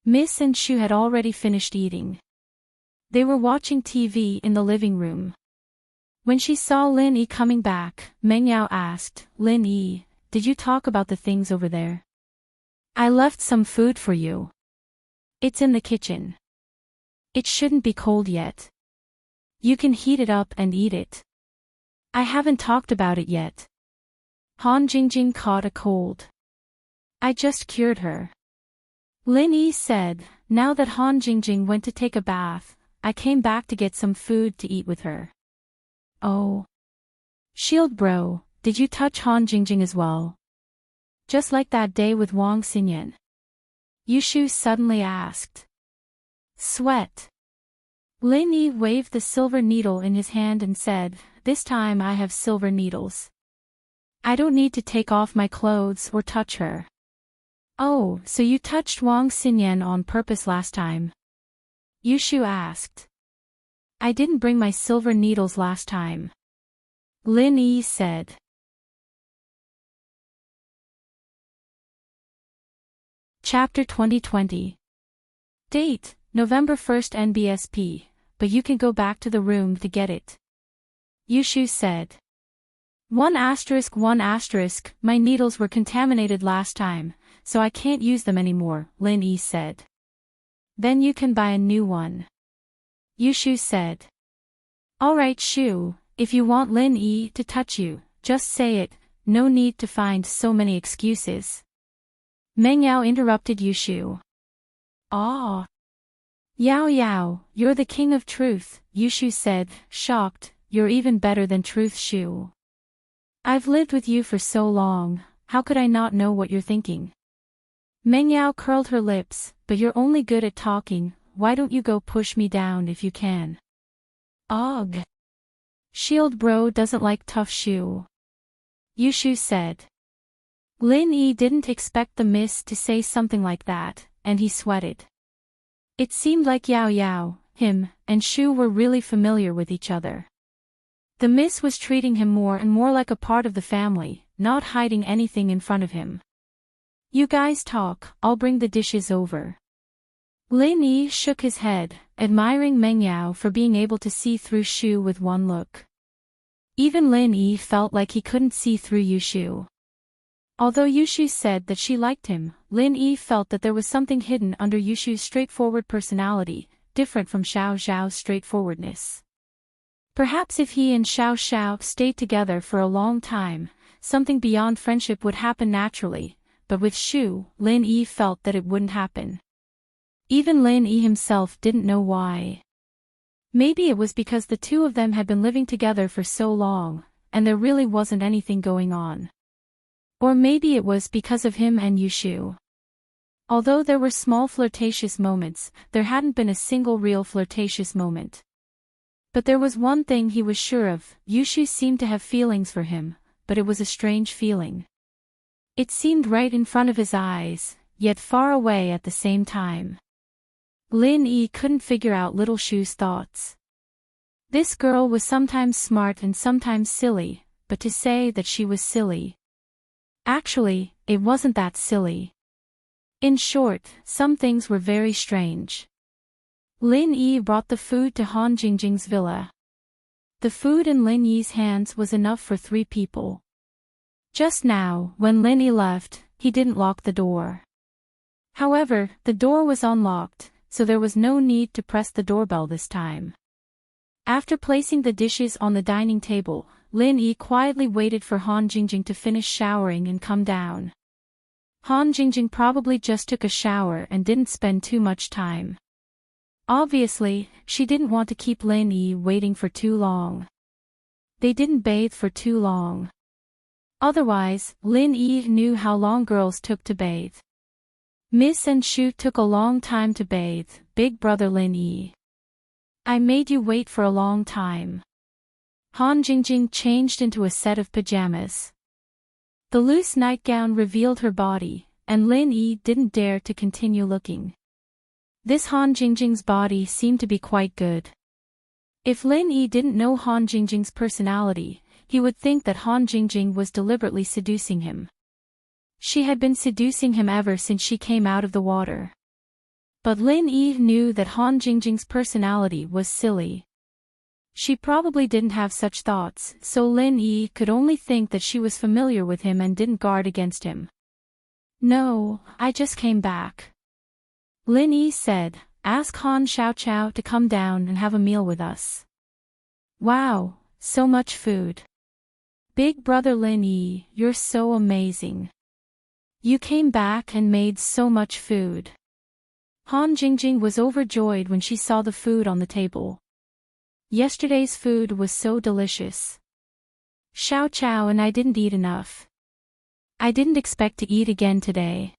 Miss and Shu had already finished eating. They were watching TV in the living room. When she saw Lin Yi coming back, Meng Yao asked, Lin Yi, did you talk about the things over there? I left some food for you. It's in the kitchen. It shouldn't be cold yet. You can heat it up and eat it. I haven't talked about it yet. Han Jingjing caught a cold. I just cured her. Lin Yi said, now that Han Jingjing went to take a bath, I came back to get some food to eat with her. Oh. Shield bro, did you touch Han Jingjing as well? Just like that day with Wang Xinyan? Yushu suddenly asked. Sweat. Lin Yi waved the silver needle in his hand and said, this time I have silver needles. I don't need to take off my clothes or touch her. Oh, so you touched Wang Xinyan on purpose last time? Yushu asked. I didn't bring my silver needles last time. Lin Yi said. Chapter 2020. Date, November 1st NBSP, but you can go back to the room to get it. Yushu said. 1*1*, my needles were contaminated last time, so I can't use them anymore, Lin Yi said. Then you can buy a new one. Yushu said. Alright Shu, if you want Lin Yi to touch you, just say it, no need to find so many excuses. Meng Yao interrupted Yushu. Ah. Yao Yao, you're the king of truth, Yushu said, shocked, you're even better than truth Shu. I've lived with you for so long, how could I not know what you're thinking? Meng Yao curled her lips, but you're only good at talking, why don't you go push me down if you can? Ugh. Shield bro doesn't like tough Shu. Yushu said. Lin Yi didn't expect the miss to say something like that, and he sweated. It seemed like Yao Yao, him, and Shu were really familiar with each other. The miss was treating him more and more like a part of the family, not hiding anything in front of him. You guys talk, I'll bring the dishes over. Lin Yi shook his head, admiring Meng Yao for being able to see through Shu with one look. Even Lin Yi felt like he couldn't see through Yushu. Although Yushu said that she liked him, Lin Yi felt that there was something hidden under Yushu's straightforward personality, different from Xiao Zhao's straightforwardness. Perhaps if he and Xiao Xiao stayed together for a long time, something beyond friendship would happen naturally, but with Xu, Lin Yi felt that it wouldn't happen. Even Lin Yi himself didn't know why. Maybe it was because the two of them had been living together for so long, and there really wasn't anything going on. Or maybe it was because of him and Yushu. Although there were small flirtatious moments, there hadn't been a single real flirtatious moment. But there was one thing he was sure of: Yushu seemed to have feelings for him, but it was a strange feeling. It seemed right in front of his eyes, yet far away at the same time. Lin Yi couldn't figure out little Shu's thoughts. This girl was sometimes smart and sometimes silly, but to say that she was silly. Actually, it wasn't that silly. In short, some things were very strange. Lin Yi brought the food to Han Jingjing's villa. The food in Lin Yi's hands was enough for 3 people. Just now, when Lin Yi left, he didn't lock the door. However, the door was unlocked, so there was no need to press the doorbell this time. After placing the dishes on the dining table, Lin Yi quietly waited for Han Jingjing to finish showering and come down. Han Jingjing probably just took a shower and didn't spend too much time. Obviously, she didn't want to keep Lin Yi waiting for too long. They didn't bathe for too long. Otherwise, Lin Yi knew how long girls took to bathe. Miss and Shu took a long time to bathe, big brother Lin Yi. I made you wait for a long time. Han Jingjing changed into a set of pajamas. The loose nightgown revealed her body, and Lin Yi didn't dare to continue looking. This Han Jingjing's body seemed to be quite good. If Lin Yi didn't know Han Jingjing's personality, he would think that Han Jingjing was deliberately seducing him. She had been seducing him ever since she came out of the water. But Lin Yi knew that Han Jingjing's personality was silly. She probably didn't have such thoughts, so Lin Yi could only think that she was familiar with him and didn't guard against him. No, I just came back. Lin Yi said, ask Han Xiaoqiao to come down and have a meal with us. Wow, so much food. Big brother Lin Yi, you're so amazing. You came back and made so much food. Han Jingjing was overjoyed when she saw the food on the table. Yesterday's food was so delicious. Xiaoqiao and I didn't eat enough. I didn't expect to eat again today.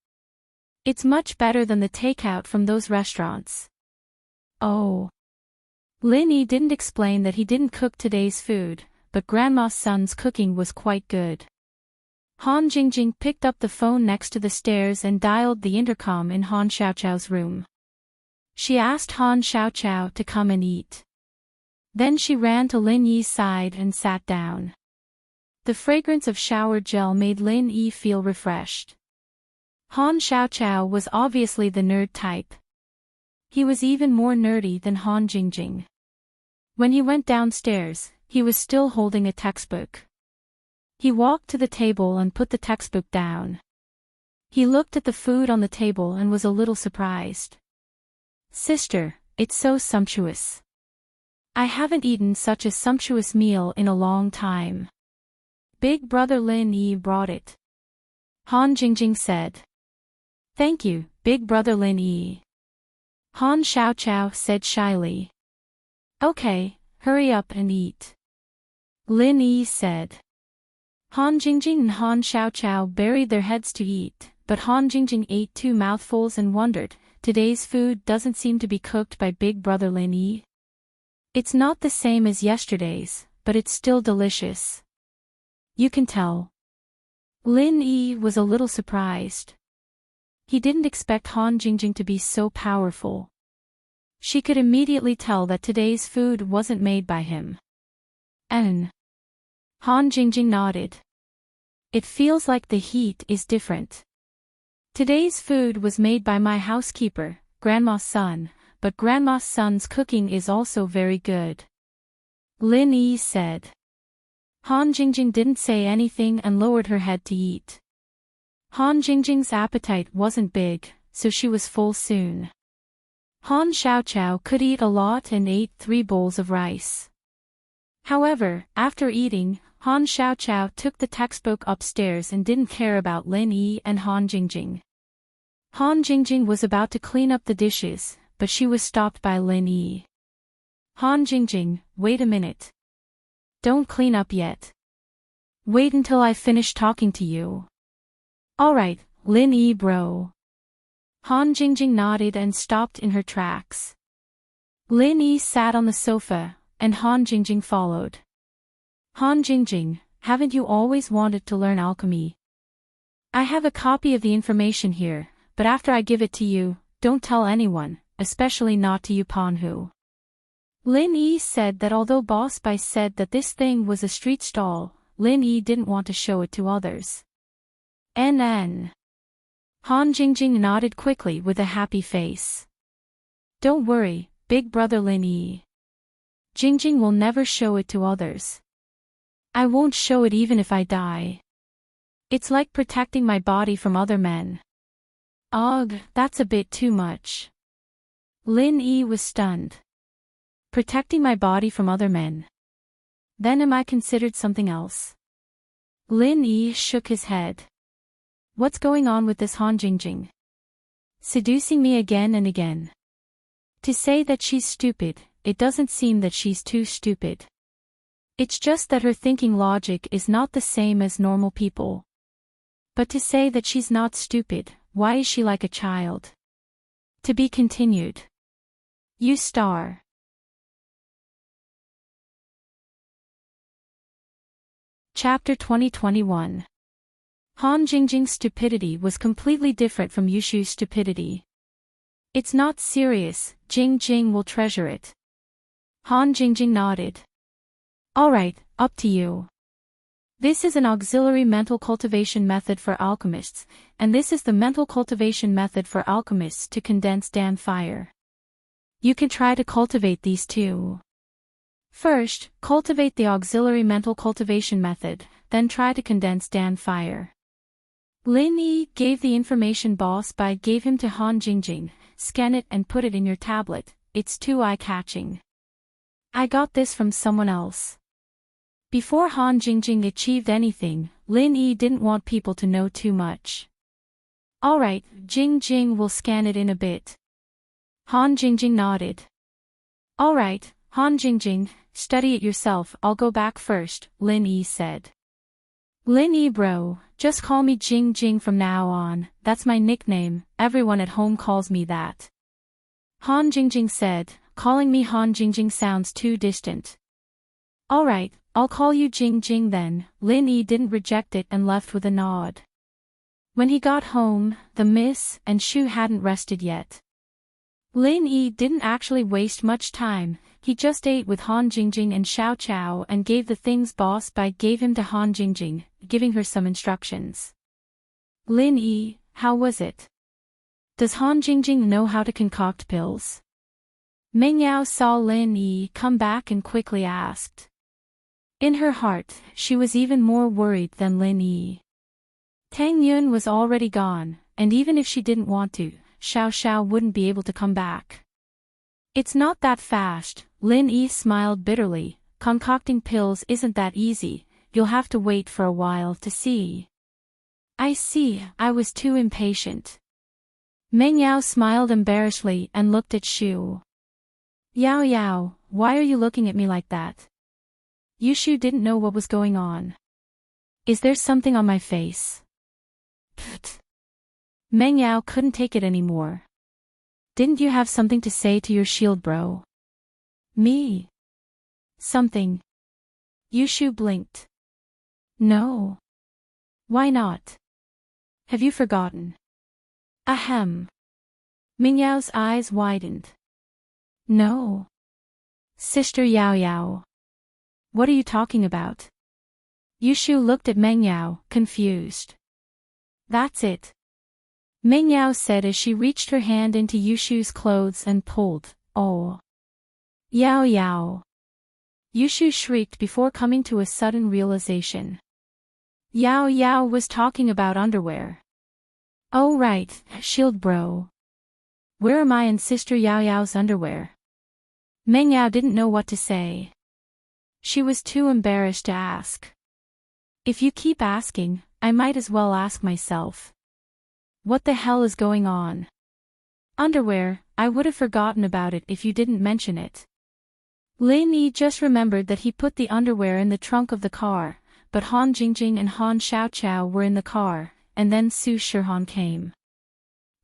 It's much better than the takeout from those restaurants. Oh. Lin Yi didn't explain that he didn't cook today's food, but Grandma's son's cooking was quite good. Han Jingjing picked up the phone next to the stairs and dialed the intercom in Han Xiaoqiao's room. She asked Han Xiaoqiao to come and eat. Then she ran to Lin Yi's side and sat down. The fragrance of shower gel made Lin Yi feel refreshed. Han Xiaoqiao was obviously the nerd type. He was even more nerdy than Han Jingjing. When he went downstairs, he was still holding a textbook. He walked to the table and put the textbook down. He looked at the food on the table and was a little surprised. Sister, it's so sumptuous. I haven't eaten such a sumptuous meal in a long time. Big brother Lin Yi brought it. Han Jingjing said. Thank you, big brother Lin Yi. Han Xiaoqiao said shyly. Okay, hurry up and eat. Lin Yi said. Han Jingjing and Han Xiaoqiao buried their heads to eat, but Han Jingjing ate 2 mouthfuls and wondered, today's food doesn't seem to be cooked by big brother Lin Yi. It's not the same as yesterday's, but it's still delicious. You can tell. Lin Yi was a little surprised. He didn't expect Han Jingjing to be so powerful. She could immediately tell that today's food wasn't made by him. Han Jingjing nodded. It feels like the heat is different. Today's food was made by my housekeeper, Grandma's son, but Grandma's son's cooking is also very good. Lin Yi said. Han Jingjing didn't say anything and lowered her head to eat. Han Jingjing's appetite wasn't big, so she was full soon. Han Xiaoqiao could eat a lot and ate 3 bowls of rice. However, after eating, Han Xiaoqiao took the textbook upstairs and didn't care about Lin Yi and Han Jingjing. Han Jingjing was about to clean up the dishes, but she was stopped by Lin Yi. Han Jingjing, wait a minute. Don't clean up yet. Wait until I finish talking to you. Alright, Lin Yi bro. Han Jingjing nodded and stopped in her tracks. Lin Yi sat on the sofa, and Han Jingjing followed. Han Jingjing, haven't you always wanted to learn alchemy? I have a copy of the information here, but after I give it to you, don't tell anyone, especially not to you Panhu. Lin Yi said that although Boss Bai said that this thing was a street stall, Lin Yi didn't want to show it to others. NN. Han Jingjing nodded quickly with a happy face. Don't worry, big brother Lin Yi. Jingjing will never show it to others. I won't show it even if I die. It's like protecting my body from other men. Ugh, that's a bit too much. Lin Yi was stunned. Protecting my body from other men. Then am I considered something else? Lin Yi shook his head. What's going on with this Han Jingjing? Seducing me again and again. To say that she's stupid, it doesn't seem that she's too stupid. It's just that her thinking logic is not the same as normal people. But to say that she's not stupid, why is she like a child? To be continued. You star. Chapter 2021. Han Jingjing's stupidity was completely different from Yushu's stupidity. It's not serious, Jingjing will treasure it. Han Jingjing nodded. Alright, up to you. This is an auxiliary mental cultivation method for alchemists, and this is the mental cultivation method for alchemists to condense Dan fire. You can try to cultivate these too. First, cultivate the auxiliary mental cultivation method, then try to condense Dan fire. Lin Yi gave the information Boss Bai gave him to Han Jingjing. Scan it and put it in your tablet, it's too eye-catching. I got this from someone else. Before Han Jingjing achieved anything, Lin Yi didn't want people to know too much. Alright, Jingjing will scan it in a bit. Han Jingjing nodded. Alright, Han Jingjing, study it yourself, I'll go back first, Lin Yi said. Lin Yi bro, just call me Jingjing from now on, that's my nickname, everyone at home calls me that. Han Jingjing said, calling me Han Jingjing sounds too distant. Alright, I'll call you Jingjing then, Lin Yi didn't reject it and left with a nod. When he got home, the Miss and Shu hadn't rested yet. Lin Yi didn't actually waste much time, he just ate with Han Jingjing and Xiaoqiao and gave the things Boss Bai gave him to Han Jingjing, giving her some instructions. Lin Yi, how was it? Does Han Jingjing know how to concoct pills? Meng Yao saw Lin Yi come back and quickly asked. In her heart, she was even more worried than Lin Yi. Tang Yun was already gone, and even if she didn't want to, Xiao Xiao wouldn't be able to come back. It's not that fast, Lin Yi smiled bitterly, concocting pills isn't that easy, you'll have to wait for a while to see. I see, I was too impatient. Meng Yao smiled embarrassedly and looked at Shu. Yao Yao, why are you looking at me like that? Yushu didn't know what was going on. Is there something on my face? Pfft. Meng Yao couldn't take it anymore. Didn't you have something to say to your shield bro? Me? Something. Yushu blinked. No. Why not? Have you forgotten? Ahem. Meng Yao's eyes widened. No. Sister Yao Yao. What are you talking about? Yushu looked at Meng Yao, confused. That's it. Meng Yao said as she reached her hand into Yushu's clothes and pulled. Oh. Yao Yao. Yushu shrieked before coming to a sudden realization. Yao Yao was talking about underwear. Oh right, shield bro. Where are my and sister Yao Yao's underwear? Meng Yao didn't know what to say. She was too embarrassed to ask. If you keep asking, I might as well ask myself. What the hell is going on? Underwear, I would have forgotten about it if you didn't mention it. Lin Yi just remembered that he put the underwear in the trunk of the car, but Han Jingjing and Han Xiaoqiao were in the car, and then Su Shihan came.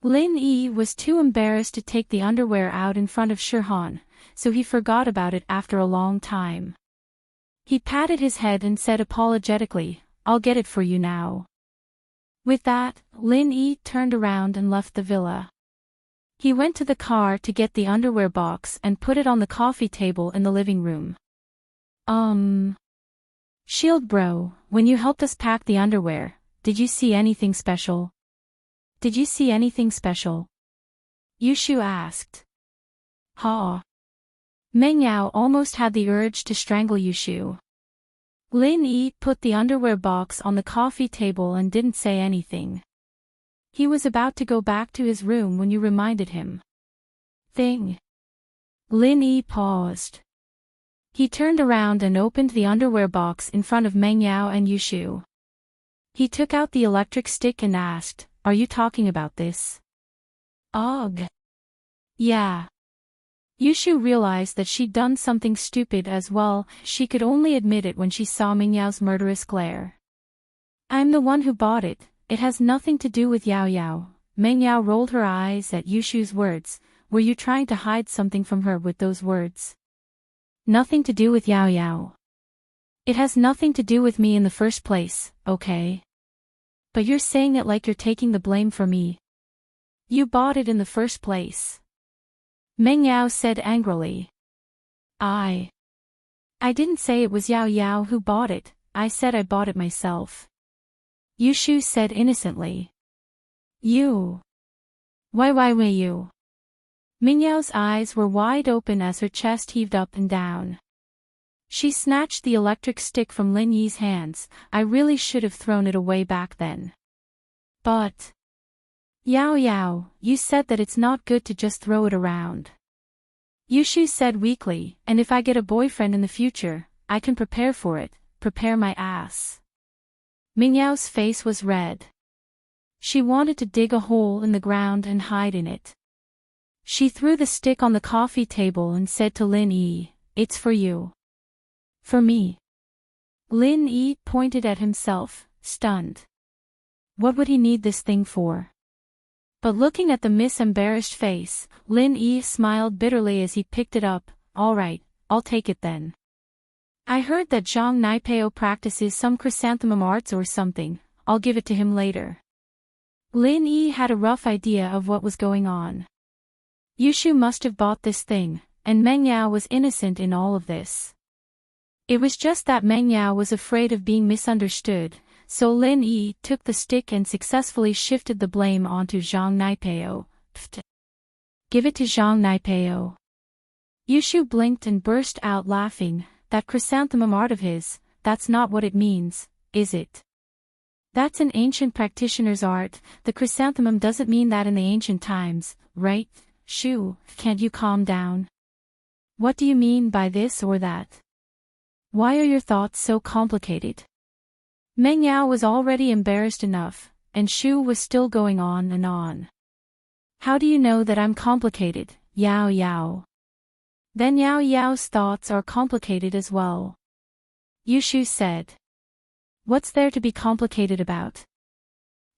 Lin Yi was too embarrassed to take the underwear out in front of Shihan, so he forgot about it after a long time. He patted his head and said apologetically, "I'll get it for you now." With that, Lin Yi turned around and left the villa. He went to the car to get the underwear box and put it on the coffee table in the living room. Shield bro, when you helped us pack the underwear, did you see anything special? Did you see anything special? Yushu asked. Ha. Meng Yao almost had the urge to strangle Yushu. Lin Yi put the underwear box on the coffee table and didn't say anything. He was about to go back to his room when you reminded him. Thing. Lin Yi paused. He turned around and opened the underwear box in front of Meng Yao and Yushu. He took out the electric stick and asked, "Are you talking about this?" Ugh. Yeah. Yushu realized that she'd done something stupid as well. She could only admit it when she saw Meng Yao's murderous glare. "I'm the one who bought it. It has nothing to do with Yao Yao." Meng Yao rolled her eyes at Yushu's words. "Were you trying to hide something from her with those words?" "Nothing to do with Yao Yao. It has nothing to do with me in the first place, okay? But you're saying it like you're taking the blame for me. You bought it in the first place." Meng Yao said angrily. I didn't say it was Yao Yao who bought it, I said I bought it myself." Yushu said innocently. You. Why were you? Meng Yao's eyes were wide open as her chest heaved up and down. She snatched the electric stick from Lin Yi's hands. "I really should have thrown it away back then. But... Yao Yao, you said that it's not good to just throw it around." Yushu said weakly, "And if I get a boyfriend in the future, I can prepare for it, prepare my ass." Meng Yao's face was red. She wanted to dig a hole in the ground and hide in it. She threw the stick on the coffee table and said to Lin Yi, "It's for you." "For me?" Lin Yi pointed at himself, stunned. What would he need this thing for? But looking at the embarrassed face, Lin Yi smiled bitterly as he picked it up. "All right, I'll take it then. I heard that Zhang Naipeo practices some chrysanthemum arts or something. I'll give it to him later." Lin Yi had a rough idea of what was going on. Yushu must have bought this thing, and Meng Yao was innocent in all of this. It was just that Meng Yao was afraid of being misunderstood, so Lin Yi took the stick and successfully shifted the blame onto Zhang Naipeo. Pfft. Give it to Zhang Naipeo. Yushu blinked and burst out laughing. "That chrysanthemum art of his, that's not what it means, is it? That's an ancient practitioner's art. The chrysanthemum doesn't mean that in the ancient times, right? Shu, can't you calm down? What do you mean by this or that? Why are your thoughts so complicated?" Meng Yao was already embarrassed enough, and Shu was still going on and on. "How do you know that I'm complicated, Yao Yao? Then Yao Yao's thoughts are complicated as well." Yushu said. "What's there to be complicated about?"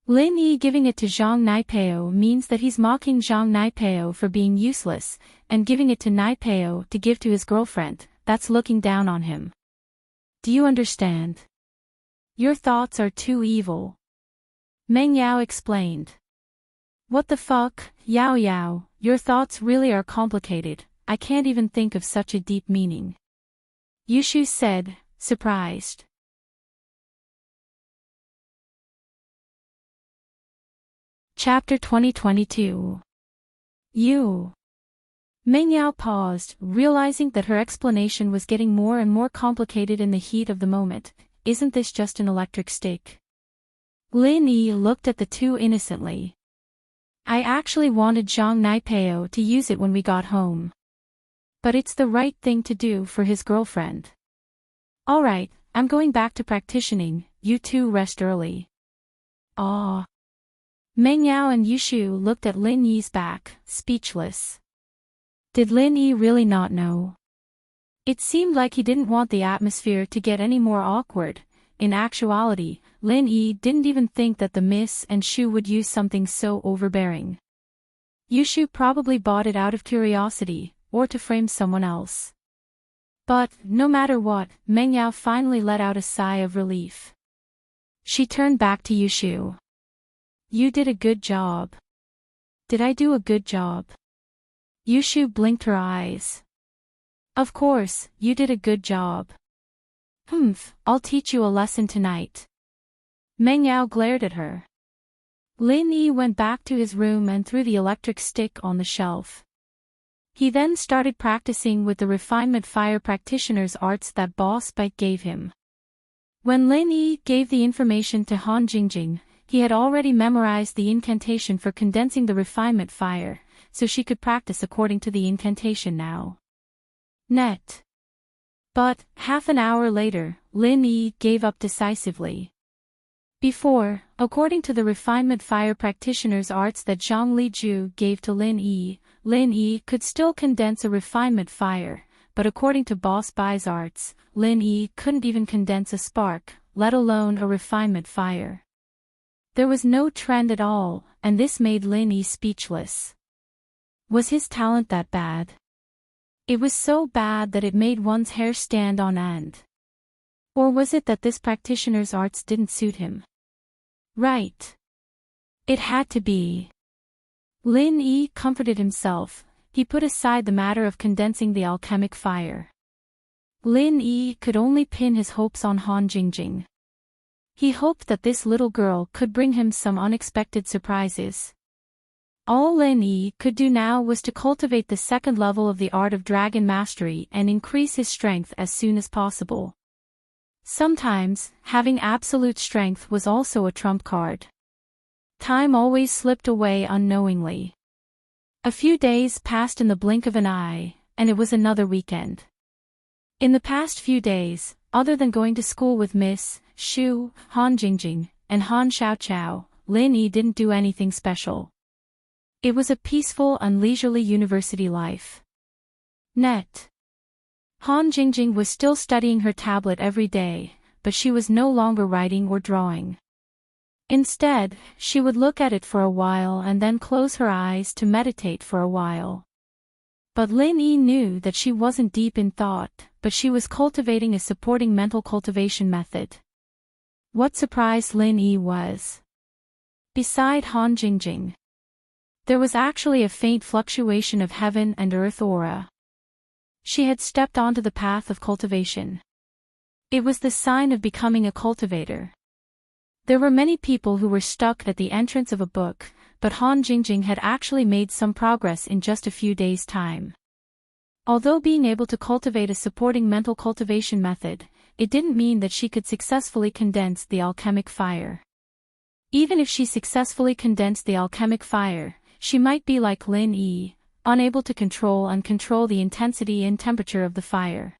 Lin Yi giving it to Zhang Naipeo means that he's mocking Zhang Naipeo for being useless, and giving it to Naipeo to give to his girlfriend, that's looking down on him. Do you understand? Your thoughts are too evil. Meng Yao explained. "What the fuck, Yao Yao, your thoughts really are complicated. I can't even think of such a deep meaning." Yushu said, surprised. Chapter 2022. You. Meng Yao paused, realizing that her explanation was getting more and more complicated in the heat of the moment. "Isn't this just an electric stick?" Lin Yi looked at the two innocently. "I actually wanted Zhang Naipeo to use it when we got home. But it's the right thing to do for his girlfriend. Alright, I'm going back to practicing, you two rest early. Ah. Meng Yao and Yushu looked at Lin Yi's back, speechless. Did Lin Yi really not know? It seemed like he didn't want the atmosphere to get any more awkward. In actuality, Lin Yi didn't even think that the Miss and Shu would use something so overbearing. Yushu probably bought it out of curiosity, or to frame someone else. But, no matter what, Meng Yao finally let out a sigh of relief. She turned back to Yushu. You did a good job. Did I do a good job? Yushu blinked her eyes. Of course, you did a good job. I'll teach you a lesson tonight. Meng Yao glared at her. Lin Yi went back to his room and threw the electric stick on the shelf. He then started practicing with the refinement fire practitioner's arts that Boss Bite gave him. When Lin Yi gave the information to Han Jingjing, he had already memorized the incantation for condensing the refinement fire, so she could practice according to the incantation now. But, half an hour later, Lin Yi gave up decisively. Before, according to the refinement fire practitioner's arts that Zhang Liju gave to Lin Yi could still condense a refinement fire, but according to Boss Bai's arts, Lin Yi couldn't even condense a spark, let alone a refinement fire. There was no trend at all, and this made Lin Yi speechless. Was his talent that bad? It was so bad that it made one's hair stand on end. Or was it that this practitioner's arts didn't suit him? Right. It had to be. Lin Yi comforted himself. He put aside the matter of condensing the alchemic fire. Lin Yi could only pin his hopes on Han Jingjing. He hoped that this little girl could bring him some unexpected surprises. All Lin Yi could do now was to cultivate the second level of the art of dragon mastery and increase his strength as soon as possible. Sometimes, having absolute strength was also a trump card. Time always slipped away unknowingly. A few days passed in the blink of an eye, and it was another weekend. In the past few days, other than going to school with Miss Shu, Han Jingjing, and Han Xiaoqiao, Lin Yi didn't do anything special. It was a peaceful and leisurely university life. Han Jingjing was still studying her tablet every day, but she was no longer writing or drawing. Instead, she would look at it for a while and then close her eyes to meditate for a while. But Lin Yi knew that she wasn't deep in thought, but she was cultivating a supporting mental cultivation method. What surprised Lin Yi was, beside Han Jingjing, there was actually a faint fluctuation of heaven and earth aura. She had stepped onto the path of cultivation. It was the sign of becoming a cultivator. There were many people who were stuck at the entrance of a book, but Han Jingjing had actually made some progress in just a few days' time. Although being able to cultivate a supporting mental cultivation method, it didn't mean that she could successfully condense the alchemic fire. Even if she successfully condensed the alchemic fire, she might be like Lin Yi, unable to control the intensity and temperature of the fire.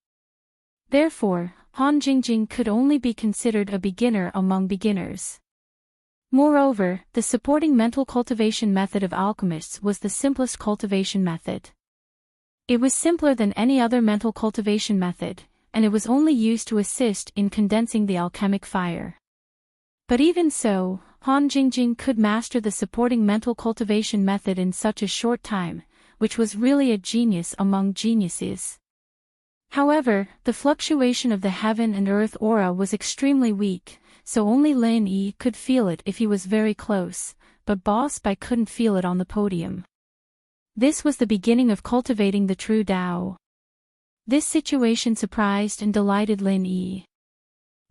Therefore, Han Jingjing could only be considered a beginner among beginners. Moreover, the supporting mental cultivation method of alchemists was the simplest cultivation method. It was simpler than any other mental cultivation method, and it was only used to assist in condensing the alchemic fire. But even so, Han Jingjing could master the supporting mental cultivation method in such a short time, which was really a genius among geniuses. However, the fluctuation of the heaven and earth aura was extremely weak, so only Lin Yi could feel it if he was very close, but Boss Bai couldn't feel it on the podium. This was the beginning of cultivating the true Tao. This situation surprised and delighted Lin Yi.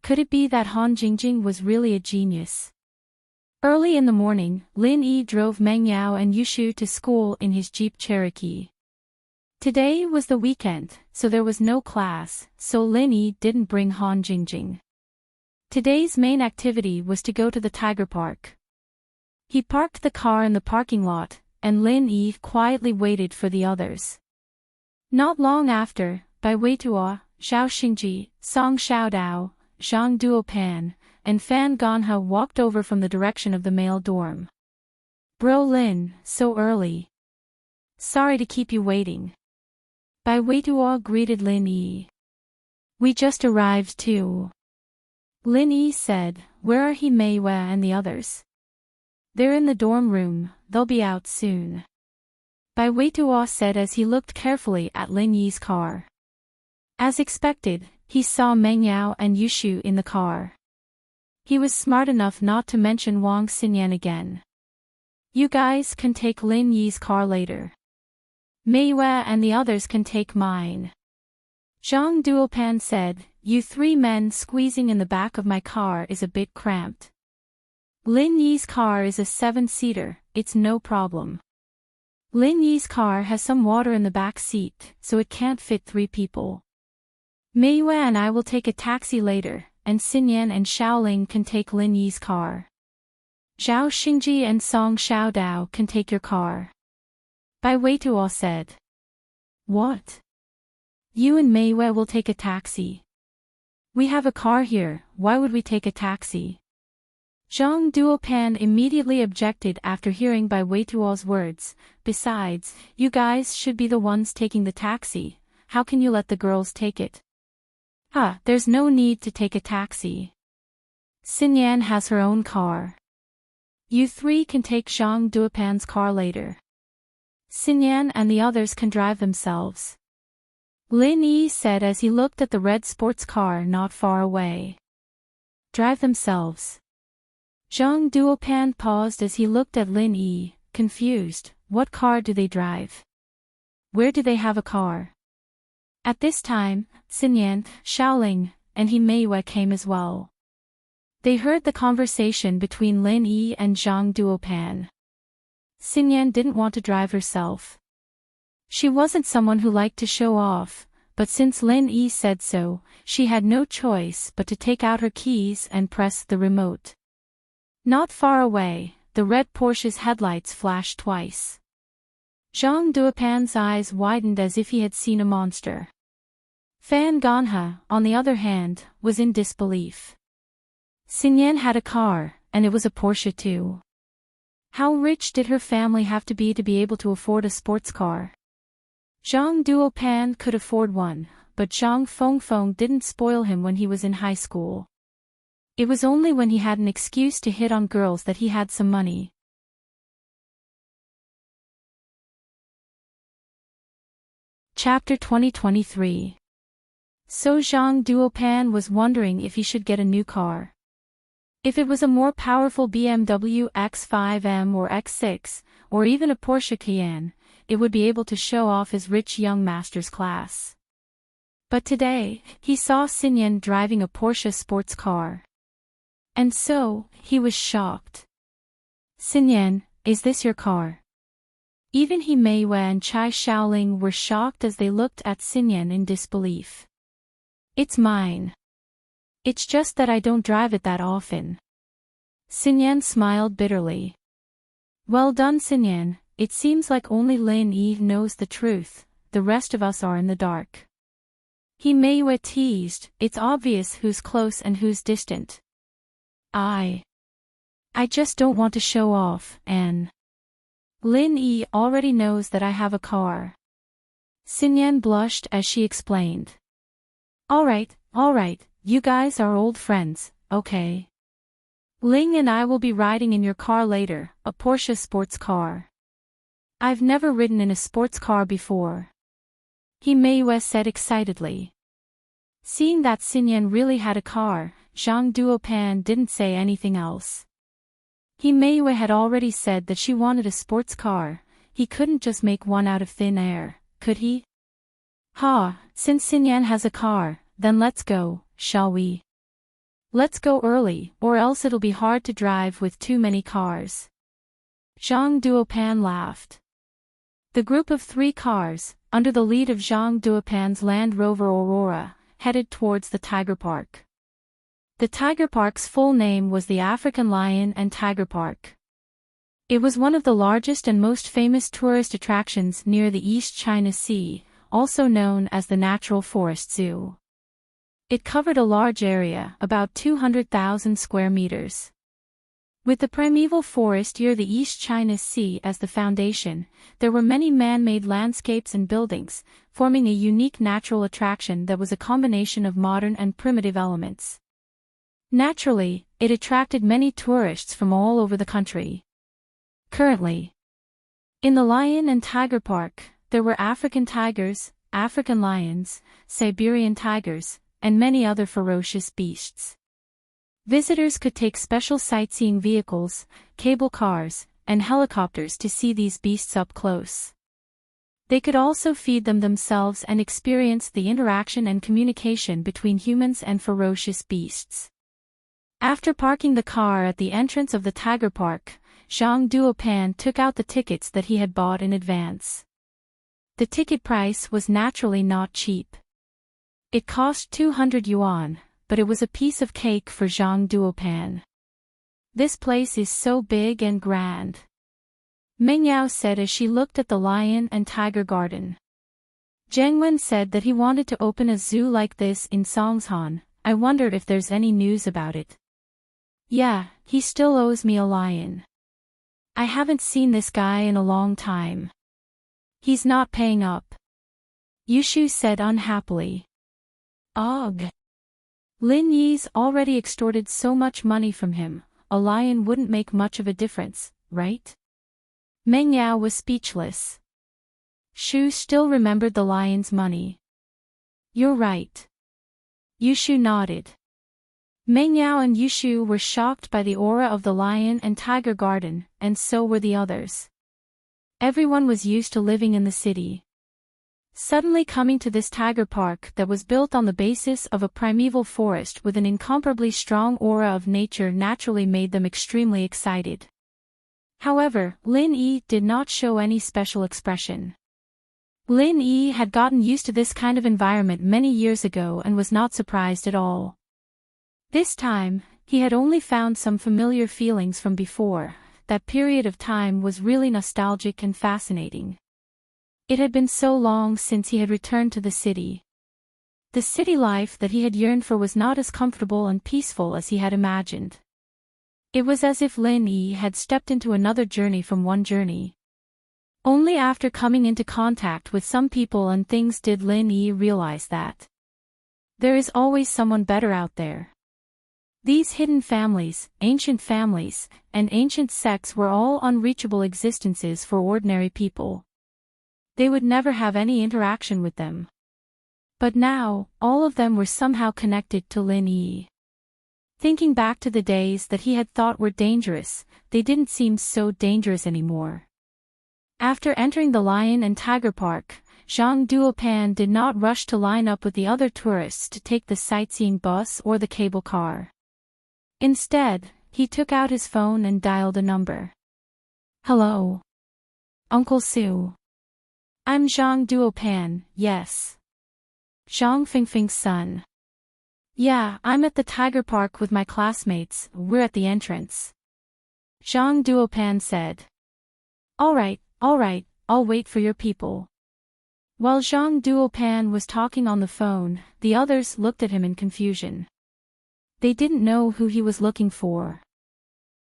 Could it be that Han Jingjing was really a genius? Early in the morning, Lin Yi drove Meng Yao and Yushu to school in his Jeep Cherokee. Today was the weekend, so there was no class, so Lin Yi didn't bring Han Jingjing. Today's main activity was to go to the Tiger Park. He parked the car in the parking lot, and Lin Yi quietly waited for the others. Not long after, Bai Weitua, Xiao Xingji, Song Xiaodao, Zhang Duopan, and Fan Ganhe walked over from the direction of the male dorm. Bro Lin, so early. Sorry to keep you waiting. Bai Weituo greeted Lin Yi. We just arrived too. Lin Yi said, where are He Meiwei and the others? They're in the dorm room, they'll be out soon. Bai Weituo said as he looked carefully at Lin Yi's car. As expected, he saw Meng Yao and Yushu in the car. He was smart enough not to mention Wang Xinyan again. You guys can take Lin Yi's car later. Meiwei and the others can take mine. Zhang Duopan said, you three men squeezing in the back of my car is a bit cramped. Lin Yi's car is a 7-seater, it's no problem. Lin Yi's car has some water in the back seat, so it can't fit 3 people. Meiwei and I will take a taxi later, and Xinyan and Xiaoling can take Lin Yi's car. Zhao Xingji and Song Xiaodao can take your car. Bai Weituo said. What? You and Meiwei will take a taxi. We have a car here, why would we take a taxi? Zhang Duopan immediately objected after hearing Bai Weituo's words. Besides, you guys should be the ones taking the taxi, how can you let the girls take it? There's no need to take a taxi. Xinyan has her own car. You 3 can take Zhang Duopan's car later. Xinyan and the others can drive themselves. Lin Yi said as he looked at the red sports car not far away. Drive themselves. Zhang Duopan paused as he looked at Lin Yi, confused. What car do they drive? Where do they have a car? At this time, Xinyan, Xiaoling, and He Meiwei came as well. They heard the conversation between Lin Yi and Zhang Duopan. Xinyan didn't want to drive herself. She wasn't someone who liked to show off, but since Lin Yi said so, she had no choice but to take out her keys and press the remote. Not far away, the red Porsche's headlights flashed twice. Zhang Duopan's eyes widened as if he had seen a monster. Fan Ganhe, on the other hand, was in disbelief. Xinyan had a car, and it was a Porsche too. How rich did her family have to be able to afford a sports car? Zhang Duopan could afford one, but Zhang Fengfeng didn't spoil him when he was in high school. It was only when he had an excuse to hit on girls that he had some money. Chapter 2023. So Zhang Duopan was wondering if he should get a new car. If it was a more powerful BMW X5M or X6, or even a Porsche Cayenne, it would be able to show off his rich young master's class. But today, he saw Xinyan driving a Porsche sports car. And so, he was shocked. Xinyan, is this your car? Even He Meiwei and Chai Xiaoling were shocked as they looked at Xinyan in disbelief. It's mine. It's just that I don't drive it that often. Xinyan smiled bitterly. Well done, Xinyan, it seems like only Lin Yi knows the truth, the rest of us are in the dark. He Meiwei teased, it's obvious who's close and who's distant. I just don't want to show off, and Lin Yi already knows that I have a car. Xinyan blushed as she explained. Alright, you guys are old friends, okay? Ling and I will be riding in your car later, a Porsche sports car. I've never ridden in a sports car before. He Meiwei said excitedly. Seeing that Xinyan really had a car, Zhang Duopan didn't say anything else. He Meiwei had already said that she wanted a sports car, he couldn't just make one out of thin air, could he? Since Xinyan has a car, then let's go, shall we? Let's go early, or else it'll be hard to drive with too many cars. Zhang Duopan laughed. The group of 3 cars, under the lead of Zhang Duopan's Land Rover Aurora, headed towards the Tiger Park. The Tiger Park's full name was the African Lion and Tiger Park. It was one of the largest and most famous tourist attractions near the East China Sea, also known as the Natural Forest Zoo. It covered a large area, about 200,000 square meters. With the primeval forest near the East China Sea as the foundation, there were many man-made landscapes and buildings, forming a unique natural attraction that was a combination of modern and primitive elements. Naturally, it attracted many tourists from all over the country. Currently, in the Lion and Tiger Park, there were African tigers, African lions, Siberian tigers, and many other ferocious beasts. Visitors could take special sightseeing vehicles, cable cars, and helicopters to see these beasts up close. They could also feed them themselves and experience the interaction and communication between humans and ferocious beasts. After parking the car at the entrance of the Tiger Park, Zhang Duopan took out the tickets that he had bought in advance. The ticket price was naturally not cheap. It cost 200 yuan. But it was a piece of cake for Zhang Duopan. This place is so big and grand, Meng Yao said as she looked at the lion and tiger garden. Zheng Wen said that he wanted to open a zoo like this in Songshan. I wondered if there's any news about it. Yeah, he still owes me a lion. I haven't seen this guy in a long time. He's not paying up, Yushu said unhappily. Ugh. Lin Yi's already extorted so much money from him, a lion wouldn't make much of a difference, right? Meng Yao was speechless. Shu still remembered the lion's money. You're right. Yushu nodded. Meng Yao and Yushu were shocked by the aura of the lion and tiger garden, and so were the others. Everyone was used to living in the city. Suddenly coming to this tiger park that was built on the basis of a primeval forest with an incomparably strong aura of nature naturally made them extremely excited. However, Lin Yi did not show any special expression. Lin Yi had gotten used to this kind of environment many years ago and was not surprised at all. This time, he had only found some familiar feelings from before. That period of time was really nostalgic and fascinating. It had been so long since he had returned to the city. The city life that he had yearned for was not as comfortable and peaceful as he had imagined. It was as if Lin Yi had stepped into another journey from one journey. Only after coming into contact with some people and things did Lin Yi realize that there is always someone better out there. These hidden families, and ancient sects were all unreachable existences for ordinary people. They would never have any interaction with them. But now, all of them were somehow connected to Lin Yi. Thinking back to the days that he had thought were dangerous, they didn't seem so dangerous anymore. After entering the Lion and Tiger Park, Zhang Duopan did not rush to line up with the other tourists to take the sightseeing bus or the cable car. Instead, he took out his phone and dialed a number. Hello. Uncle Su. I'm Zhang Duopan, yes. Zhang Fingfing's son. Yeah, I'm at the Tiger Park with my classmates, we're at the entrance. Zhang Duopan said. Alright, I'll wait for your people. While Zhang Duopan was talking on the phone, the others looked at him in confusion. They didn't know who he was looking for.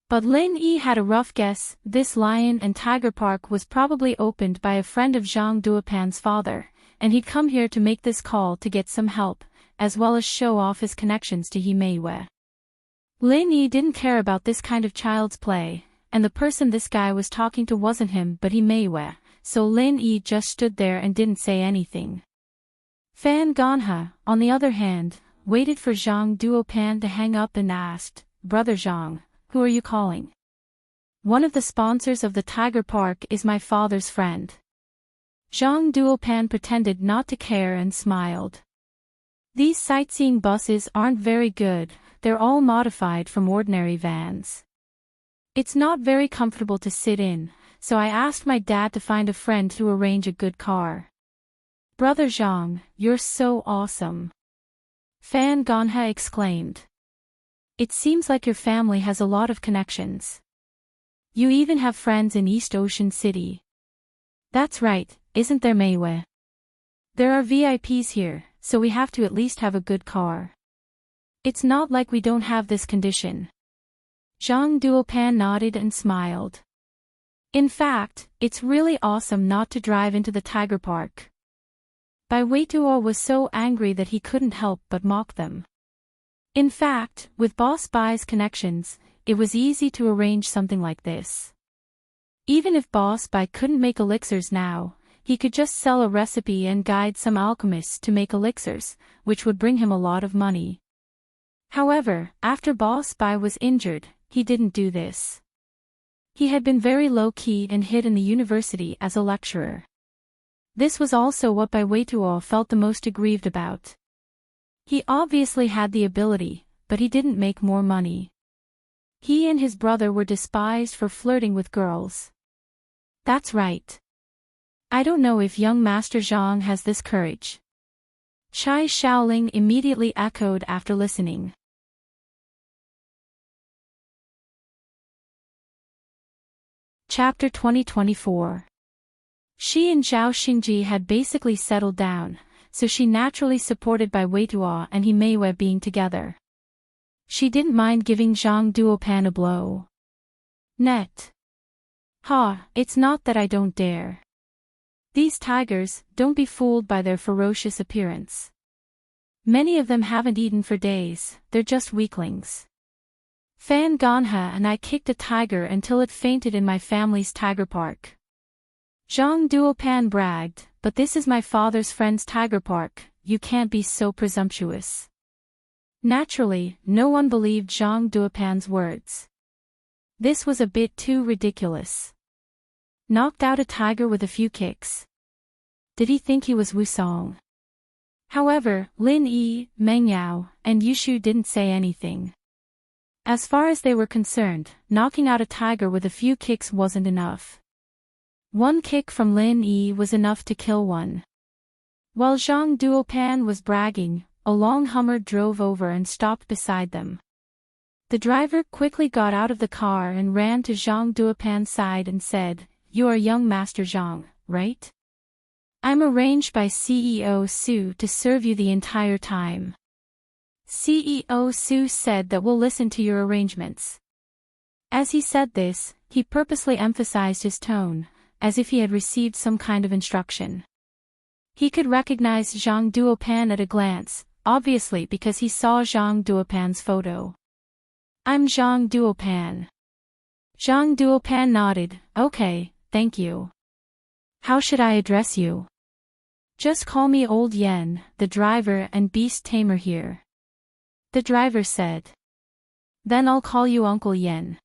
But Lin Yi had a rough guess. This Lion and Tiger Park was probably opened by a friend of Zhang Duopan's father, and he'd come here to make this call to get some help, as well as show off his connections to He Meiwei. Lin Yi didn't care about this kind of child's play, and the person this guy was talking to wasn't him but He Meiwei, so Lin Yi just stood there and didn't say anything. Fan Ganhe, on the other hand, waited for Zhang Duopan to hang up and asked, Brother Zhang, who are you calling? One of the sponsors of the Tiger Park is my father's friend. Zhang Duopan pretended not to care and smiled. These sightseeing buses aren't very good, they're all modified from ordinary vans. It's not very comfortable to sit in, so I asked my dad to find a friend to arrange a good car. Brother Zhang, you're so awesome. Fan Ganhe exclaimed. It seems like your family has a lot of connections. You even have friends in East Ocean City. That's right, isn't there Meiwei? There are VIPs here, so we have to at least have a good car. It's not like we don't have this condition. Zhang Duopan nodded and smiled. In fact, it's really awesome not to drive into the tiger park. Bai Weituo was so angry that he couldn't help but mock them. In fact, with Boss Bai's connections, it was easy to arrange something like this. Even if Boss Bai couldn't make elixirs now, he could just sell a recipe and guide some alchemists to make elixirs, which would bring him a lot of money. However, after Boss Bai was injured, he didn't do this. He had been very low-key and hid in the university as a lecturer. This was also what Bai Weituo felt the most aggrieved about. He obviously had the ability, but he didn't make more money. He and his brother were despised for flirting with girls. That's right. I don't know if young Master Zhang has this courage. Chai Shaoling immediately echoed after listening. Chapter 2024. She and Zhao Xingji had basically settled down, so she naturally supported Bai Weituo and He Meiwei being together. She didn't mind giving Zhang Duopan a blow. Net. Ha, it's not that I don't dare. These tigers, don't be fooled by their ferocious appearance. Many of them haven't eaten for days, they're just weaklings. Fan Ganha and I kicked a tiger until it fainted in my family's tiger park. Zhang Duopan bragged, but this is my father's friend's tiger park, you can't be so presumptuous. Naturally, no one believed Zhang Duopan's words. This was a bit too ridiculous. Knocked out a tiger with a few kicks. Did he think he was Wusong? However, Lin Yi, Meng Yao, and Yushu didn't say anything. As far as they were concerned, knocking out a tiger with a few kicks wasn't enough. One kick from Lin Yi was enough to kill one. While Zhang Duopan was bragging, a long Hummer drove over and stopped beside them. The driver quickly got out of the car and ran to Zhang Duopan's side and said, "You are young Master Zhang, right? I'm arranged by CEO Su to serve you the entire time. CEO Su said that we'll listen to your arrangements." As he said this, he purposely emphasized his tone, as if he had received some kind of instruction. He could recognize Zhang Duopan at a glance, obviously because he saw Zhang Duopan's photo. "I'm Zhang Duopan." Zhang Duopan nodded, "Okay, thank you. How should I address you?" "Just call me Old Yen, the driver and beast tamer here." The driver said. "Then I'll call you Uncle Yen."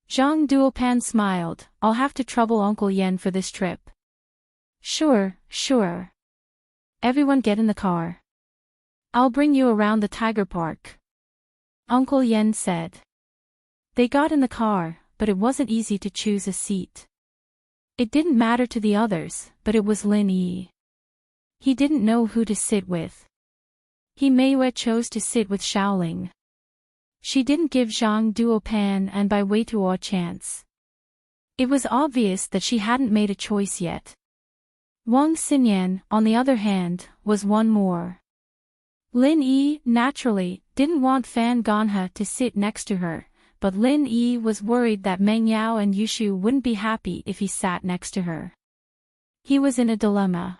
Zhang Duopan smiled, "I'll have to trouble Uncle Yen for this trip." Sure. Everyone get in the car. I'll bring you around the tiger park," Uncle Yen said. They got in the car, but it wasn't easy to choose a seat. It didn't matter to the others, but it was Lin Yi. He didn't know who to sit with. He Meiwei chose to sit with Shaoling. She didn't give Zhang Duopan and Bai Weituo a chance. It was obvious that she hadn't made a choice yet. Wang Xinyan, on the other hand, was one more. Lin Yi, naturally, didn't want Fan Ganha to sit next to her, but Lin Yi was worried that Meng Yao and Yushu wouldn't be happy if he sat next to her. He was in a dilemma.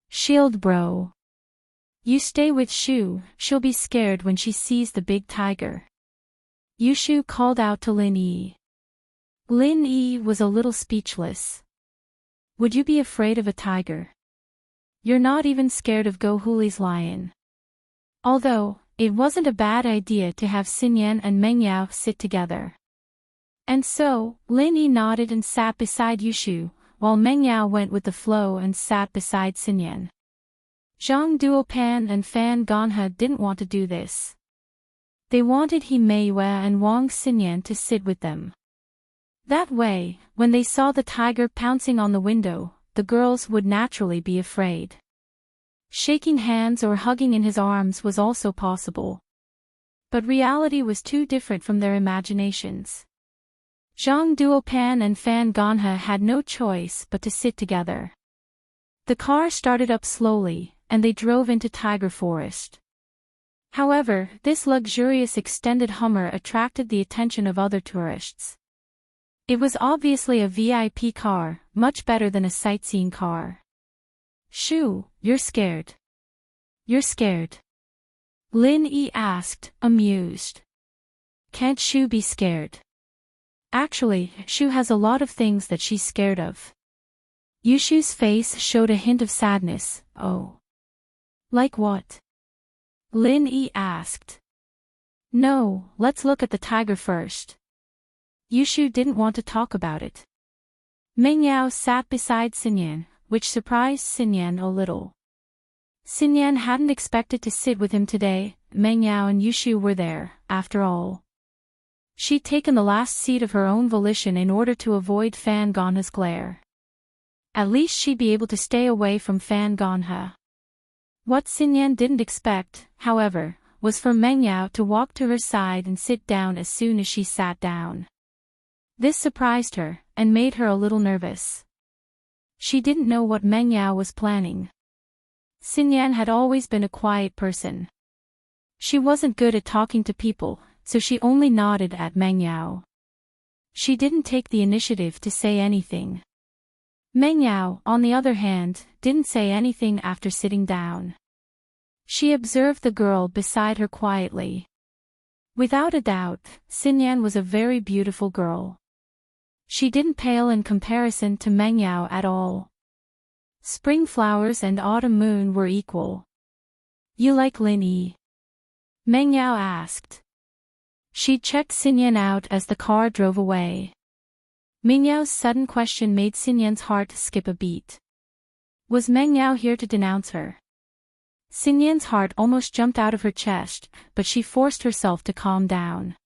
"Shield bro. You stay with Shu, she'll be scared when she sees the big tiger." Yushu called out to Lin Yi. Lin Yi was a little speechless. "Would you be afraid of a tiger? You're not even scared of Go Huli's lion." Although, it wasn't a bad idea to have Xinyan and Meng Yao sit together. And so, Lin Yi nodded and sat beside Yushu, while Meng Yao went with the flow and sat beside Xinyan. Zhang Duopan and Fan Ganha didn't want to do this. They wanted He Meiwei and Wang Xinyan to sit with them. That way, when they saw the tiger pouncing on the window, the girls would naturally be afraid. Shaking hands or hugging in his arms was also possible. But reality was too different from their imaginations. Zhang Duopan and Fan Ganha had no choice but to sit together. The car started up slowly, and they drove into Tiger Forest. However, this luxurious extended Hummer attracted the attention of other tourists. It was obviously a VIP car, much better than a sightseeing car. Shoo, you're scared. You're scared. Lin Yi asked, amused. Can't Shoo be scared? Actually, Shoo has a lot of things that she's scared of. Yushu's face showed a hint of sadness. Oh. Like what? Lin Yi asked. No, let's look at the tiger first. Yushu didn't want to talk about it. Meng Yao sat beside Xinyan, which surprised Xinyan a little. Xinyan hadn't expected to sit with him today. Meng Yao and Yushu were there, after all. She'd taken the last seat of her own volition in order to avoid Fan Ganha's glare. At least she'd be able to stay away from Fan Ganha. What Xinyan didn't expect, however, was for Meng Yao to walk to her side and sit down as soon as she sat down. This surprised her, and made her a little nervous. She didn't know what Meng Yao was planning. Xinyan had always been a quiet person. She wasn't good at talking to people, so she only nodded at Meng Yao. She didn't take the initiative to say anything. Meng Yao, on the other hand, didn't say anything after sitting down. She observed the girl beside her quietly. Without a doubt, Xinyan was a very beautiful girl. She didn't pale in comparison to Meng Yao at all. Spring flowers and autumn moon were equal. You like Lin Yi? Meng Yao asked. She checked Xinyan out as the car drove away. Meng Yao's sudden question made Xinyan's heart skip a beat. Was Meng Yao here to denounce her? Xinyan's heart almost jumped out of her chest, but she forced herself to calm down.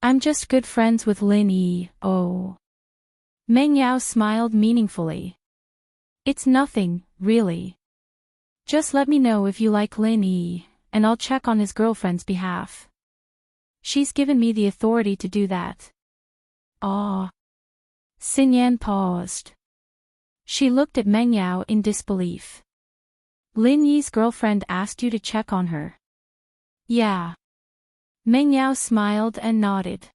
I'm just good friends with Lin Yi, oh. Meng Yao smiled meaningfully. It's nothing, really. Just let me know if you like Lin Yi, and I'll check on his girlfriend's behalf. She's given me the authority to do that. Ah. Xinyan paused. She looked at Meng Yao in disbelief. Lin Yi's girlfriend asked you to check on her. Yeah. Meng Yao smiled and nodded.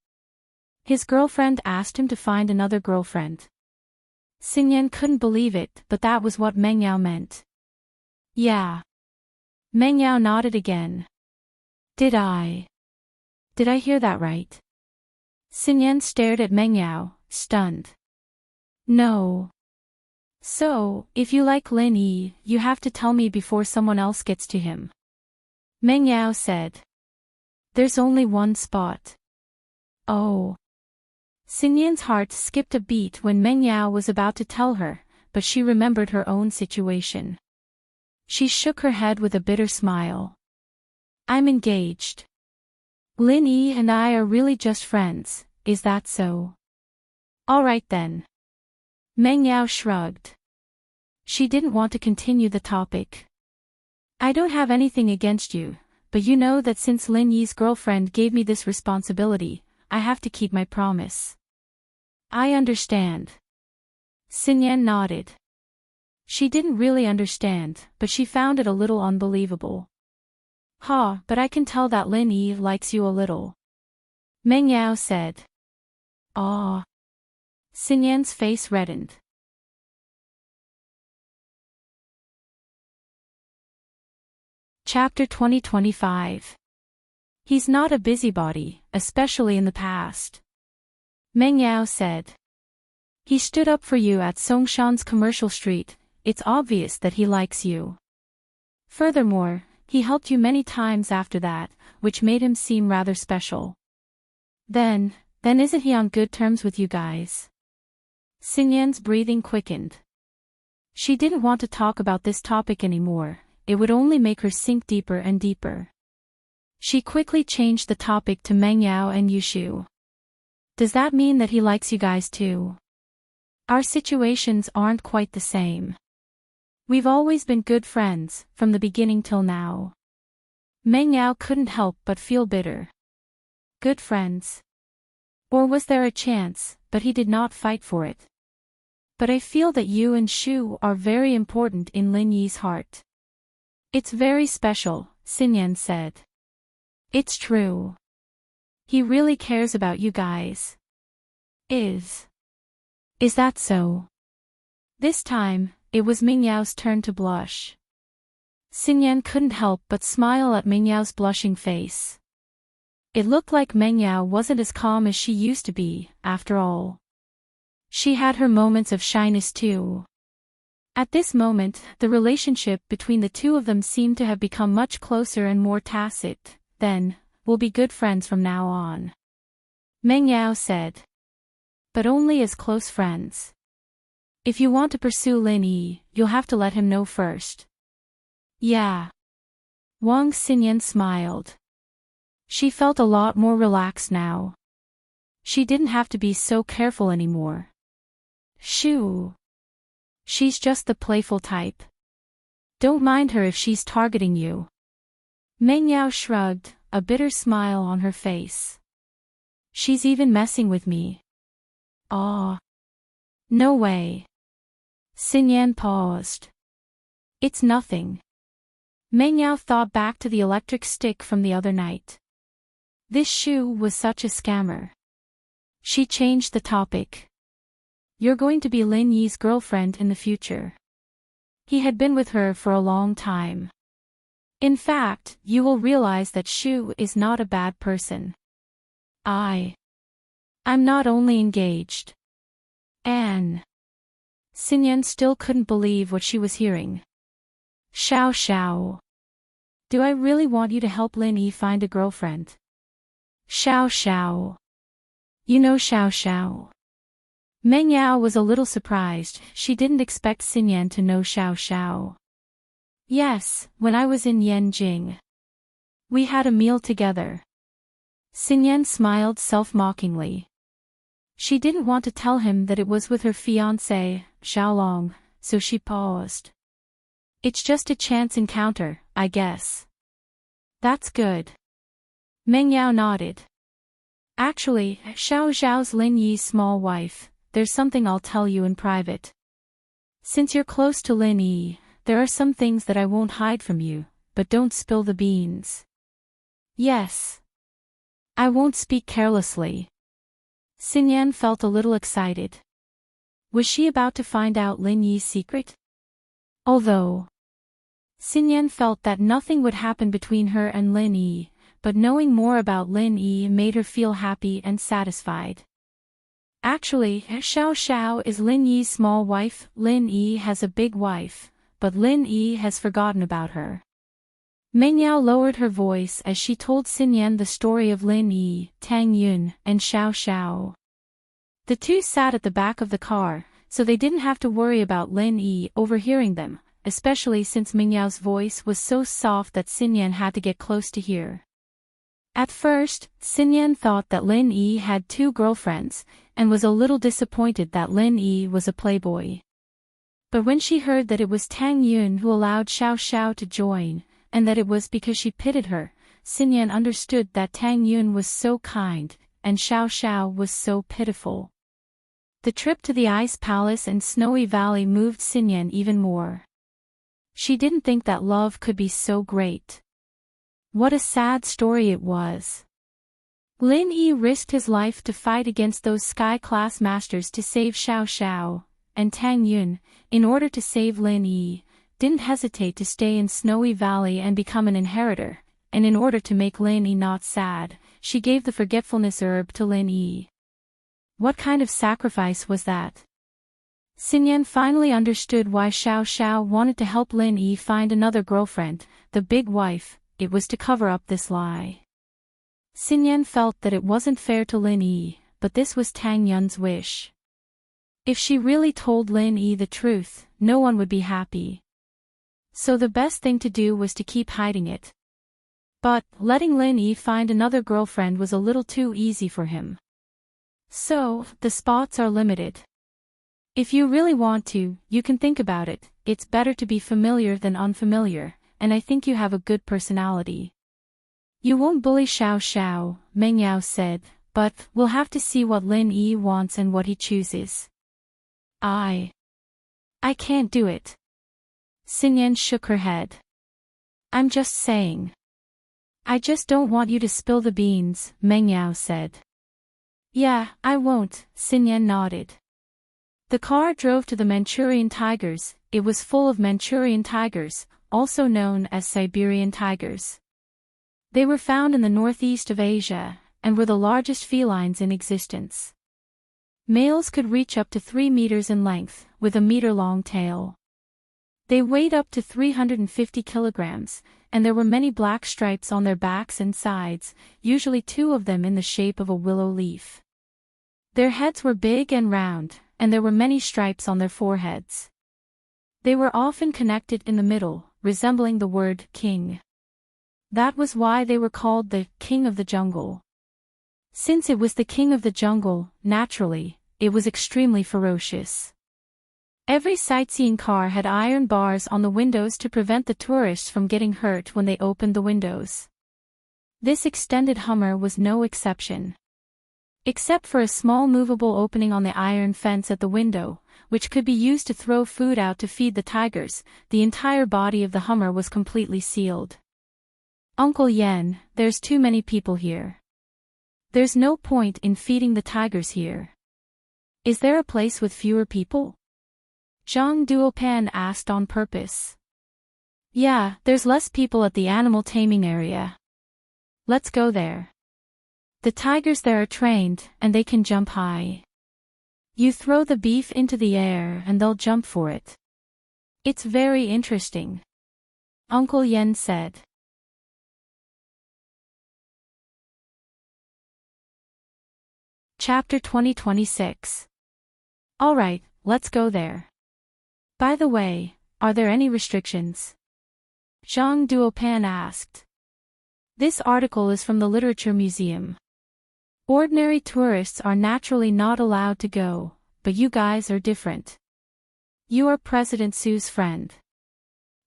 His girlfriend asked him to find another girlfriend. Xinyan couldn't believe it, but that was what Meng Yao meant. Yeah. Meng Yao nodded again. Did I hear that right? Xinyan stared at Meng Yao, stunned. No. So, if you like Lin Yi, you have to tell me before someone else gets to him. Meng Yao said. There's only one spot. Oh. Xinyan's heart skipped a beat when Meng Yao was about to tell her, but she remembered her own situation. She shook her head with a bitter smile. I'm engaged. Lin Yi and I are really just friends, is that so? All right then. Meng Yao shrugged. She didn't want to continue the topic. I don't have anything against you, but you know that since Lin Yi's girlfriend gave me this responsibility, I have to keep my promise. I understand. Xinyan nodded. She didn't really understand, but she found it a little unbelievable. But I can tell that Lin Yi likes you a little. Meng Yao said. Ah. Xinyan's face reddened. Chapter 2025. He's not a busybody, especially in the past. Meng Yao said. He stood up for you at Songshan's commercial street. It's obvious that he likes you. Furthermore, he helped you many times after that, which made him seem rather special. Then isn't he on good terms with you guys? Xinyan's breathing quickened. She didn't want to talk about this topic anymore, it would only make her sink deeper and deeper. She quickly changed the topic to Meng Yao and Yushu. Does that mean that he likes you guys too? Our situations aren't quite the same. We've always been good friends, from the beginning till now. Meng Yao couldn't help but feel bitter. Good friends. Or was there a chance, but he did not fight for it. But I feel that you and Shu are very important in Lin Yi's heart. It's very special, Xinyan said. It's true. He really cares about you guys. Is that so? This time, it was Mingyao's turn to blush. Xinyan couldn't help but smile at Mingyao's blushing face. It looked like Mengyao wasn't as calm as she used to be, after all. She had her moments of shyness too. At this moment, the relationship between the two of them seemed to have become much closer and more tacit. Then, we'll be good friends from now on, Mengyao said. But only as close friends. If you want to pursue Lin Yi, you'll have to let him know first. Yeah. Wang Xinyan smiled. She felt a lot more relaxed now. She didn't have to be so careful anymore. Shoo. She's just the playful type. Don't mind her if she's targeting you. Mengyao shrugged, a bitter smile on her face. She's even messing with me. Aw. No way. Xinyan paused. It's nothing. Mengyao thought back to the electric stick from the other night. This Shu was such a scammer. She changed the topic. You're going to be Lin Yi's girlfriend in the future. He had been with her for a long time. In fact, you will realize that Shu is not a bad person. I'm not only engaged. Anne. Xinyan still couldn't believe what she was hearing. Xiao. Do I really want you to help Lin Yi find a girlfriend? Xiao. You know Xiao. Mengyao was a little surprised. She didn't expect Xinyan to know Xiao. Yes, when I was in Yanjing. We had a meal together. Xinyan smiled self-mockingly. She didn't want to tell him that it was with her fiancé, Xiaolong, so she paused. It's just a chance encounter, I guess. That's good. Mengyao nodded. Actually, Xiao's Lin Yi's small wife, there's something I'll tell you in private. Since you're close to Lin Yi, there are some things that I won't hide from you, but don't spill the beans. Yes. I won't speak carelessly. Xinyan felt a little excited. Was she about to find out Lin Yi's secret? Although Xinyan felt that nothing would happen between her and Lin Yi, but knowing more about Lin Yi made her feel happy and satisfied. Actually, Xiao is Lin Yi's small wife. Lin Yi has a big wife, but Lin Yi has forgotten about her. Mengyao lowered her voice as she told Xinyan the story of Lin Yi, Tang Yun, and Xiao. The two sat at the back of the car, so they didn't have to worry about Lin Yi overhearing them, especially since Mingyao's voice was so soft that Xinyan had to get close to hear. At first, Xinyan thought that Lin Yi had 2 girlfriends, and was a little disappointed that Lin Yi was a playboy. But when she heard that it was Tang Yun who allowed Xiao to join, and that it was because she pitied her, Xinyan understood that Tang Yun was so kind, and Xiao was so pitiful. The trip to the Ice Palace and Snowy Valley moved Xinyan even more. She didn't think that love could be so great. What a sad story it was. Lin Yi risked his life to fight against those sky-class masters to save Xiao, and Tang Yun, in order to save Lin Yi, didn't hesitate to stay in Snowy Valley and become an inheritor, and in order to make Lin Yi not sad, she gave the forgetfulness herb to Lin Yi. What kind of sacrifice was that? Xinyan finally understood why Xiao wanted to help Lin Yi find another girlfriend, the big wife. It was to cover up this lie. Xinyan felt that it wasn't fair to Lin Yi, but this was Tang Yun's wish. If she really told Lin Yi the truth, no one would be happy. So the best thing to do was to keep hiding it. But letting Lin Yi find another girlfriend was a little too easy for him. So, the spots are limited. If you really want to, you can think about it. It's better to be familiar than unfamiliar, and I think you have a good personality. You won't bully Xiao, Mengyao said, but we'll have to see what Lin Yi wants and what he chooses. I can't do it. Xinyan shook her head. I'm just saying. I just don't want you to spill the beans, Meng Yao said. Yeah, I won't, Xin Yan nodded. The car drove to the Manchurian tigers. It was full of Manchurian tigers, also known as Siberian tigers. They were found in the northeast of Asia, and were the largest felines in existence. Males could reach up to 3 meters in length, with a meter-long tail. They weighed up to 350 kilograms, and there were many black stripes on their backs and sides, usually 2 of them in the shape of a willow leaf. Their heads were big and round, and there were many stripes on their foreheads. They were often connected in the middle, resembling the word king. That was why they were called the king of the jungle. Since it was the king of the jungle, naturally, it was extremely ferocious. Every sightseeing car had iron bars on the windows to prevent the tourists from getting hurt when they opened the windows. This extended Hummer was no exception. Except for a small movable opening on the iron fence at the window, which could be used to throw food out to feed the tigers, the entire body of the Hummer was completely sealed. Uncle Yen, there's too many people here. There's no point in feeding the tigers here. Is there a place with fewer people? Zhang Duopan asked on purpose. Yeah, there's less people at the animal taming area. Let's go there. The tigers there are trained, and they can jump high. You throw the beef into the air and they'll jump for it. It's very interesting. Uncle Yen said. Chapter 2026. Alright, let's go there. By the way, are there any restrictions? Zhang Duopan asked. This article is from the Literature Museum. Ordinary tourists are naturally not allowed to go, but you guys are different. You are President Su's friend.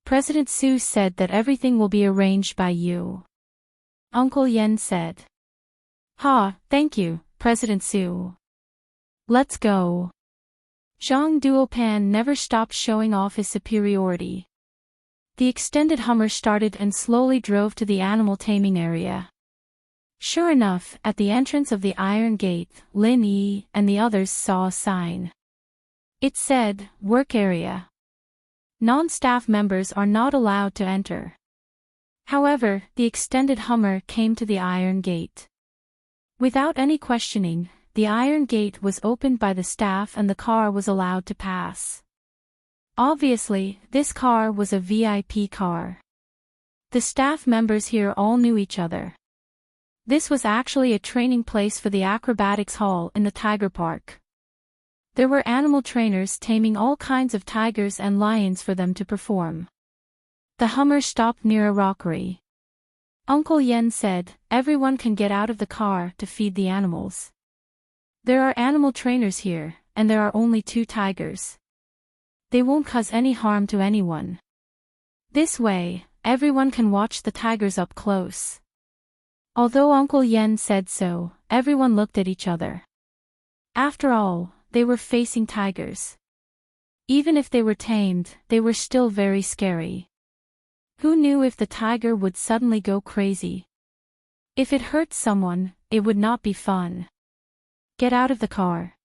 President Su said that everything will be arranged by you. Uncle Yen said. Ha, thank you, President Su. Let's go. Zhang Duopan never stopped showing off his superiority. The extended Hummer started and slowly drove to the animal taming area. Sure enough, at the entrance of the Iron Gate, Lin Yi and the others saw a sign. It said, Work Area. Non-staff members are not allowed to enter. However, the extended Hummer came to the Iron Gate. Without any questioning, the Iron Gate was opened by the staff and the car was allowed to pass. Obviously, this car was a VIP car. The staff members here all knew each other. This was actually a training place for the acrobatics hall in the Tiger Park. There were animal trainers taming all kinds of tigers and lions for them to perform. The Hummer stopped near a rockery. Uncle Yen said, everyone can get out of the car to feed the animals. There are animal trainers here, and there are only 2 tigers. They won't cause any harm to anyone. This way, everyone can watch the tigers up close. Although Uncle Yen said so, everyone looked at each other. After all, they were facing tigers. Even if they were tamed, they were still very scary. Who knew if the tiger would suddenly go crazy? If it hurt someone, it would not be fun. Get out of the car.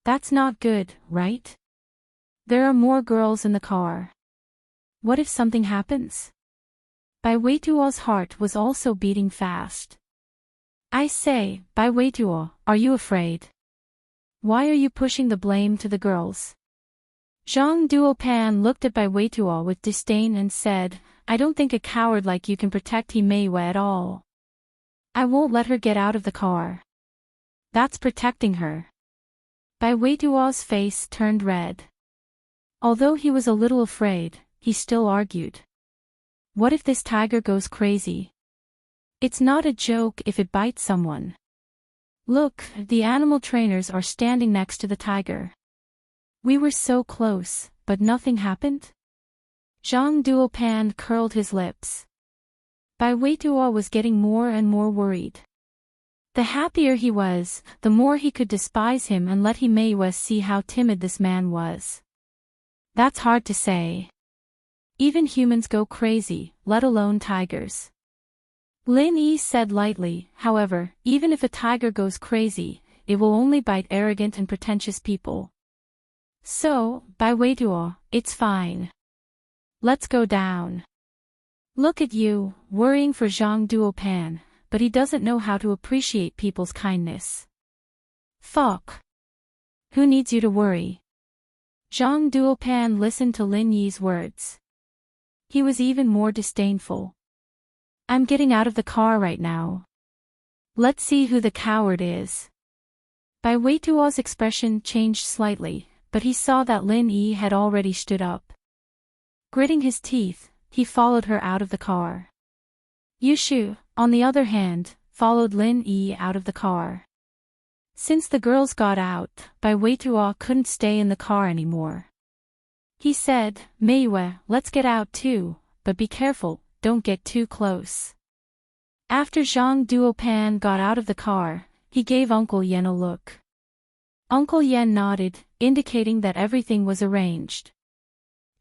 That's not good, right? There are more girls in the car. What if something happens? Bai Weituo's heart was also beating fast. I say, Bai Weituo, are you afraid? Why are you pushing the blame to the girls? Zhang Duopan looked at Bai Weituo with disdain and said, I don't think a coward like you can protect Himeiwa at all. I won't let her get out of the car. That's protecting her. Bai Weituo's face turned red. Although he was a little afraid, he still argued. What if this tiger goes crazy? It's not a joke if it bites someone. Look, the animal trainers are standing next to the tiger. We were so close, but nothing happened? Zhang Duopan curled his lips. Bai Weituo was getting more and more worried. The happier he was, the more he could despise him and let Himeiwa see how timid this man was. That's hard to say. Even humans go crazy, let alone tigers. Lin Yi said lightly, however, even if a tiger goes crazy, it will only bite arrogant and pretentious people. So, by Weituo, it's fine. Let's go down. Look at you, worrying for Zhang Duopan, but he doesn't know how to appreciate people's kindness. Fuck. Who needs you to worry? Zhang Duopan listened to Lin Yi's words. He was even more disdainful. I'm getting out of the car right now. Let's see who the coward is. Bai Weituo's expression changed slightly, but he saw that Lin Yi had already stood up. Gritting his teeth, he followed her out of the car. Yushu, on the other hand, followed Lin Yi out of the car. Since the girls got out, Bai Weituo couldn't stay in the car anymore. He said, Meiyue, let's get out too, but be careful, don't get too close. After Zhang Duopan got out of the car, he gave Uncle Yen a look. Uncle Yen nodded, indicating that everything was arranged.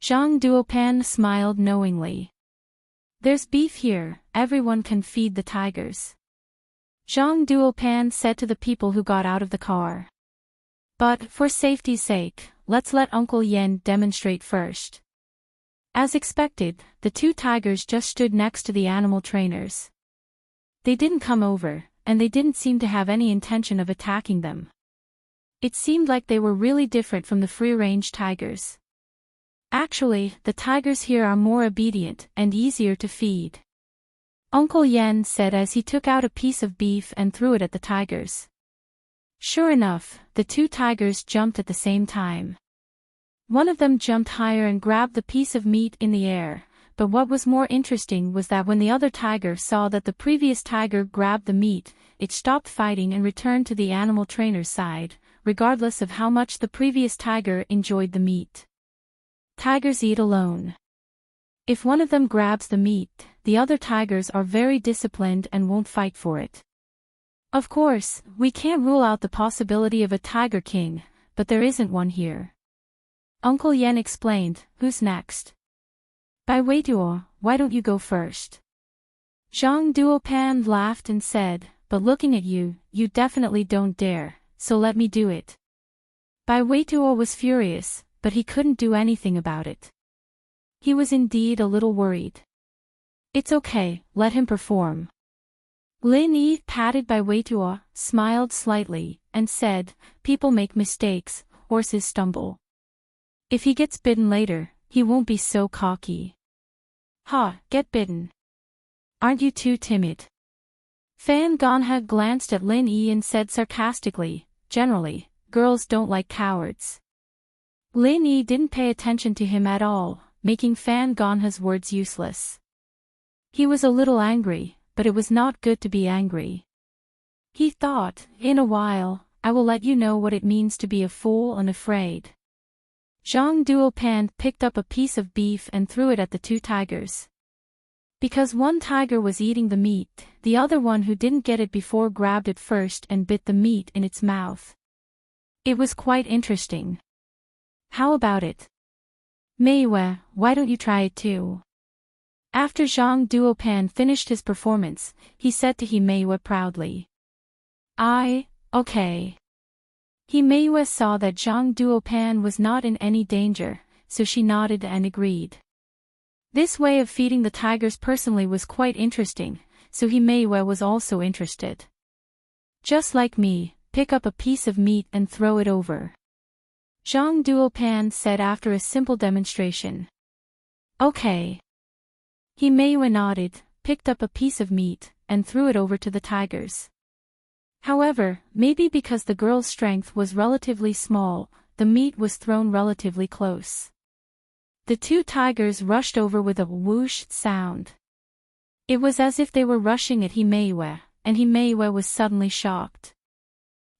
Zhang Duopan smiled knowingly. There's beef here, everyone can feed the tigers. Zhang Duopan said to the people who got out of the car. But, for safety's sake, let's let Uncle Yen demonstrate first. As expected, the two tigers just stood next to the animal trainers. They didn't come over, and they didn't seem to have any intention of attacking them. It seemed like they were really different from the free-range tigers. Actually, the tigers here are more obedient and easier to feed. Uncle Yen said as he took out a piece of beef and threw it at the tigers. Sure enough, the two tigers jumped at the same time. One of them jumped higher and grabbed the piece of meat in the air, but what was more interesting was that when the other tiger saw that the previous tiger grabbed the meat, it stopped fighting and returned to the animal trainer's side, regardless of how much the previous tiger enjoyed the meat. Tigers eat alone. If one of them grabs the meat, the other tigers are very disciplined and won't fight for it. Of course, we can't rule out the possibility of a tiger king, but there isn't one here. Uncle Yen explained, who's next? Bai Weituo, why don't you go first? Zhang Duopan laughed and said, but looking at you, you definitely don't dare, so let me do it. Bai Weituo was furious, but he couldn't do anything about it. He was indeed a little worried. It's okay, let him perform. Lin Yi patted Bai Weituo, smiled slightly, and said, people make mistakes, horses stumble. If he gets bitten later, he won't be so cocky. Ha, get bitten. Aren't you too timid? Fan Gonha glanced at Lin Yi and said sarcastically, generally, girls don't like cowards. Lin Yi didn't pay attention to him at all, making Fan Gonha's words useless. He was a little angry, but it was not good to be angry. He thought, in a while, I will let you know what it means to be a fool and afraid. Zhang Duopan picked up a piece of beef and threw it at the two tigers. Because one tiger was eating the meat, the other one who didn't get it before grabbed it first and bit the meat in its mouth. It was quite interesting. How about it? Meiyue, why don't you try it too? After Zhang Duopan finished his performance, he said to Meiyue proudly. Okay. Meiyue saw that Zhang Duopan was not in any danger, so she nodded and agreed. This way of feeding the tigers personally was quite interesting, so Meiyue was also interested. Just like me, pick up a piece of meat and throw it over. Zhang Duopan said after a simple demonstration. Okay. Meiyue nodded, picked up a piece of meat, and threw it over to the tigers. However, maybe because the girl's strength was relatively small, the meat was thrown relatively close. The two tigers rushed over with a whoosh sound. It was as if they were rushing at Meiyue, and Meiyue was suddenly shocked.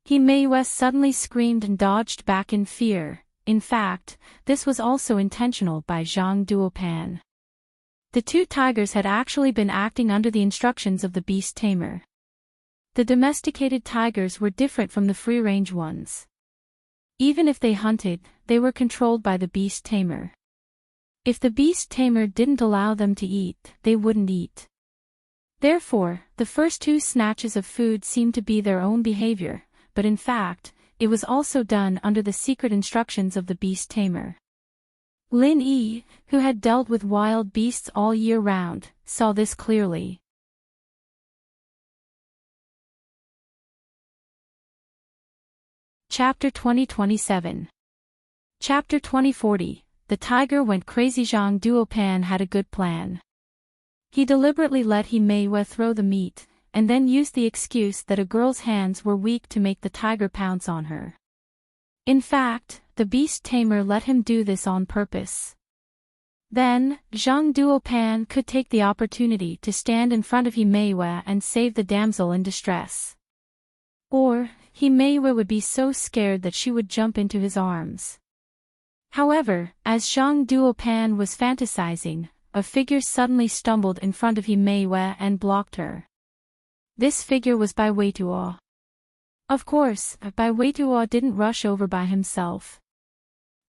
Meiyue suddenly screamed and dodged back in fear. In fact, this was also intentional by Zhang Duopan. The two tigers had actually been acting under the instructions of the beast tamer. The domesticated tigers were different from the free-range ones. Even if they hunted, they were controlled by the beast tamer. If the beast tamer didn't allow them to eat, they wouldn't eat. Therefore, the first 2 snatches of food seemed to be their own behavior, but in fact, it was also done under the secret instructions of the beast tamer. Lin Yi, who had dealt with wild beasts all year round, saw this clearly. Chapter 2027. Chapter 2040. The tiger went crazy. Zhang Duopan had a good plan. He deliberately let He Meiwei throw the meat, and then used the excuse that a girl's hands were weak to make the tiger pounce on her. In fact, the beast tamer let him do this on purpose. Then, Zhang Duopan could take the opportunity to stand in front of He Meiwei and save the damsel in distress. Or, He Meiwei would be so scared that she would jump into his arms. However, as Zhang Duopan was fantasizing, a figure suddenly stumbled in front of He Meiwei and blocked her. This figure was Bai Weituo. Of course, Bai Weituo didn't rush over by himself.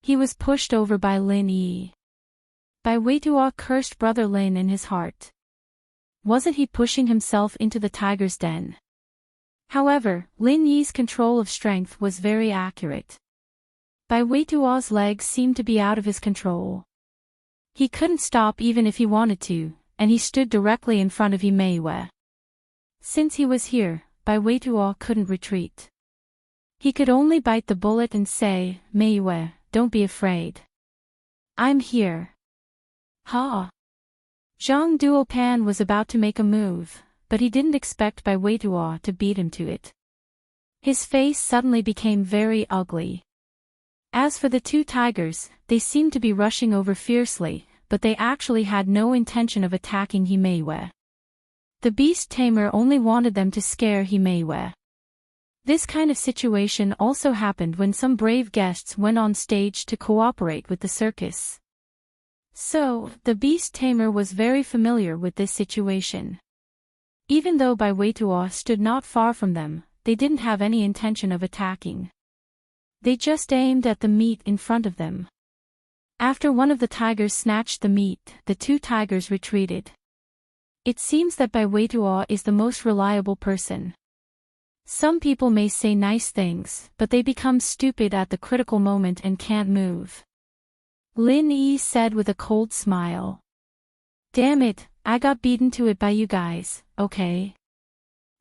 He was pushed over by Lin Yi. Bai Weituo cursed brother Lin in his heart. Wasn't he pushing himself into the tiger's den? However, Lin Yi's control of strength was very accurate. Bai Weituo's legs seemed to be out of his control. He couldn't stop even if he wanted to, and he stood directly in front of He Meiwei. Since he was here, Bai Weituo couldn't retreat. He could only bite the bullet and say, "Meiwei, don't be afraid. I'm here." Ha! Zhang Duopan was about to make a move, but he didn't expect Bai Weituo to beat him to it. His face suddenly became very ugly. As for the 2 tigers, they seemed to be rushing over fiercely, but they actually had no intention of attacking He Meiwei. The beast tamer only wanted them to scare He Meiwei. This kind of situation also happened when some brave guests went on stage to cooperate with the circus. So, the beast tamer was very familiar with this situation. Even though Bai Weituo stood not far from them, they didn't have any intention of attacking. They just aimed at the meat in front of them. After one of the tigers snatched the meat, the 2 tigers retreated. It seems that Bai Weituo is the most reliable person. Some people may say nice things, but they become stupid at the critical moment and can't move. Lin Yi said with a cold smile. Damn it, I got beaten to it by you guys, okay?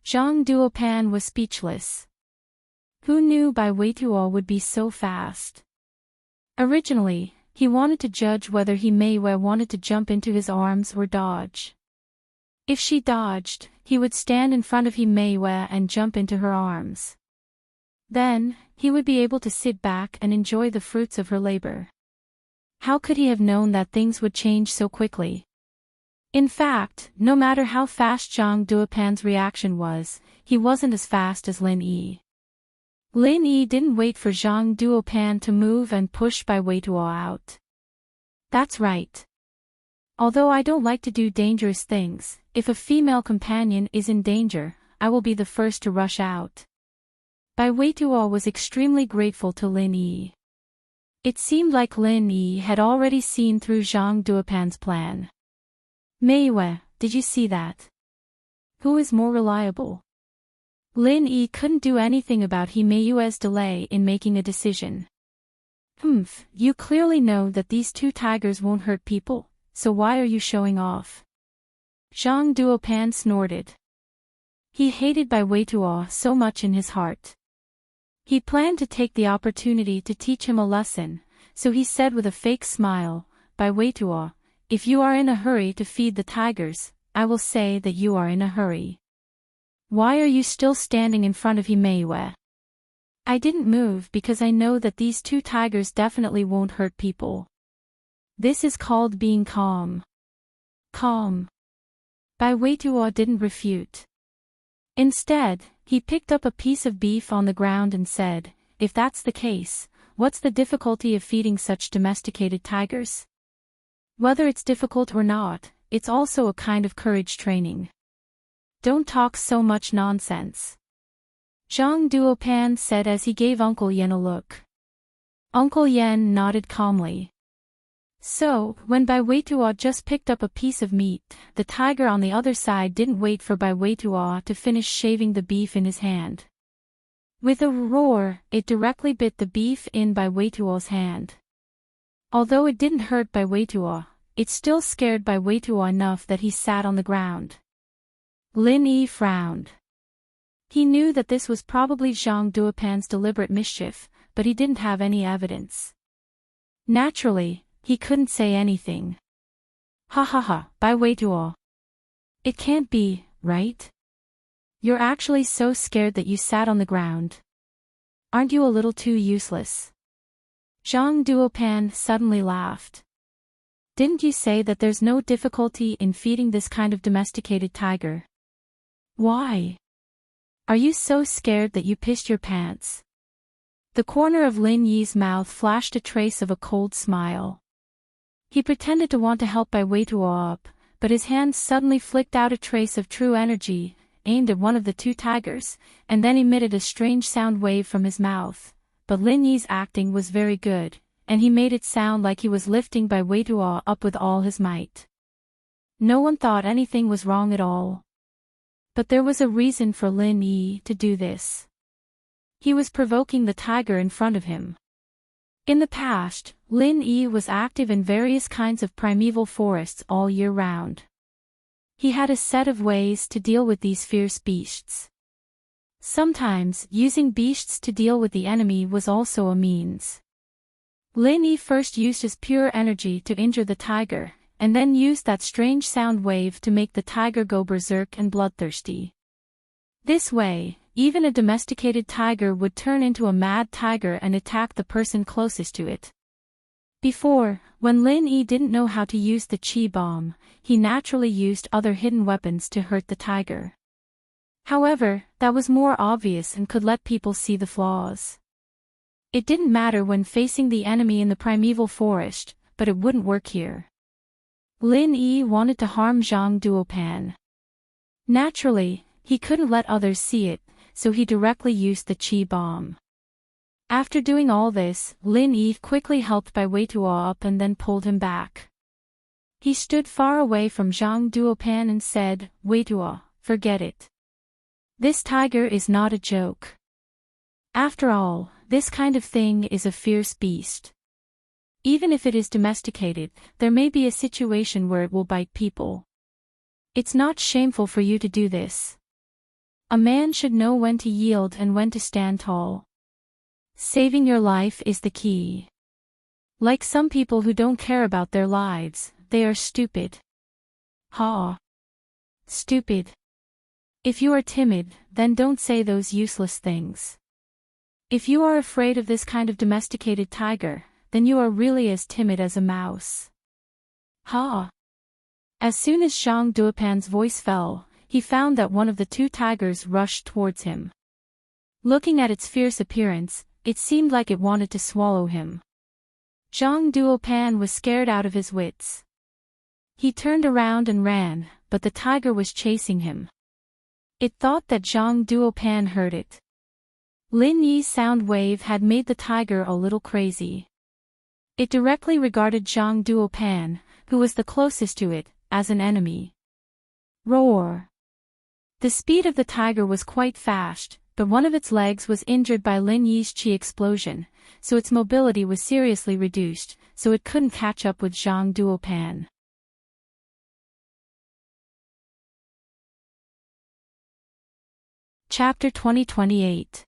Zhang Duopan was speechless. Who knew Bai Weituo would be so fast? Originally, he wanted to judge whether He Meiwei wanted to jump into his arms or dodge. If she dodged, he would stand in front of He Meiwei and jump into her arms. Then, he would be able to sit back and enjoy the fruits of her labor. How could he have known that things would change so quickly? In fact, no matter how fast Zhang Duopan's reaction was, he wasn't as fast as Lin Yi. Lin Yi didn't wait for Zhang Duopan to move and pushed Bai Weituo out. That's right. Although I don't like to do dangerous things, if a female companion is in danger, I will be the first to rush out. Bai Weituo was extremely grateful to Lin Yi. It seemed like Lin Yi had already seen through Zhang Duopan's plan. Meiwei, did you see that? Who is more reliable? Lin Yi couldn't do anything about He Meiwei's delay in making a decision. You clearly know that these 2 tigers won't hurt people, so why are you showing off? Zhang Duopan snorted. He hated Bai Weituo so much in his heart. He planned to take the opportunity to teach him a lesson, so he said with a fake smile, Bai Weituo, if you are in a hurry to feed the tigers, I will say that you are in a hurry. Why are you still standing in front of He Meiwei? I didn't move because I know that these 2 tigers definitely won't hurt people. This is called being calm. Calm. Bai Weituo didn't refute. Instead, he picked up a piece of beef on the ground and said, if that's the case, what's the difficulty of feeding such domesticated tigers? Whether it's difficult or not, it's also a kind of courage training. Don't talk so much nonsense. Zhang Duopan said as he gave Uncle Yen a look. Uncle Yen nodded calmly. So, when Bai Weitua just picked up a piece of meat, the tiger on the other side didn't wait for Bai Weitua to finish shaving the beef in his hand. With a roar, it directly bit the beef in Bai Weitua's hand. Although it didn't hurt Bai Weitua, it still scared Bai Weitua enough that he sat on the ground. Lin Yi frowned. He knew that this was probably Zhang Duopan's deliberate mischief, but he didn't have any evidence. Naturally, he couldn't say anything. Ha ha ha, Bai Weitua. It can't be, right? You're actually so scared that you sat on the ground. Aren't you a little too useless? Zhang Duopan suddenly laughed. Didn't you say that there's no difficulty in feeding this kind of domesticated tiger? Why? Are you so scared that you pissed your pants? The corner of Lin Yi's mouth flashed a trace of a cold smile. He pretended to want to help Bai Weitua up, but his hand suddenly flicked out a trace of true energy, aimed at one of the two tigers, and then emitted a strange sound wave from his mouth. But Lin Yi's acting was very good, and he made it sound like he was lifting Bai Weitua up with all his might. No one thought anything was wrong at all. But there was a reason for Lin Yi to do this. He was provoking the tiger in front of him. In the past, Lin Yi was active in various kinds of primeval forests all year round. He had a set of ways to deal with these fierce beasts. Sometimes, using beasts to deal with the enemy was also a means. Lin Yi first used his pure energy to injure the tiger, and then used that strange sound wave to make the tiger go berserk and bloodthirsty. This way, even a domesticated tiger would turn into a mad tiger and attack the person closest to it. Before, when Lin Yi didn't know how to use the Qi bomb, he naturally used other hidden weapons to hurt the tiger. However, that was more obvious and could let people see the flaws. It didn't matter when facing the enemy in the primeval forest, but it wouldn't work here. Lin Yi wanted to harm Zhang Duopan. Naturally, he couldn't let others see it, so he directly used the Qi bomb. After doing all this, Lin Yi quickly helped Bai Weitua up and then pulled him back. He stood far away from Zhang Duopan and said, Weitua, forget it. This tiger is not a joke. After all, this kind of thing is a fierce beast. Even if it is domesticated, there may be a situation where it will bite people. It's not shameful for you to do this. A man should know when to yield and when to stand tall. Saving your life is the key. Like some people who don't care about their lives, they are stupid. Ha! Stupid. If you are timid, then don't say those useless things. If you are afraid of this kind of domesticated tiger, then you are really as timid as a mouse. Ha! As soon as Zhang Duopan's voice fell, he found that one of the two tigers rushed towards him. Looking at its fierce appearance, it seemed like it wanted to swallow him. Zhang Duopan was scared out of his wits. He turned around and ran, but the tiger was chasing him. It thought that Zhang Duopan heard it. Lin Yi's sound wave had made the tiger a little crazy. It directly regarded Zhang Duopan, who was the closest to it, as an enemy. Roar! The speed of the tiger was quite fast, but one of its legs was injured by Lin Yi's Qi explosion, so its mobility was seriously reduced, so it couldn't catch up with Zhang Duopan. Chapter 2028.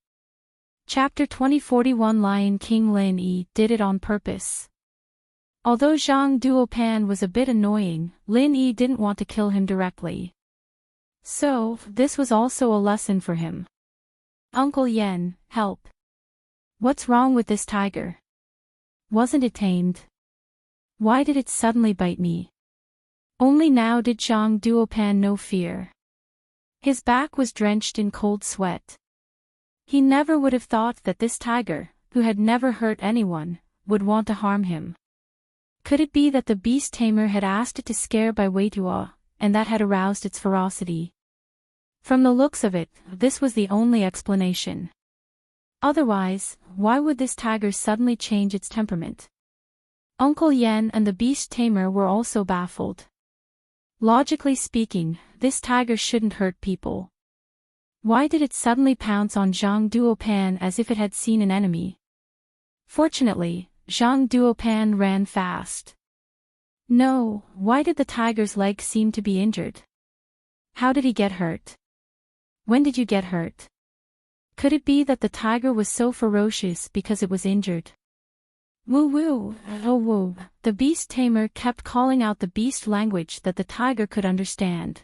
Chapter 2041. Lion King Lin Yi did it on purpose. Although Zhang Duopan was a bit annoying, Lin Yi didn't want to kill him directly. So, this was also a lesson for him. Uncle Yen, help. What's wrong with this tiger? Wasn't it tamed? Why did it suddenly bite me? Only now did Zhang Duopan know fear. His back was drenched in cold sweat. He never would have thought that this tiger, who had never hurt anyone, would want to harm him. Could it be that the beast tamer had asked it to scare Bai Weitua, and that had aroused its ferocity? From the looks of it, this was the only explanation. Otherwise, why would this tiger suddenly change its temperament? Uncle Yen and the beast tamer were also baffled. Logically speaking, this tiger shouldn't hurt people. Why did it suddenly pounce on Zhang Duopan as if it had seen an enemy? Fortunately, Zhang Duopan ran fast. No, why did the tiger's leg seem to be injured? How did he get hurt? When did you get hurt? Could it be that the tiger was so ferocious because it was injured? Woo woo, oh woo. The beast tamer kept calling out the beast language that the tiger could understand.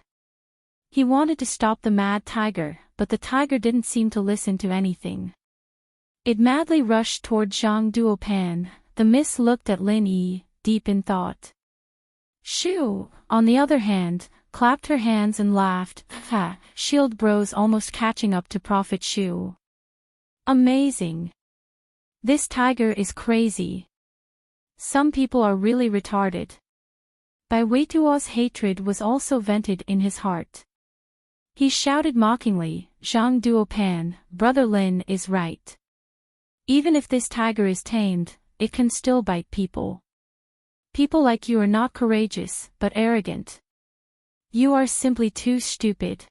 He wanted to stop the mad tiger, but the tiger didn't seem to listen to anything. It madly rushed toward Zhang Duopan. The miss looked at Lin Yi, deep in thought. Shoo, on the other hand, clapped her hands and laughed. Ha, shield bros almost catching up to Prophet Shu. Amazing. This tiger is crazy. Some people are really retarded. Bai Weituo's hatred was also vented in his heart. He shouted mockingly, Zhang Duopan, Brother Lin is right. Even if this tiger is tamed, it can still bite people. People like you are not courageous, but arrogant. You are simply too stupid.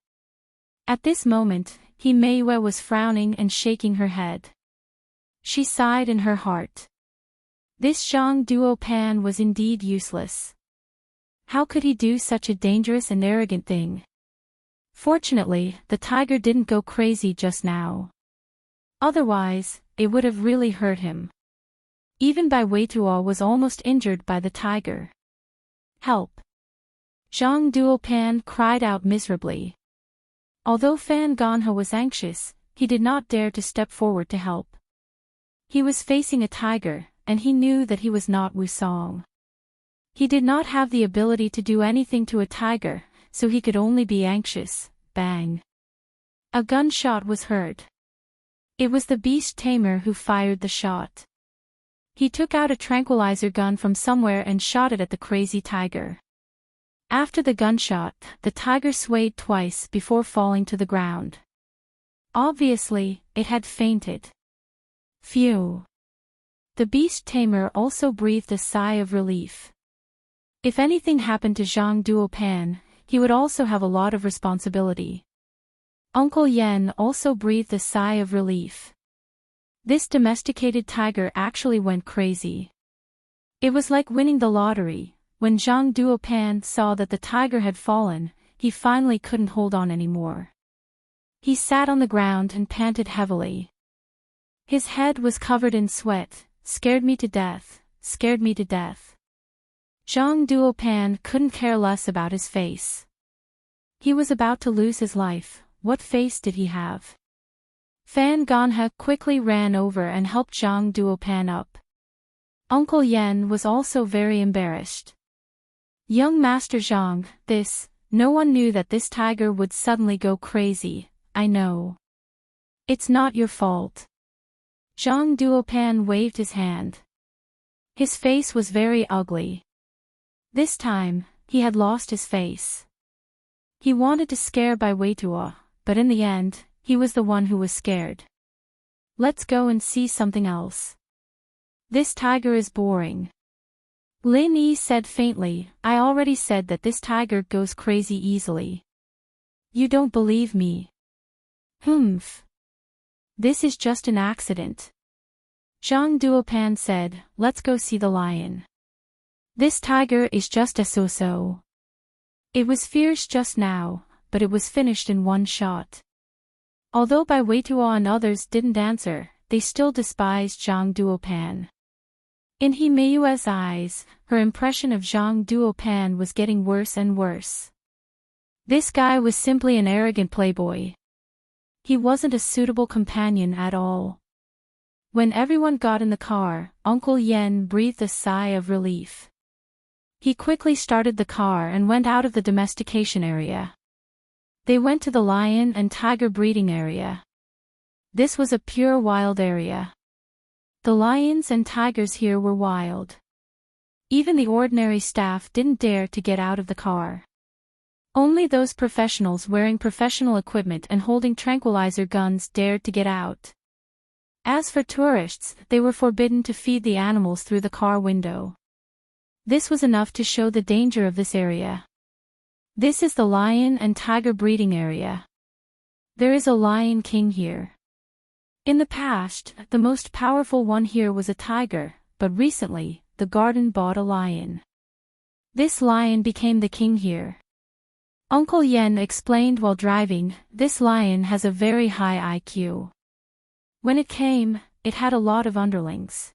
At this moment, Meiyue was frowning and shaking her head. She sighed in her heart. This Zhang Duopan was indeed useless. How could he do such a dangerous and arrogant thing? Fortunately, the tiger didn't go crazy just now. Otherwise, it would have really hurt him. Even Bai Weituo was almost injured by the tiger. Help! Zhang Duopan cried out miserably. Although Fan Ganhe was anxious, he did not dare to step forward to help. He was facing a tiger, and he knew that he was not Wusong. He did not have the ability to do anything to a tiger, so he could only be anxious. Bang! A gunshot was heard. It was the beast tamer who fired the shot. He took out a tranquilizer gun from somewhere and shot it at the crazy tiger. After the gunshot, the tiger swayed twice before falling to the ground. Obviously, it had fainted. Phew! The beast tamer also breathed a sigh of relief. If anything happened to Zhang Duopan, he would also have a lot of responsibility. Uncle Yen also breathed a sigh of relief. This domesticated tiger actually went crazy. It was like winning the lottery. When Zhang Duopan saw that the tiger had fallen, he finally couldn't hold on anymore. He sat on the ground and panted heavily. His head was covered in sweat. Scared me to death, scared me to death. Zhang Duopan couldn't care less about his face. He was about to lose his life. What face did he have? Fan Ganhe quickly ran over and helped Zhang Duopan up. Uncle Yen was also very embarrassed. Young Master Zhang, no one knew that this tiger would suddenly go crazy, I know. It's not your fault. Zhang Duopan waved his hand. His face was very ugly. This time, he had lost his face. He wanted to scare Bai Weituo, but in the end, he was the one who was scared. Let's go and see something else. This tiger is boring. Lin Yi said faintly, I already said that this tiger goes crazy easily. You don't believe me. Humph. This is just an accident. Zhang Duopan said, let's go see the lion. This tiger is just a so-so. It was fierce just now, but it was finished in one shot. Although Bai Weituo and others didn't answer, they still despised Zhang Duopan. In Meiyue's eyes, her impression of Zhang Duopan was getting worse and worse. This guy was simply an arrogant playboy. He wasn't a suitable companion at all. When everyone got in the car, Uncle Yen breathed a sigh of relief. He quickly started the car and went out of the domestication area. They went to the lion and tiger breeding area. This was a pure wild area. The lions and tigers here were wild. Even the ordinary staff didn't dare to get out of the car. Only those professionals wearing professional equipment and holding tranquilizer guns dared to get out. As for tourists, they were forbidden to feed the animals through the car window. This was enough to show the danger of this area. This is the lion and tiger breeding area. There is a lion king here. In the past, the most powerful one here was a tiger, but recently, the garden bought a lion. This lion became the king here. Uncle Yen explained while driving, this lion has a very high IQ. When it came, it had a lot of underlings.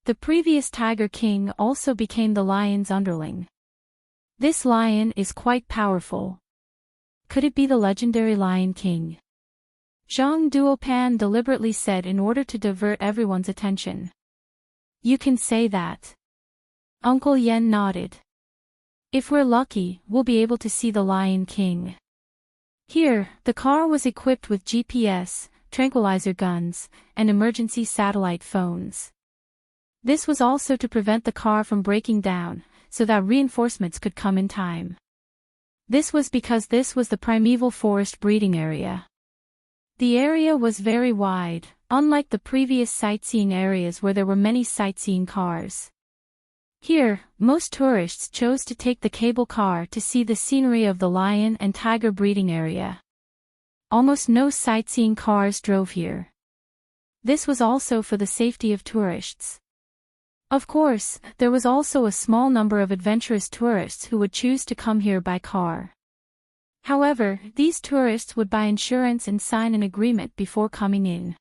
The previous Tiger King also became the lion's underling. This lion is quite powerful. Could it be the legendary Lion King? Zhang Duopan deliberately said in order to divert everyone's attention. You can say that. Uncle Yen nodded. If we're lucky, we'll be able to see the Lion King. Here, the car was equipped with GPS, tranquilizer guns, and emergency satellite phones. This was also to prevent the car from breaking down, so that reinforcements could come in time. This was because this was the primeval forest breeding area. The area was very wide, unlike the previous sightseeing areas where there were many sightseeing cars. Here, most tourists chose to take the cable car to see the scenery of the lion and tiger breeding area. Almost no sightseeing cars drove here. This was also for the safety of tourists. Of course, there was also a small number of adventurous tourists who would choose to come here by car. However, these tourists would buy insurance and sign an agreement before coming in.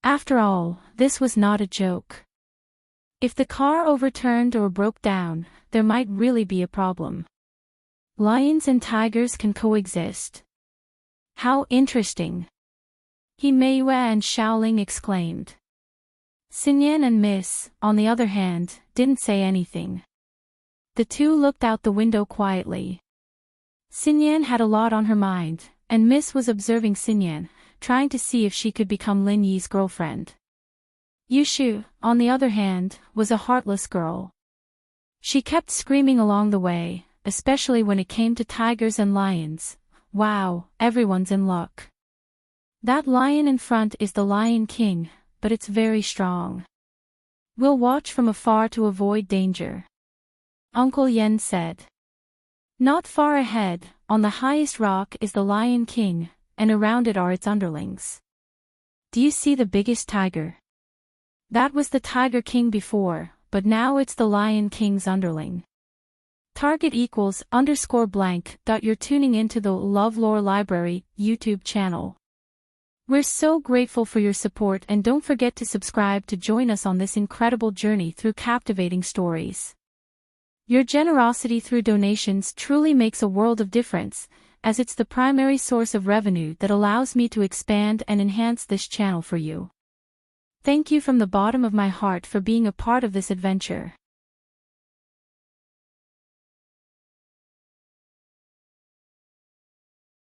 After all, this was not a joke. If the car overturned or broke down, there might really be a problem. Lions and tigers can coexist. How interesting! He Meiyue and Xiaoling exclaimed. Xinyan and Miss, on the other hand, didn't say anything. The two looked out the window quietly. Xinyan had a lot on her mind, and Miss was observing Xinyan, trying to see if she could become Lin Yi's girlfriend. Yushu, on the other hand, was a heartless girl. She kept screaming along the way, especially when it came to tigers and lions. Wow, everyone's in luck. That lion in front is the Lion King, but it's very strong. We'll watch from afar to avoid danger. Uncle Yen said. Not far ahead, on the highest rock is the Lion King, and around it are its underlings. Do you see the biggest tiger? That was the Tiger King before, but now it's the Lion King's underling. Target =_blank. You're tuning into the LoveLore Library YouTube channel. We're so grateful for your support, and don't forget to subscribe to join us on this incredible journey through captivating stories. Your generosity through donations truly makes a world of difference, as it's the primary source of revenue that allows me to expand and enhance this channel for you. Thank you from the bottom of my heart for being a part of this adventure.